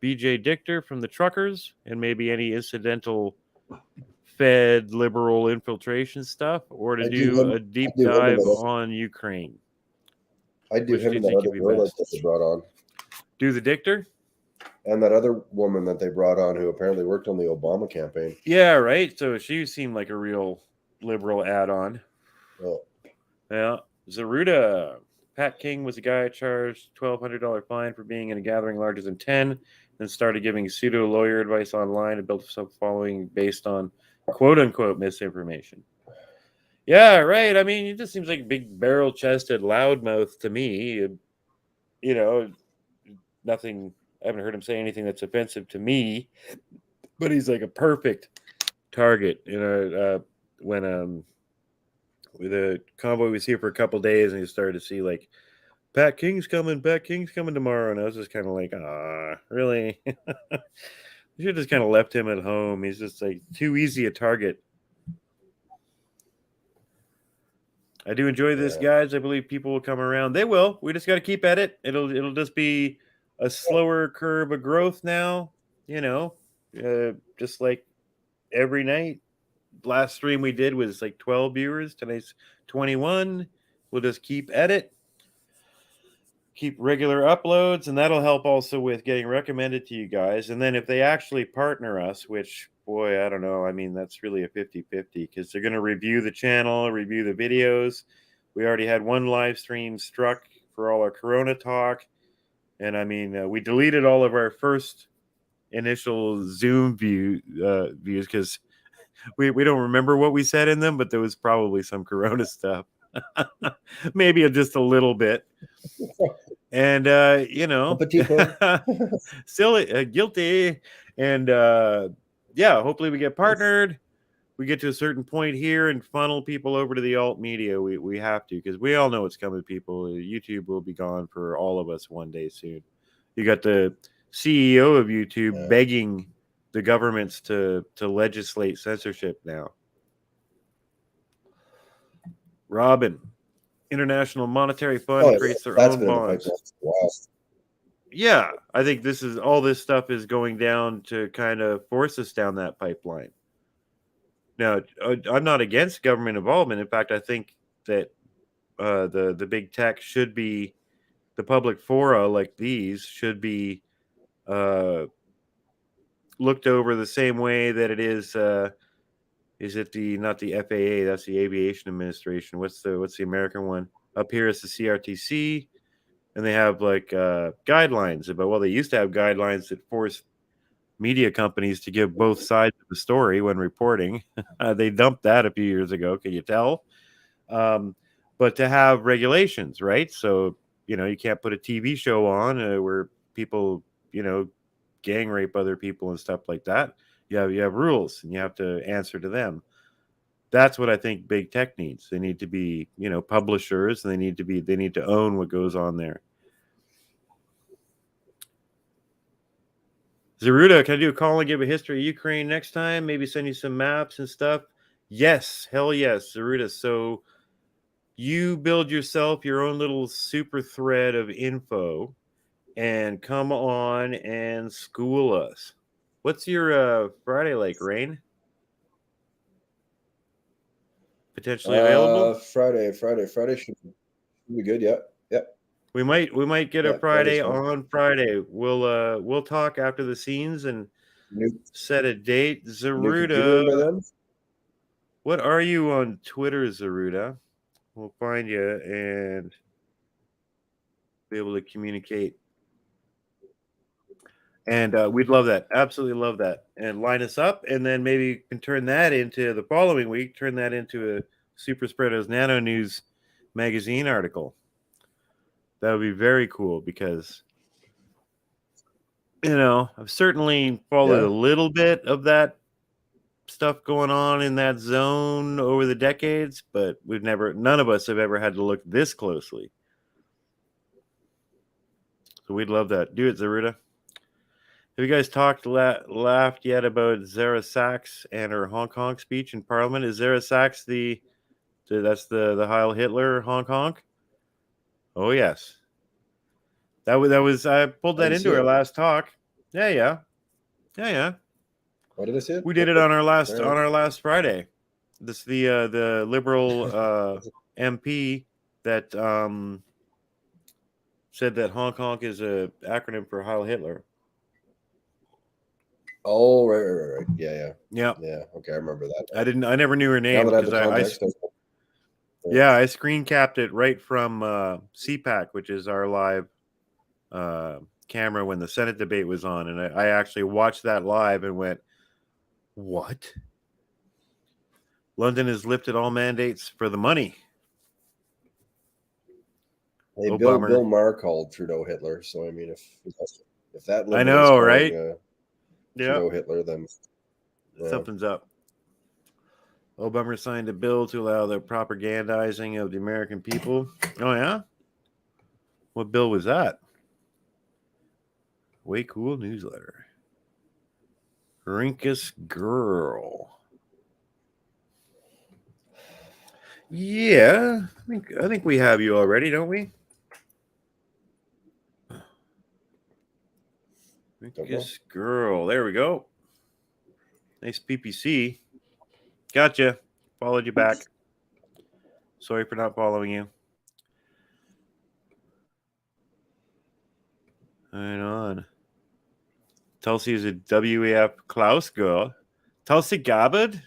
BJ Gettr from the truckers, and maybe any incidental Fed liberal infiltration stuff, or to do a deep dive on Ukraine? I'd do him and that other girl that they brought on. Do the Gettr? And that other woman that they brought on who apparently worked on the Obama campaign. Yeah, right. So she seemed like a real liberal add-on. Oh. Yeah. Zaruda. Pat King was a guy charged $1,200 fine for being in a gathering larger than 10, then started giving pseudo-lawyer advice online and built a sub-following based on quote-unquote misinformation. Yeah, right. I mean, it just seems like a big barrel-chested loudmouth to me. Nothing... I haven't heard him say anything that's offensive to me, but he's like a perfect target. When the Convoy was here for a couple days, and you started to see like Pat King's coming tomorrow, and I was just kind of like, really? You should have just kind of left him at home. He's just like too easy a target. I do enjoy this, guys. I believe people will come around. They will. We just got to keep at it. It'll just be a slower curve of growth now, just like every night. Last stream we did was like 12 viewers. Tonight's 21. We'll just keep at it. Keep regular uploads, and that'll help also with getting recommended to you guys. And then if they actually partner us, which, boy, I don't know. I mean, that's really a 50-50 because they're going to review the channel, review the videos. We already had one live stream struck for all our Corona talk. And I mean, we deleted all of our first initial Zoom views because we don't remember what we said in them, but there was probably some Corona stuff. Maybe just a little bit. And, still guilty. And, hopefully we get partnered. We get to a certain point here and funnel people over to the alt media. We have to, because we all know what's coming, people. YouTube will be gone for all of us one day soon. You got the CEO of YouTube Yeah. begging the governments to legislate censorship now. Robin, International Monetary Fund creates their that's own been in the bonds. pipeline for a while. Yeah, I think this is all this stuff is going down to kind of force us down that pipeline. Now, I'm not against government involvement. In fact, I think that the big tech should be the public fora like these should be looked over the same way that it is. Is it not the FAA? That's the Aviation Administration. What's the American one? Up here is the CRTC, and they have like guidelines about. Well, they used to have guidelines that force media companies to give both sides of the story when reporting. They dumped that a few years ago. Can you tell? But to have regulations, right? So you can't put a TV show on where people gang rape other people and stuff like that. You have rules, and you have to answer to them. That's what I think big tech needs. They need to be publishers, and they need to own what goes on there. Zaruda, can I do a call and give a history of Ukraine next time? Maybe send you some maps and stuff. Yes, hell yes, Zaruda. So you build yourself your own little super thread of info and come on and school us. What's your Friday like, Rain? Potentially available? Friday should be good. Yep. We might get a Friday on Friday. We'll talk after the scenes and set a date. Zaruda, what are you on Twitter, Zaruda? We'll find you and be able to communicate. And we'd love that. Absolutely love that. And line us up, and then maybe you can turn that into the following week, turn that into a Super Spreaders Nano News magazine article. That would be very cool because, I've certainly followed a little bit of that stuff going on in that zone over the decades, but none of us have ever had to look this closely. So we'd love that. Do it, Zaruda. Have you guys laughed yet about Zara Sachs and her Hong Kong speech in Parliament? Is Zara Sachs that's the Heil Hitler Hong Kong? Oh yes, that was I pulled that into our last talk. Yeah. What did I say? We did it on our last Friday. This the Liberal MP that said that Hong Kong is a acronym for Heil Hitler. Oh, right. Yeah. Okay, I remember that. I never knew her name because I screen capped it right from CPAC, which is our live camera when the Senate debate was on, and I actually watched that live and went, "What? London has lifted all mandates for the money." Hey, Bill Maher called Trudeau Hitler, so I mean, if that I know, right? Trudeau Hitler, then something's up. Obama signed a bill to allow the propagandizing of the American people. Oh yeah, what bill was that? Way cool newsletter. Rinkus girl. Yeah, I think we have you already, don't we? Rinkus girl. There we go. Nice PPC. Gotcha. Followed you back. Sorry for not following you. Right on. Tulsi is a WEF Klaus girl. Tulsi Gabbard?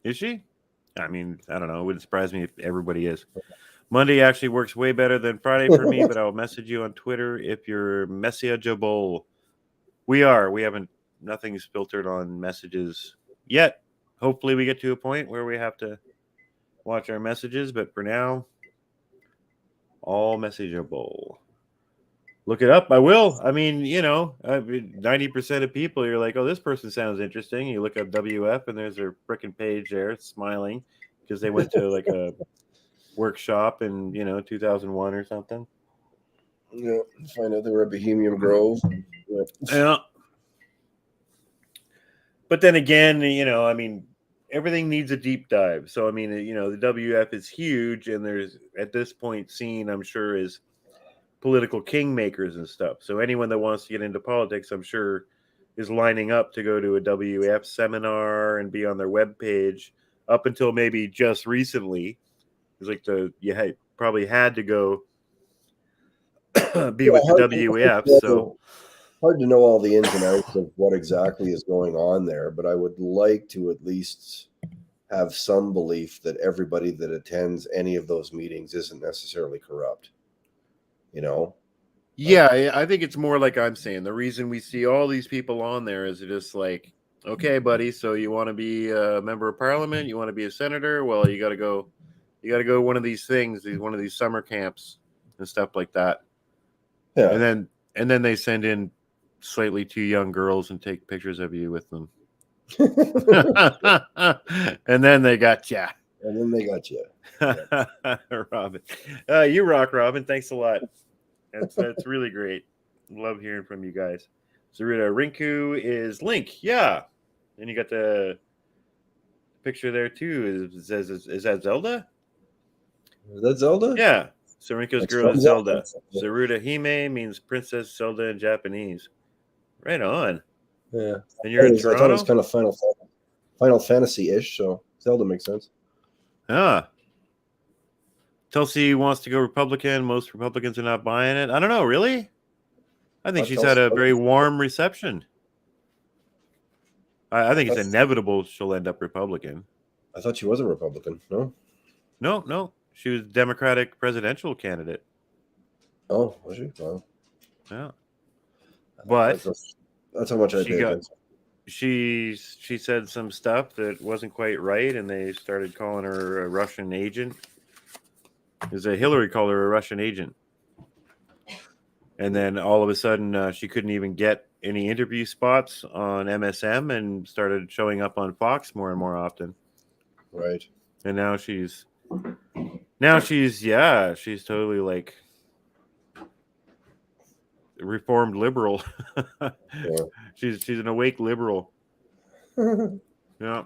Is she? I mean, I don't know. It wouldn't surprise me if everybody is. Monday actually works way better than Friday for me, but I'll message you on Twitter if you're messageable. We are. Nothing's filtered on messages yet. Hopefully we get to a point where we have to watch our messages, but for now, all messageable. Look it up. I will. I mean, 90% of people, you're like, oh, this person sounds interesting. You look up WF and there's their freaking page there smiling because they went to like a workshop in, 2001 or something. Yeah, find out they were at Bohemian Grove. Yeah. Yeah. But then again, I mean, everything needs a deep dive. So, I mean, the WF is huge, and there's at this point seen, I'm sure, is political kingmakers and stuff. So anyone that wants to get into politics, I'm sure, is lining up to go to a WF seminar and be on their webpage. Up until maybe just recently, it's like probably had to go be with the WF. So hard to know all the ins and outs of what exactly is going on there, but I would like to at least have some belief that everybody that attends any of those meetings isn't necessarily corrupt. Yeah, I think it's more like I'm saying. The reason we see all these people on there is just like, okay, buddy, so you want to be a member of parliament? You want to be a senator? Well, you got to go one of these things, one of these summer camps and stuff like that. Yeah. And then they send in slightly too young girls and take pictures of you with them. And then they got you. Robin. You rock, Robin. Thanks a lot. That's really great. Love hearing from you guys. Zaruda Rinku is Link. Yeah. And you got the picture there too. Is that Zelda? Is that Zelda? Yeah. So Rinku's girl is Zelda. Zaruda Hime means Princess Zelda in Japanese. Right on. Yeah. And you're in I thought it was Toronto? kind of Final Fantasy-ish, so Zelda makes sense. Ah. Tulsi wants to go Republican. Most Republicans are not buying it. I don't know, really? I think she's had a very warm reception. I think it's inevitable she'll end up Republican. I thought she was a Republican. No? No. She was Democratic presidential candidate. Oh, was she? Wow. Yeah. But that's how much I pay attention. She said some stuff that wasn't quite right, and they started calling her a Russian agent. Hillary called her a Russian agent. And then all of a sudden, she couldn't even get any interview spots on MSM and started showing up on Fox more and more often. Right. And now she's totally like reformed liberal. Yeah. She's an awake liberal. Yeah.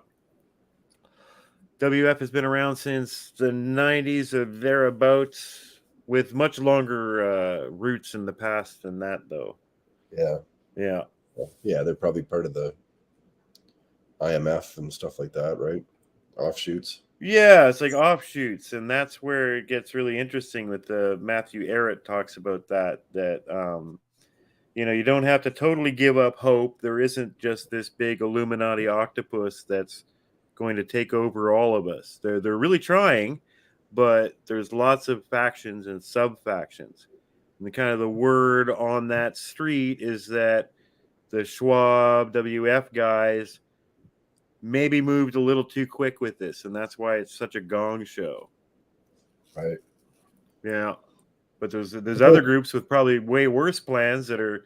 WF has been around since the 90s or thereabouts, with much longer roots in the past than that, though. Yeah. They're probably part of the IMF and stuff like that, right? Offshoots. Yeah, it's like offshoots, and that's where it gets really interesting. With Matthew Arrett talks about that you don't have to totally give up hope. There isn't just this big Illuminati octopus that's going to take over all of us. They're really trying, but there's lots of factions and sub-factions. And the word on that street is that the Schwab WF guys maybe moved a little too quick with this, and that's why it's such a gong show. Right. Yeah. But there's other groups with probably way worse plans that are,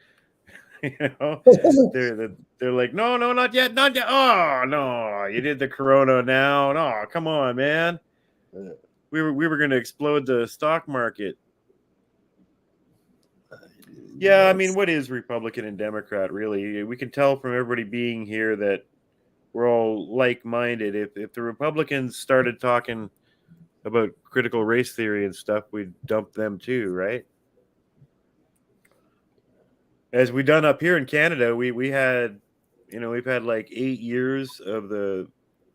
they're like, no, not yet. Oh no, you did the Corona now. No, come on, man. We were going to explode the stock market. Yeah, I mean, what is Republican and Democrat really? We can tell from everybody being here that we're all like-minded. If the Republicans started talking about critical race theory and stuff, we'd dump them too, right? As we done up here in Canada, we had, we've had like 8 years of the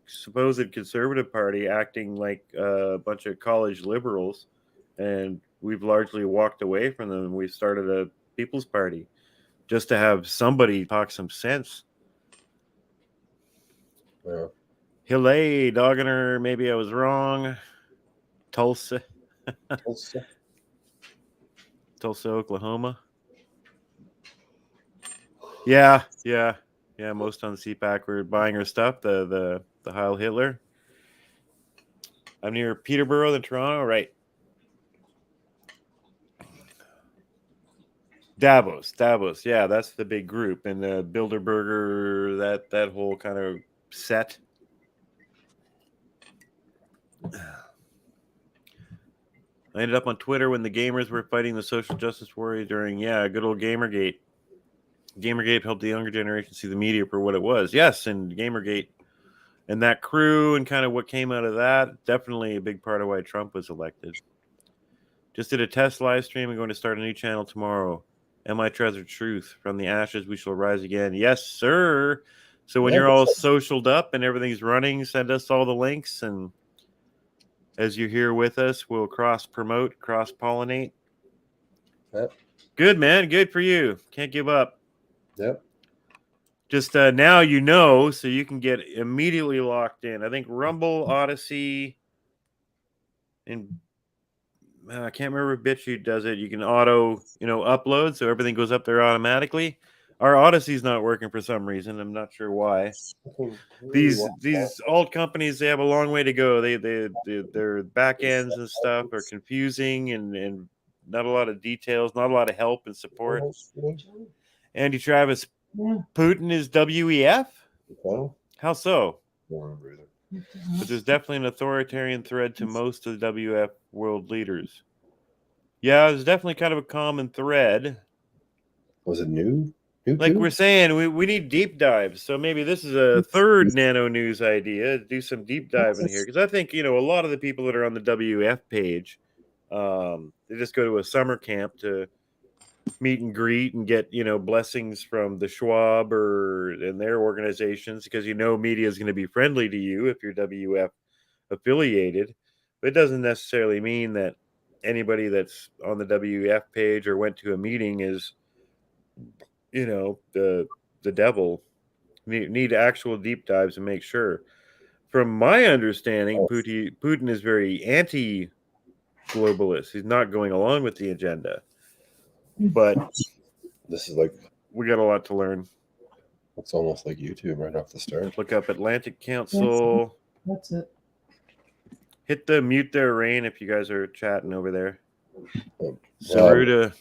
supposed Conservative Party acting like a bunch of college liberals, and we've largely walked away from them, and we started a People's Party just to have somebody talk some sense. Yeah. Hillary Doggener, maybe I was wrong. Tulsa, Oklahoma. Yeah. Most on CPAC were buying her stuff. The Heil Hitler. I'm near Peterborough, than Toronto, right? Davos. Yeah, that's the big group, and the Bilderberger, that whole kind of set. I ended up on Twitter when the gamers were fighting the social justice warriors during, good old Gamergate. Gamergate helped the younger generation see the media for what it was. Yes, and Gamergate and that crew and kind of what came out of that, definitely a big part of why Trump was elected. Just did a test live stream. I'm going to start a new channel tomorrow. Am I treasured truth? From the ashes we shall rise again. Yes, sir. So when you're all socialed up and everything's running, send us all the links. And as you're here with us, we'll cross-promote, cross-pollinate. Yep. Good, man. Good for you. Can't give up. Yep. Just now you know, so you can get immediately locked in. I think Rumble, Odysee, and I can't remember if Bitchute does it. You can auto, upload, so everything goes up there automatically. Our Odyssee's not working for some reason. I'm not sure why. These alt companies, they have a long way to go. Their back ends and stuff are confusing and not a lot of details, not a lot of help and support. Andy Travis, Putin is WEF? How so? But there's definitely an authoritarian thread to most of the WF world leaders. Yeah, there's definitely kind of a common thread. Was it new? Like we're saying, we need deep dives. So maybe this is a third nano news idea. Do some deep diving here. Because I think, a lot of the people that are on the WF page, they just go to a summer camp to meet and greet and get, blessings from the Schwab and their organizations, because media is going to be friendly to you if you're WF affiliated. But it doesn't necessarily mean that anybody that's on the WF page or went to a meeting is, the devil. Need actual deep dives and make sure. From my understanding, Putin is very anti-globalist. He's not going along with the agenda. But this is like, we got a lot to learn. It's almost like YouTube right off the start. Look up Atlantic Council. That's it. Hit the mute there, Rain, if you guys are chatting over there. Saruda,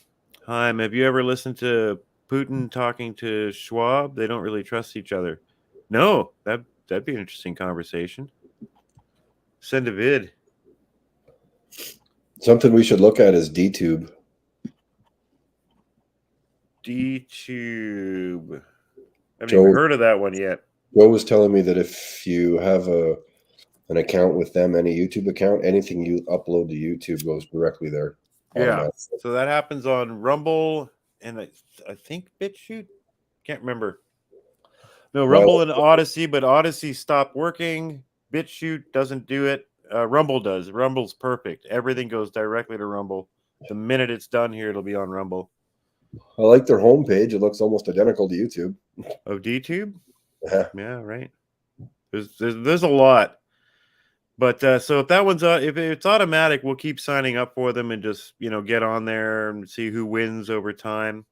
Haim, have you ever listened to Putin talking to Schwab? They don't really trust each other. No, that'd be an interesting conversation. Send a vid. Something we should look at is DTube. DTube. I haven't even heard of that one yet. Joe was telling me that if you have an account with them, any YouTube account, anything you upload to YouTube goes directly there. Yeah. So that happens on Rumble and I think BitChute. Can't remember. No, Rumble and Odysee, but Odysee stopped working. BitChute doesn't do it. Rumble does. Rumble's perfect. Everything goes directly to Rumble. The minute it's done here, it'll be on Rumble. I like their homepage. It looks almost identical to YouTube. Oh, DTube? Yeah, right. There's a lot. But so if that one's if it's automatic, we'll keep signing up for them and just get on there and see who wins over time.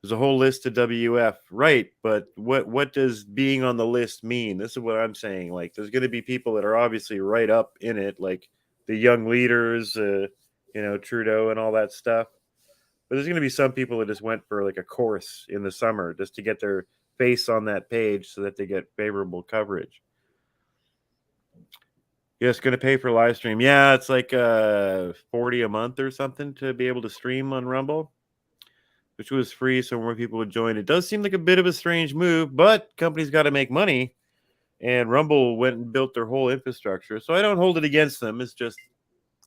There's a whole list of WF, right? But what does being on the list mean? This is what I'm saying. Like, there's going to be people that are obviously right up in it, like the young leaders, Trudeau and all that stuff. But there's going to be some people that just went for like a course in the summer just to get their face on that page so that they get favorable coverage. Yeah, it's going to pay for live stream. Yeah, it's like $40 a month or something to be able to stream on Rumble, which was free, so more people would join. It does seem like a bit of a strange move, but companies got to make money, and Rumble went and built their whole infrastructure. So I don't hold it against them. It's just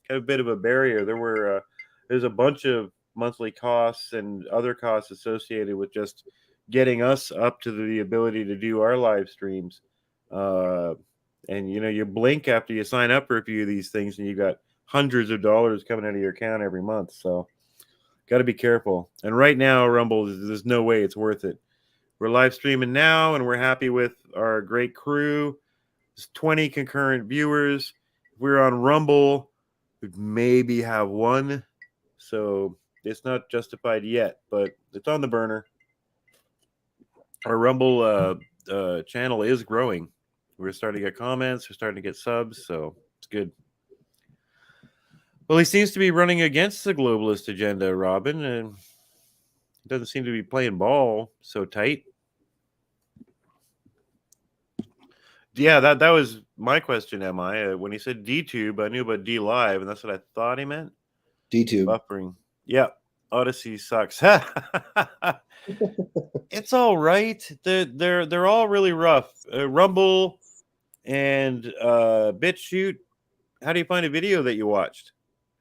kind of a bit of a barrier. There's a bunch of monthly costs and other costs associated with just getting us up to the ability to do our live streams. And you blink after you sign up for a few of these things and you got hundreds of dollars coming out of your account every month. So got to be careful. And right now, Rumble, there's no way it's worth it. We're live streaming now and we're happy with our great crew. There's 20 concurrent viewers. If we're on Rumble, we'd maybe have one. So it's not justified yet, but it's on the burner. Our Rumble channel is growing. We're starting to get comments. We're starting to get subs, so it's good. Well, he seems to be running against the globalist agenda, Robin, and doesn't seem to be playing ball so tight. Yeah, that was my question, MI. When he said DTube, I knew about D Live, and that's what I thought he meant. DTube. Buffering. Yeah, Odysee sucks. It's all right. They're all really rough. Rumble and Bitchute. How do you find a video that you watched?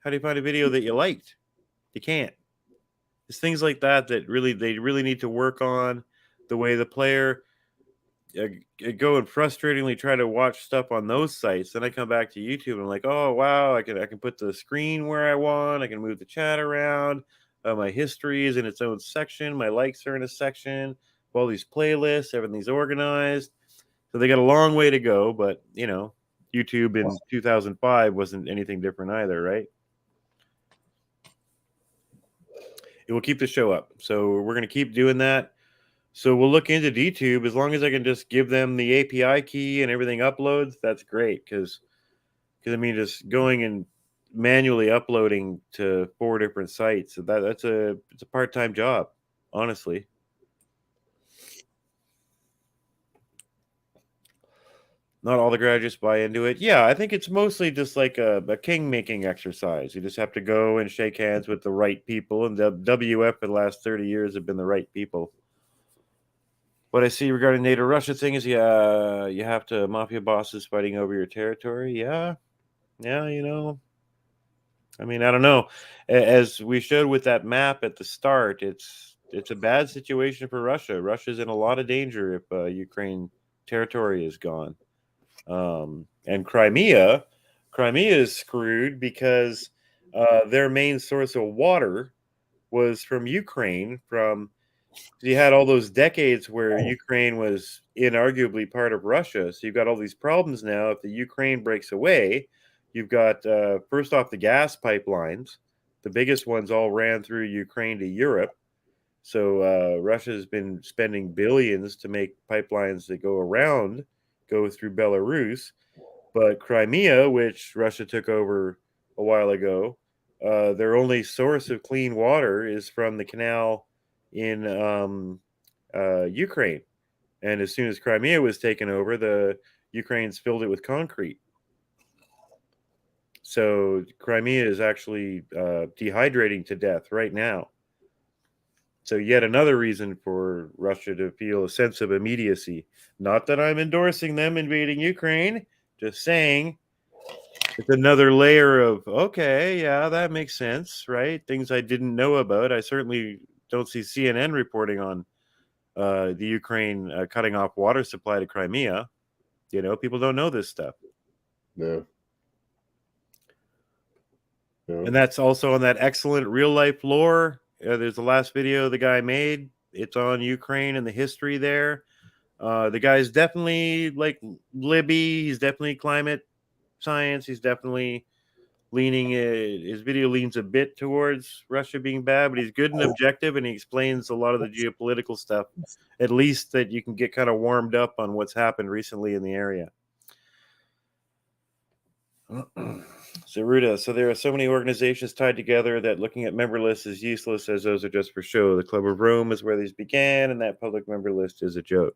How do you find a video that you liked? You can't. It's things like that that they really need to work on. The way the player go and frustratingly try to watch stuff on those sites. Then I come back to YouTube and I'm like, oh wow, I can put the screen where I want. I can move the chat around. My history is in its own section. My likes are in a section. All these playlists, everything's organized. So they got a long way to go, but you know, YouTube in 2005 wasn't anything different either, right? It will keep the show up. So we're going to keep doing that. So we'll look into DTube as long as I can just give them the API key and everything uploads. That's great because I mean, just going and manually uploading to 4 different sites, it's a part-time job, honestly. Not all the graduates buy into it. Yeah, I think it's mostly just like a king-making exercise. You just have to go and shake hands with the right people, and the WF for the last 30 years have been the right people. What I see regarding NATO Russia thing is, yeah, you have to mafia bosses fighting over your territory. Yeah, you know. I mean, I don't know. As we showed with that map at the start, it's a bad situation for Russia. Russia's in a lot of danger if Ukraine territory is gone. And Crimea is screwed because their main source of water was from Ukraine. You had all those decades where Ukraine was inarguably part of Russia. So you've got all these problems now. If the Ukraine breaks away, you've got first off the gas pipelines. The biggest ones all ran through Ukraine to Europe. So Russia has been spending billions to make pipelines that go through Belarus. But Crimea, which Russia took over a while ago, their only source of clean water is from the canal in Ukraine. And as soon as Crimea was taken over, the Ukrainians filled it with concrete. So Crimea is actually dehydrating to death right now. So yet another reason for Russia to feel a sense of immediacy. Not that I'm endorsing them invading Ukraine, just saying it's another layer of, okay, yeah, that makes sense, right? Things I didn't know about. I certainly don't see CNN reporting on the Ukraine cutting off water supply to Crimea. You know, people don't know this stuff. No. And that's also on that excellent real life lore. There's the last video the guy made. It's on Ukraine and the history there. The guy's definitely like Libby. He's definitely climate science. He's definitely leaning. His video leans a bit towards Russia being bad, but he's good and objective, and he explains a lot of the geopolitical stuff. At least that you can get kind of warmed up on what's happened recently in the area. Zaruda, so there are so many organizations tied together that looking at member lists is useless, as those are just for show. The Club of Rome is where these began, and that public member list is a joke.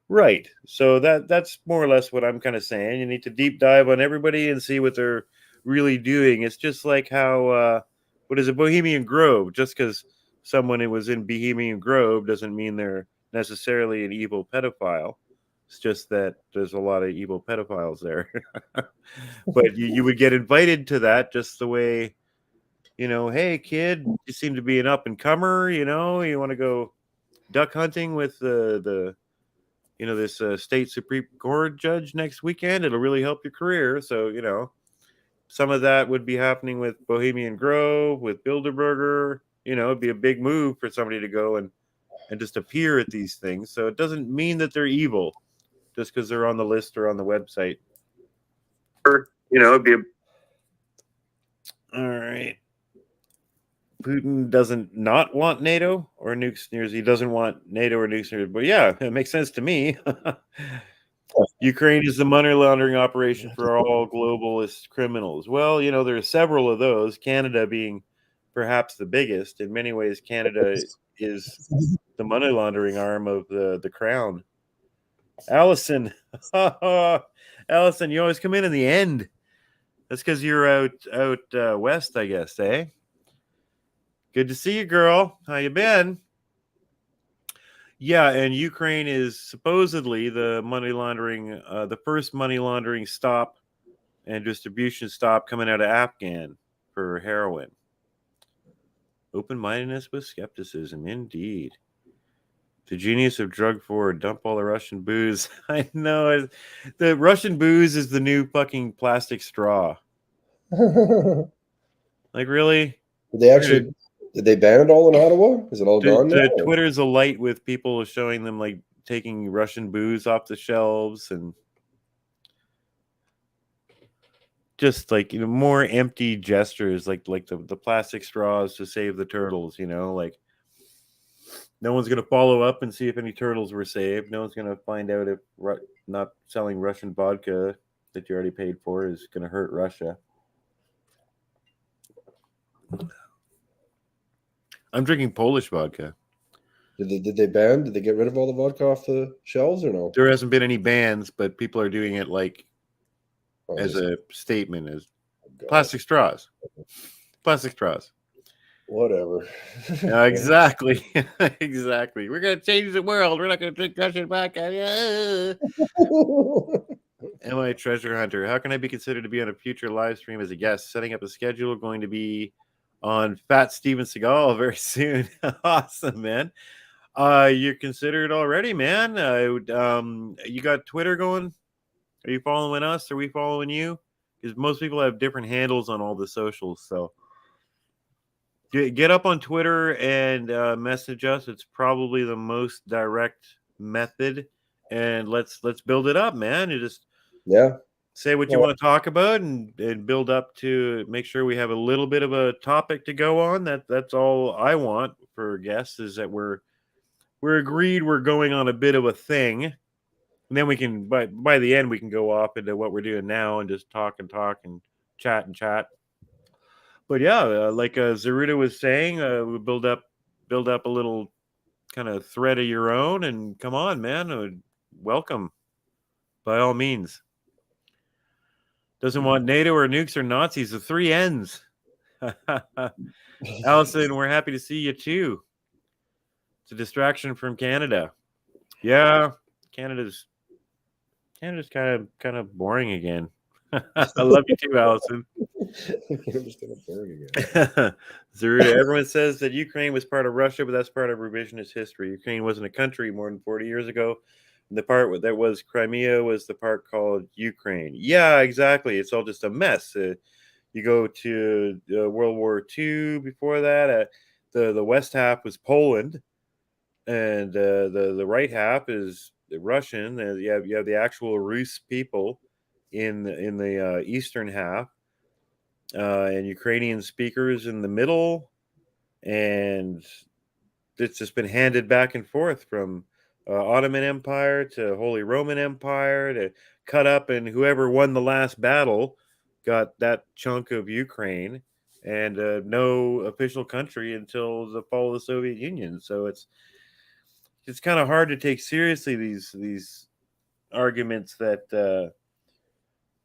Right. So that's more or less what I'm kind of saying. You need to deep dive on everybody and see what they're really doing. It's just like how what is it, Bohemian Grove? Just because someone who was in Bohemian Grove doesn't mean they're necessarily an evil pedophile. It's just that there's a lot of evil pedophiles there. But you would get invited to that just the way, you know, hey, kid, you seem to be an up-and-comer, you know, you want to go duck hunting with the you know, this state Supreme Court judge next weekend. It'll really help your career. So, you know, some of that would be happening with Bohemian Grove, with Bilderberger. You know, it'd be a big move for somebody to go and just appear at these things. So it doesn't mean that they're evil just because they're on the list or on the website. You know, it'd be all right. Putin doesn't not want NATO or nukes. He doesn't want NATO or nukes. But yeah, it makes sense to me. Ukraine is the money laundering operation for all globalist criminals. Well, you know, there are several of those, Canada being perhaps the biggest. In many ways, Canada is the money laundering arm of the crown. Allison. Allison, you always come in the end. That's because you're out west, I guess, eh? Good to see you, girl. How you been? Yeah, and Ukraine is supposedly the money laundering, the first money laundering stop and distribution stop coming out of Afghan for heroin. Open-mindedness with skepticism, indeed. The genius of drug forward, dump all the Russian booze. I know. The Russian booze is the new fucking plastic straw. Like, really? Did they ban it all in Ottawa? Is it all gone now? Twitter's alight with people showing them like taking Russian booze off the shelves and just like, more empty gestures, like the plastic straws to save the turtles, like no one's going to follow up and see if any turtles were saved. No one's going to find out if not selling Russian vodka that you already paid for is going to hurt Russia. I'm drinking Polish vodka. Did they ban? Did they get rid of all the vodka off the shelves or no? There hasn't been any bans, but people are doing it like as a statement, as plastic straws. Plastic straws. Whatever. Exactly. Exactly. We're going to change the world. We're not going to drink Russian vodka. Am I a treasure hunter? How can I be considered to be on a future live stream as a guest? Setting up a schedule, going to be on Fat Steven Seagal very soon. Awesome, man. You're considered already, man. You got Twitter going? Are you following us? Are we following you? Because most people have different handles on all the socials. So get up on Twitter and message us. It's probably the most direct method. And let's build it up, man. You just say what you want to talk about and build up to make sure we have a little bit of a topic to go on. That's all I want for guests, is that we're agreed we're going on a bit of a thing. And then we can, by the end, we can go off into what we're doing now and just talk and chat and chat. But yeah, like Zaruda was saying, we build up a little kind of thread of your own, and come on, man, welcome by all means. Doesn't want NATO or nukes or Nazis. The three N's. Allison, we're happy to see you too. It's a distraction from Canada. Yeah, Canada's kind of boring again. I love you too, Allison. Canada's kind of boring again. Zaruda, everyone says that Ukraine was part of Russia, but that's part of revisionist history. Ukraine wasn't a country more than 40 years ago. And the part that was Crimea was the part called Ukraine. Yeah, exactly. It's all just a mess. You go to World War II before that. The west half was Poland, and the right half is the Russian. You have the actual Rus people in the eastern half, and Ukrainian speakers in the middle, and it's just been handed back and forth from Ottoman Empire to Holy Roman Empire to cut up, and whoever won the last battle got that chunk of Ukraine, and no official country until the fall of the Soviet Union. So it's kind of hard to take seriously these arguments that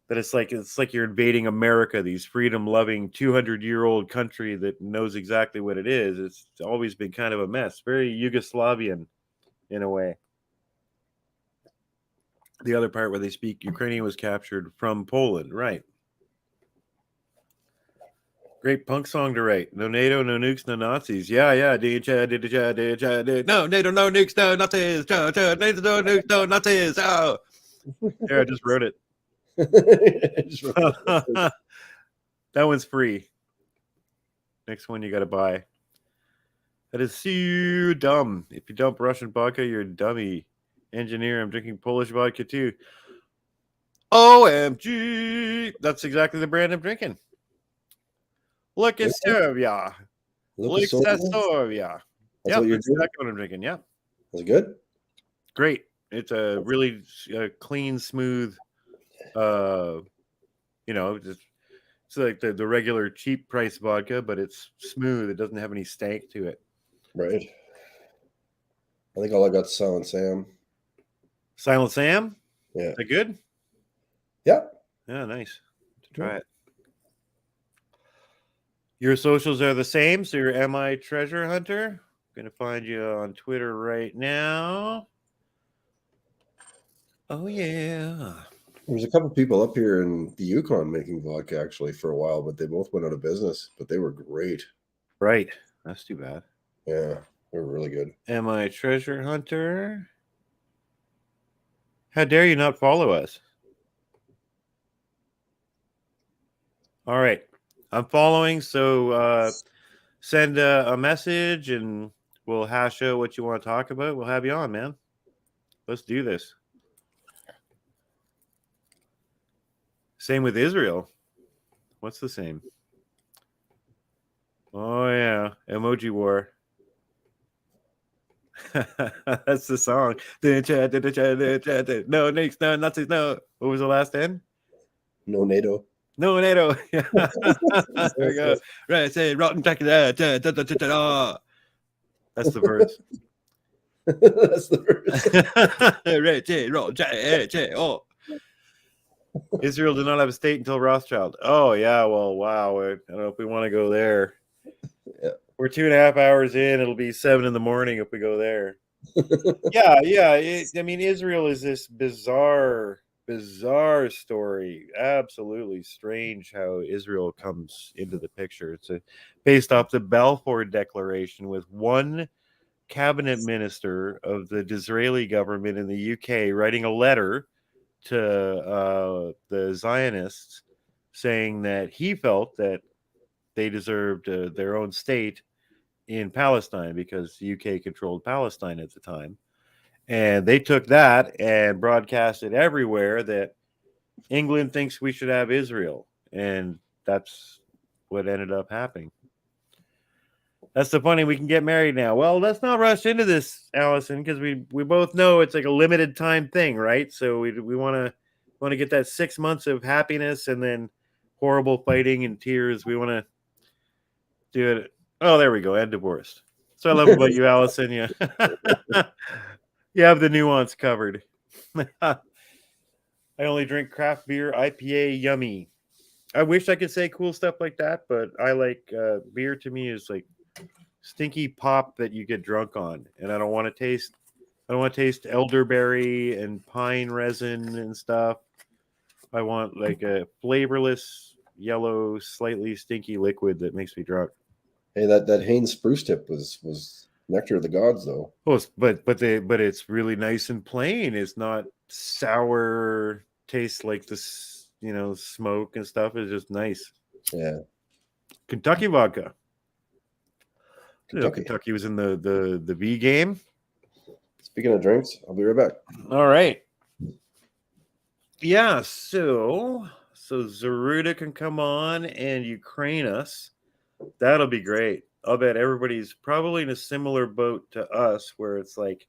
it's like you're invading America, these freedom-loving 200-year-old country that knows exactly what it is. It's always been kind of a mess, very Yugoslavian in a way. The other part where they speak Ukrainian was captured from Poland, right? Great punk song to write. No NATO, no nukes, no Nazis. Yeah. No NATO, no nukes, no Nazis. NATO, no nukes, no Nazis. Oh. Yeah, I just wrote it. That one's free. Next one you got to buy. That is so dumb. If you dump Russian vodka, you're a dummy. Engineer, I'm drinking Polish vodka too. OMG. That's exactly the brand I'm drinking. Look at Serbia. Look at Serbia. Yeah, that's exactly what I'm drinking. Yeah. Was it good? Great. It's a really clean, smooth, it's like the regular cheap price vodka, but it's smooth. It doesn't have any stank to it. Right. I think all I got is Silent Sam. Silent Sam. Yeah. Is that good? Yeah. Yeah, nice. To try it. Your socials are the same, so you're MI Treasure Hunter. I'm gonna find you on Twitter right now. Oh yeah. There's a couple people up here in the Yukon making vodka actually for a while, but they both went out of business. But they were great. Right. That's too bad. Yeah, they were really good. MI Treasure Hunter. How dare you not follow us? All right. I'm following, so send a message and we'll hash out what you want to talk about. We'll have you on, man. Let's do this. Same with Israel. What's the same? Oh, yeah. Emoji War. That's the song. No, Nazis, no, Nazis, no. What was the last end? No NATO. No, NATO. There we go. Right, say rotten tackle. That's the verse. That's the verse. Right, say rotten. Oh. Israel did not have a state until Rothschild. Oh, yeah. Well, wow. I don't know if we want to go there. Yeah. We're 2.5 hours in. It'll be 7 in the morning if we go there. Yeah. I mean, Israel is this bizarre story. Absolutely strange how Israel comes into the picture. It's based off the Balfour Declaration, with one cabinet minister of the Disraeli government in the UK writing a letter to the Zionists saying that he felt that they deserved their own state in Palestine because the UK controlled Palestine at the time. And they took that and broadcast it everywhere that England thinks we should have Israel. And that's what ended up happening. That's the funny. We can get married now. Well, let's not rush into this, Allison, because we both know it's like a limited time thing, right? So we want to get that 6 months of happiness and then horrible fighting and tears. We want to do it. Oh, there we go. And divorced. So I love about you, Allison. You, you have the nuance covered. I only drink craft beer, IPA, yummy. I wish I could say cool stuff like that, but I like beer. To me is like stinky pop that you get drunk on, and I don't want to taste elderberry and pine resin and stuff. I want like a flavorless yellow, slightly stinky liquid that makes me drunk. Hey, that Haines spruce tip was nectar of the gods, though. Oh, but it's really nice and plain. It's not sour. Tastes like this, smoke and stuff. It's just nice. Yeah. Kentucky vodka. Kentucky. Kentucky was in the V game. Speaking of drinks, I'll be right back. All right. Yeah, so Zaruda can come on and Ukraine us. That'll be great. I'll bet everybody's probably in a similar boat to us, where it's like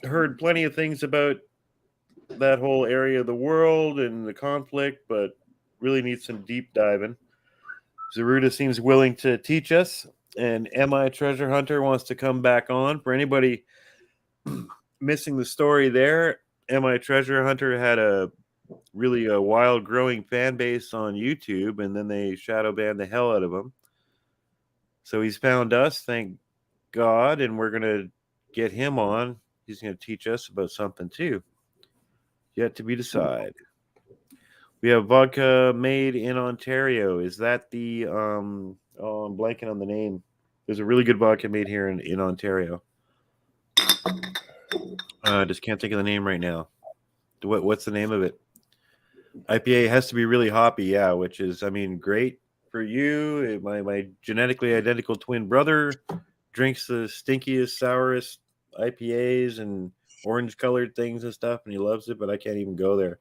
heard plenty of things about that whole area of the world and the conflict, but really needs some deep diving. Zaruda seems willing to teach us, and MI Treasure Hunter wants to come back on. For anybody missing the story there, MI Treasure Hunter had a wild growing fan base on YouTube, and then they shadow banned the hell out of him. So he's found us, thank God, and we're going to get him on. He's going to teach us about something too. Yet to be decided. We have vodka made in Ontario. Is that the I'm blanking on the name. There's a really good vodka made here in Ontario. I just can't think of the name right now. What's the name of it? IPA has to be really hoppy, yeah, which is, great for you. My genetically identical twin brother drinks the stinkiest, sourest IPAs and orange-colored things and stuff, and he loves it, but I can't even go there.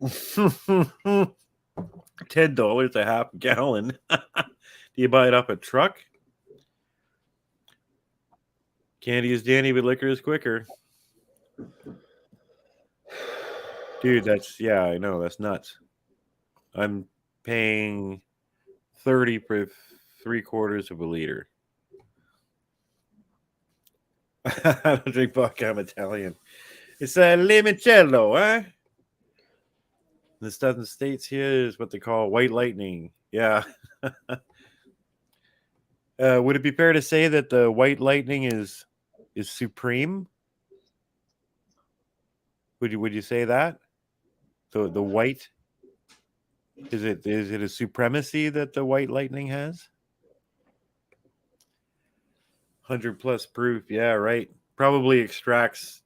$10 a half gallon. Do you buy it off a truck? Candy is Danny, but liquor is quicker. Dude, I know, that's nuts. I'm paying $30 for 3/4 of a liter. I don't drink vodka. I'm Italian. It's a limoncello, huh? The southern states here is what they call white lightning. Yeah. Would it be fair to say that the white lightning is supreme? Would you say that? The white is it a supremacy that the white lightning has? 100+ proof. Yeah, right. Probably extracts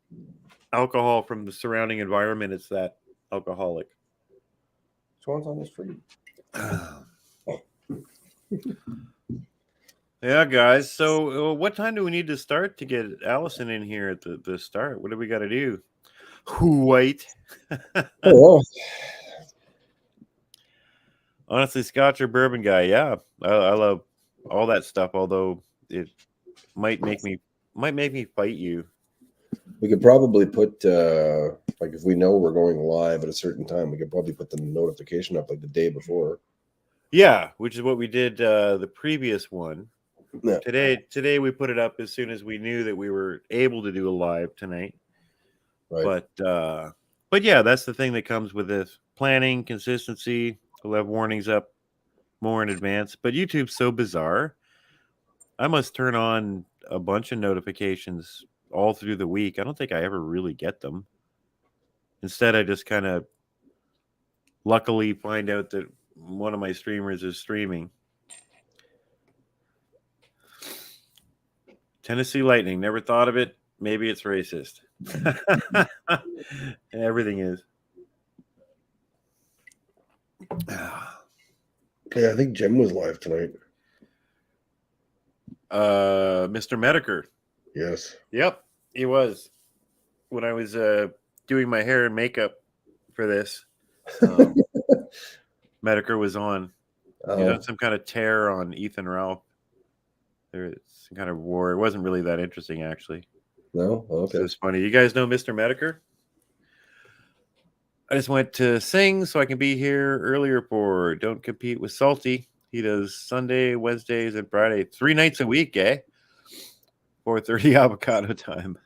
alcohol from the surrounding environment. It's that alcoholic. Which one's on this free? Yeah, guys. So, what time do we need to start to get Allison in here at the start? What do we got to do? White. Oh, Honestly, Scotch or bourbon guy. Yeah, I love all that stuff. Although it might make me fight you. we could probably put like if we know we're going live at a certain time, we could probably put the notification up like the day before. Yeah, which is what we did the previous one. Yeah. Today we put it up as soon as we knew that we were able to do a live tonight. Right. But yeah, that's the thing that comes with this planning, consistency. We'll have warnings up more in advance. But YouTube's so bizarre. I must turn on a bunch of notifications all through the week. I don't think I ever really get them. Instead, I just kind of luckily find out that one of my streamers is streaming. Tennessee Lightning. Never thought of it. Maybe it's racist. Everything is. Yeah, I think Jim was live tonight. Mr. Medicare. Yes. Yep, he was. When I was doing my hair and makeup for this, Medicare was on. Some kind of tear on Ethan Ralph. There's some kind of war. It wasn't really that interesting, actually. No? Okay. It was funny. You guys know Mr. Medicare? I just went to sing so I can be here earlier for Don't Compete with Salty. He does Sunday, Wednesdays, and Friday, 3 nights a week, eh? 4:30 avocado time.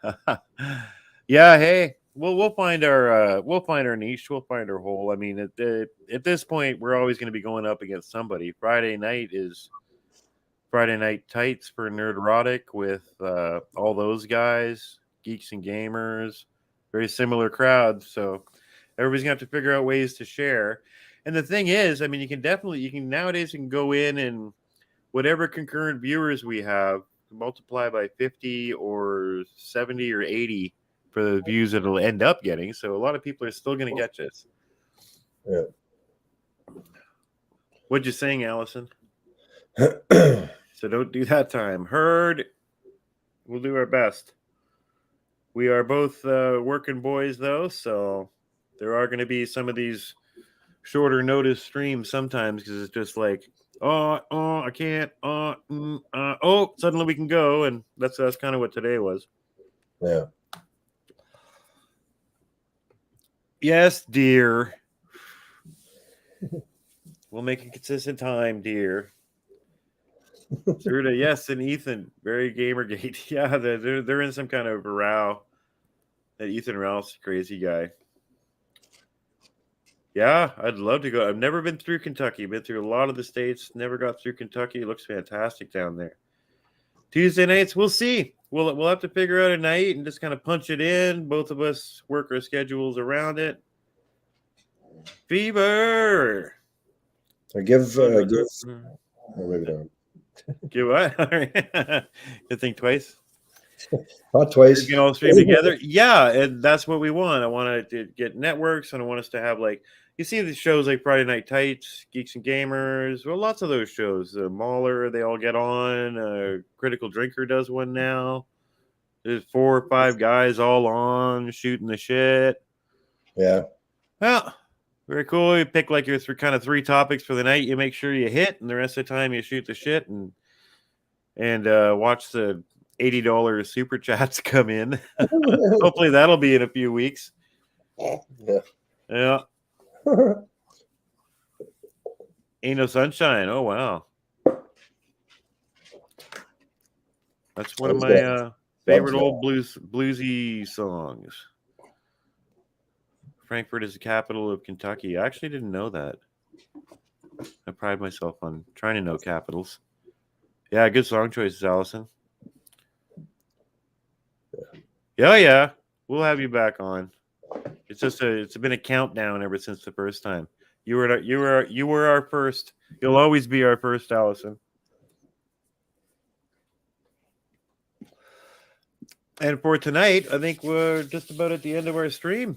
Yeah, hey, we'll find our niche. We'll find our hole. I mean, at this point, we're always going to be going up against somebody. Friday night is Friday Night Tights for Nerderotic with all those guys, geeks and gamers, very similar crowd. So everybody's gonna have to figure out ways to share. And the thing is, I mean, you can nowadays go in and whatever concurrent viewers we have, multiply by 50 or 70 or 80 for the views that it'll end up getting. So a lot of people are still gonna get this. Yeah. What'd you sing, Allison? So don't do that time. Heard. We'll do our best. We are both working boys, though, so there are going to be some of these shorter notice streams sometimes because it's just like, I can't. Suddenly we can go, and that's kind of what today was. Yeah. Yes, dear. We'll make a consistent time, dear. Serta, yes, and Ethan, very Gamergate. Yeah, they're in some kind of a row. That Ethan Ralph's a crazy guy. Yeah, I'd love to go. I've never been through Kentucky. Been through a lot of the states. Never got through Kentucky. It looks fantastic down there. Tuesday nights, we'll see. We'll have to figure out a night and just kind of punch it in. Both of us work our schedules around it. Fever. I give. Oh, maybe not. Give what? You think twice? Not twice. We can all stream together. Yeah, and that's what we want. I want to get networks, and I want us to have you see the shows like Friday Night Tights, Geeks and Gamers. Well, lots of those shows. Mauler, they all get on. Critical Drinker does one now. There's 4 or 5 guys all on shooting the shit. Yeah. Well, very cool. You pick your kind of 3 topics for the night. You make sure you hit, and the rest of the time you shoot the shit and watch the $80 super chats come in. Hopefully that'll be in a few weeks. Yeah. Ain't no sunshine. Oh wow. That's one of my Favorite old bluesy songs. Frankfurt is the capital of Kentucky. I actually didn't know that. I pride myself on trying to know capitals. Yeah, good song choices, Allison. Yeah. We'll have you back on. It's been a countdown ever since the first time. You were our first. You'll always be our first, Allison. And for tonight, I think we're just about at the end of our stream.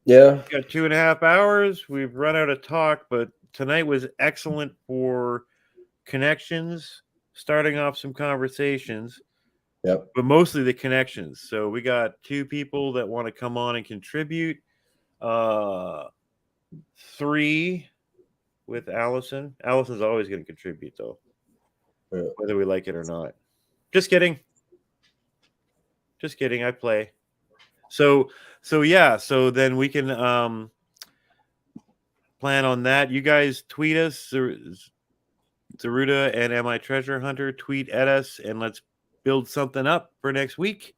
Yeah. We've got 2.5 hours. We've run out of talk, but tonight was excellent for connections, starting off some conversations. Yep. But mostly the connections. So we got 2 people that want to come on and contribute. 3 with Allison. Allison's always going to contribute, though, whether we like it or not. Just kidding. I play. So yeah. So then we can plan on that. You guys tweet us, Zeruda and Am I Treasure Hunter. Tweet at us, and let's build something up for next week.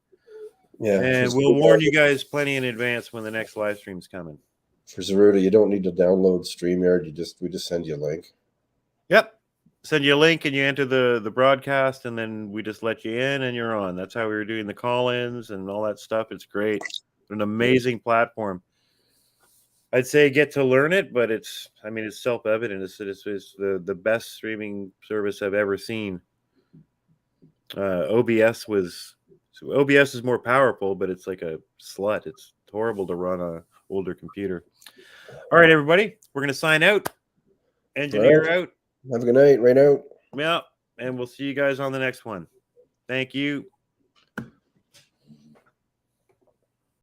Yeah. And we'll warn you guys plenty in advance when the next live stream's coming. For Zeruda, you don't need to download StreamYard. We just send you a link. Yep. Send you a link and you enter the broadcast, and then we just let you in and you're on. That's how we were doing the call-ins and all that stuff. It's great. An amazing platform. I'd say get to learn it, but it's self-evident. It's the best streaming service I've ever seen. OBS is more powerful, but it's like a slut. It's horrible to run on an older computer. All right, everybody, we're going to sign out. Engineer out. Have a good night. Right out. Yeah, and we'll see you guys on the next one. Thank you.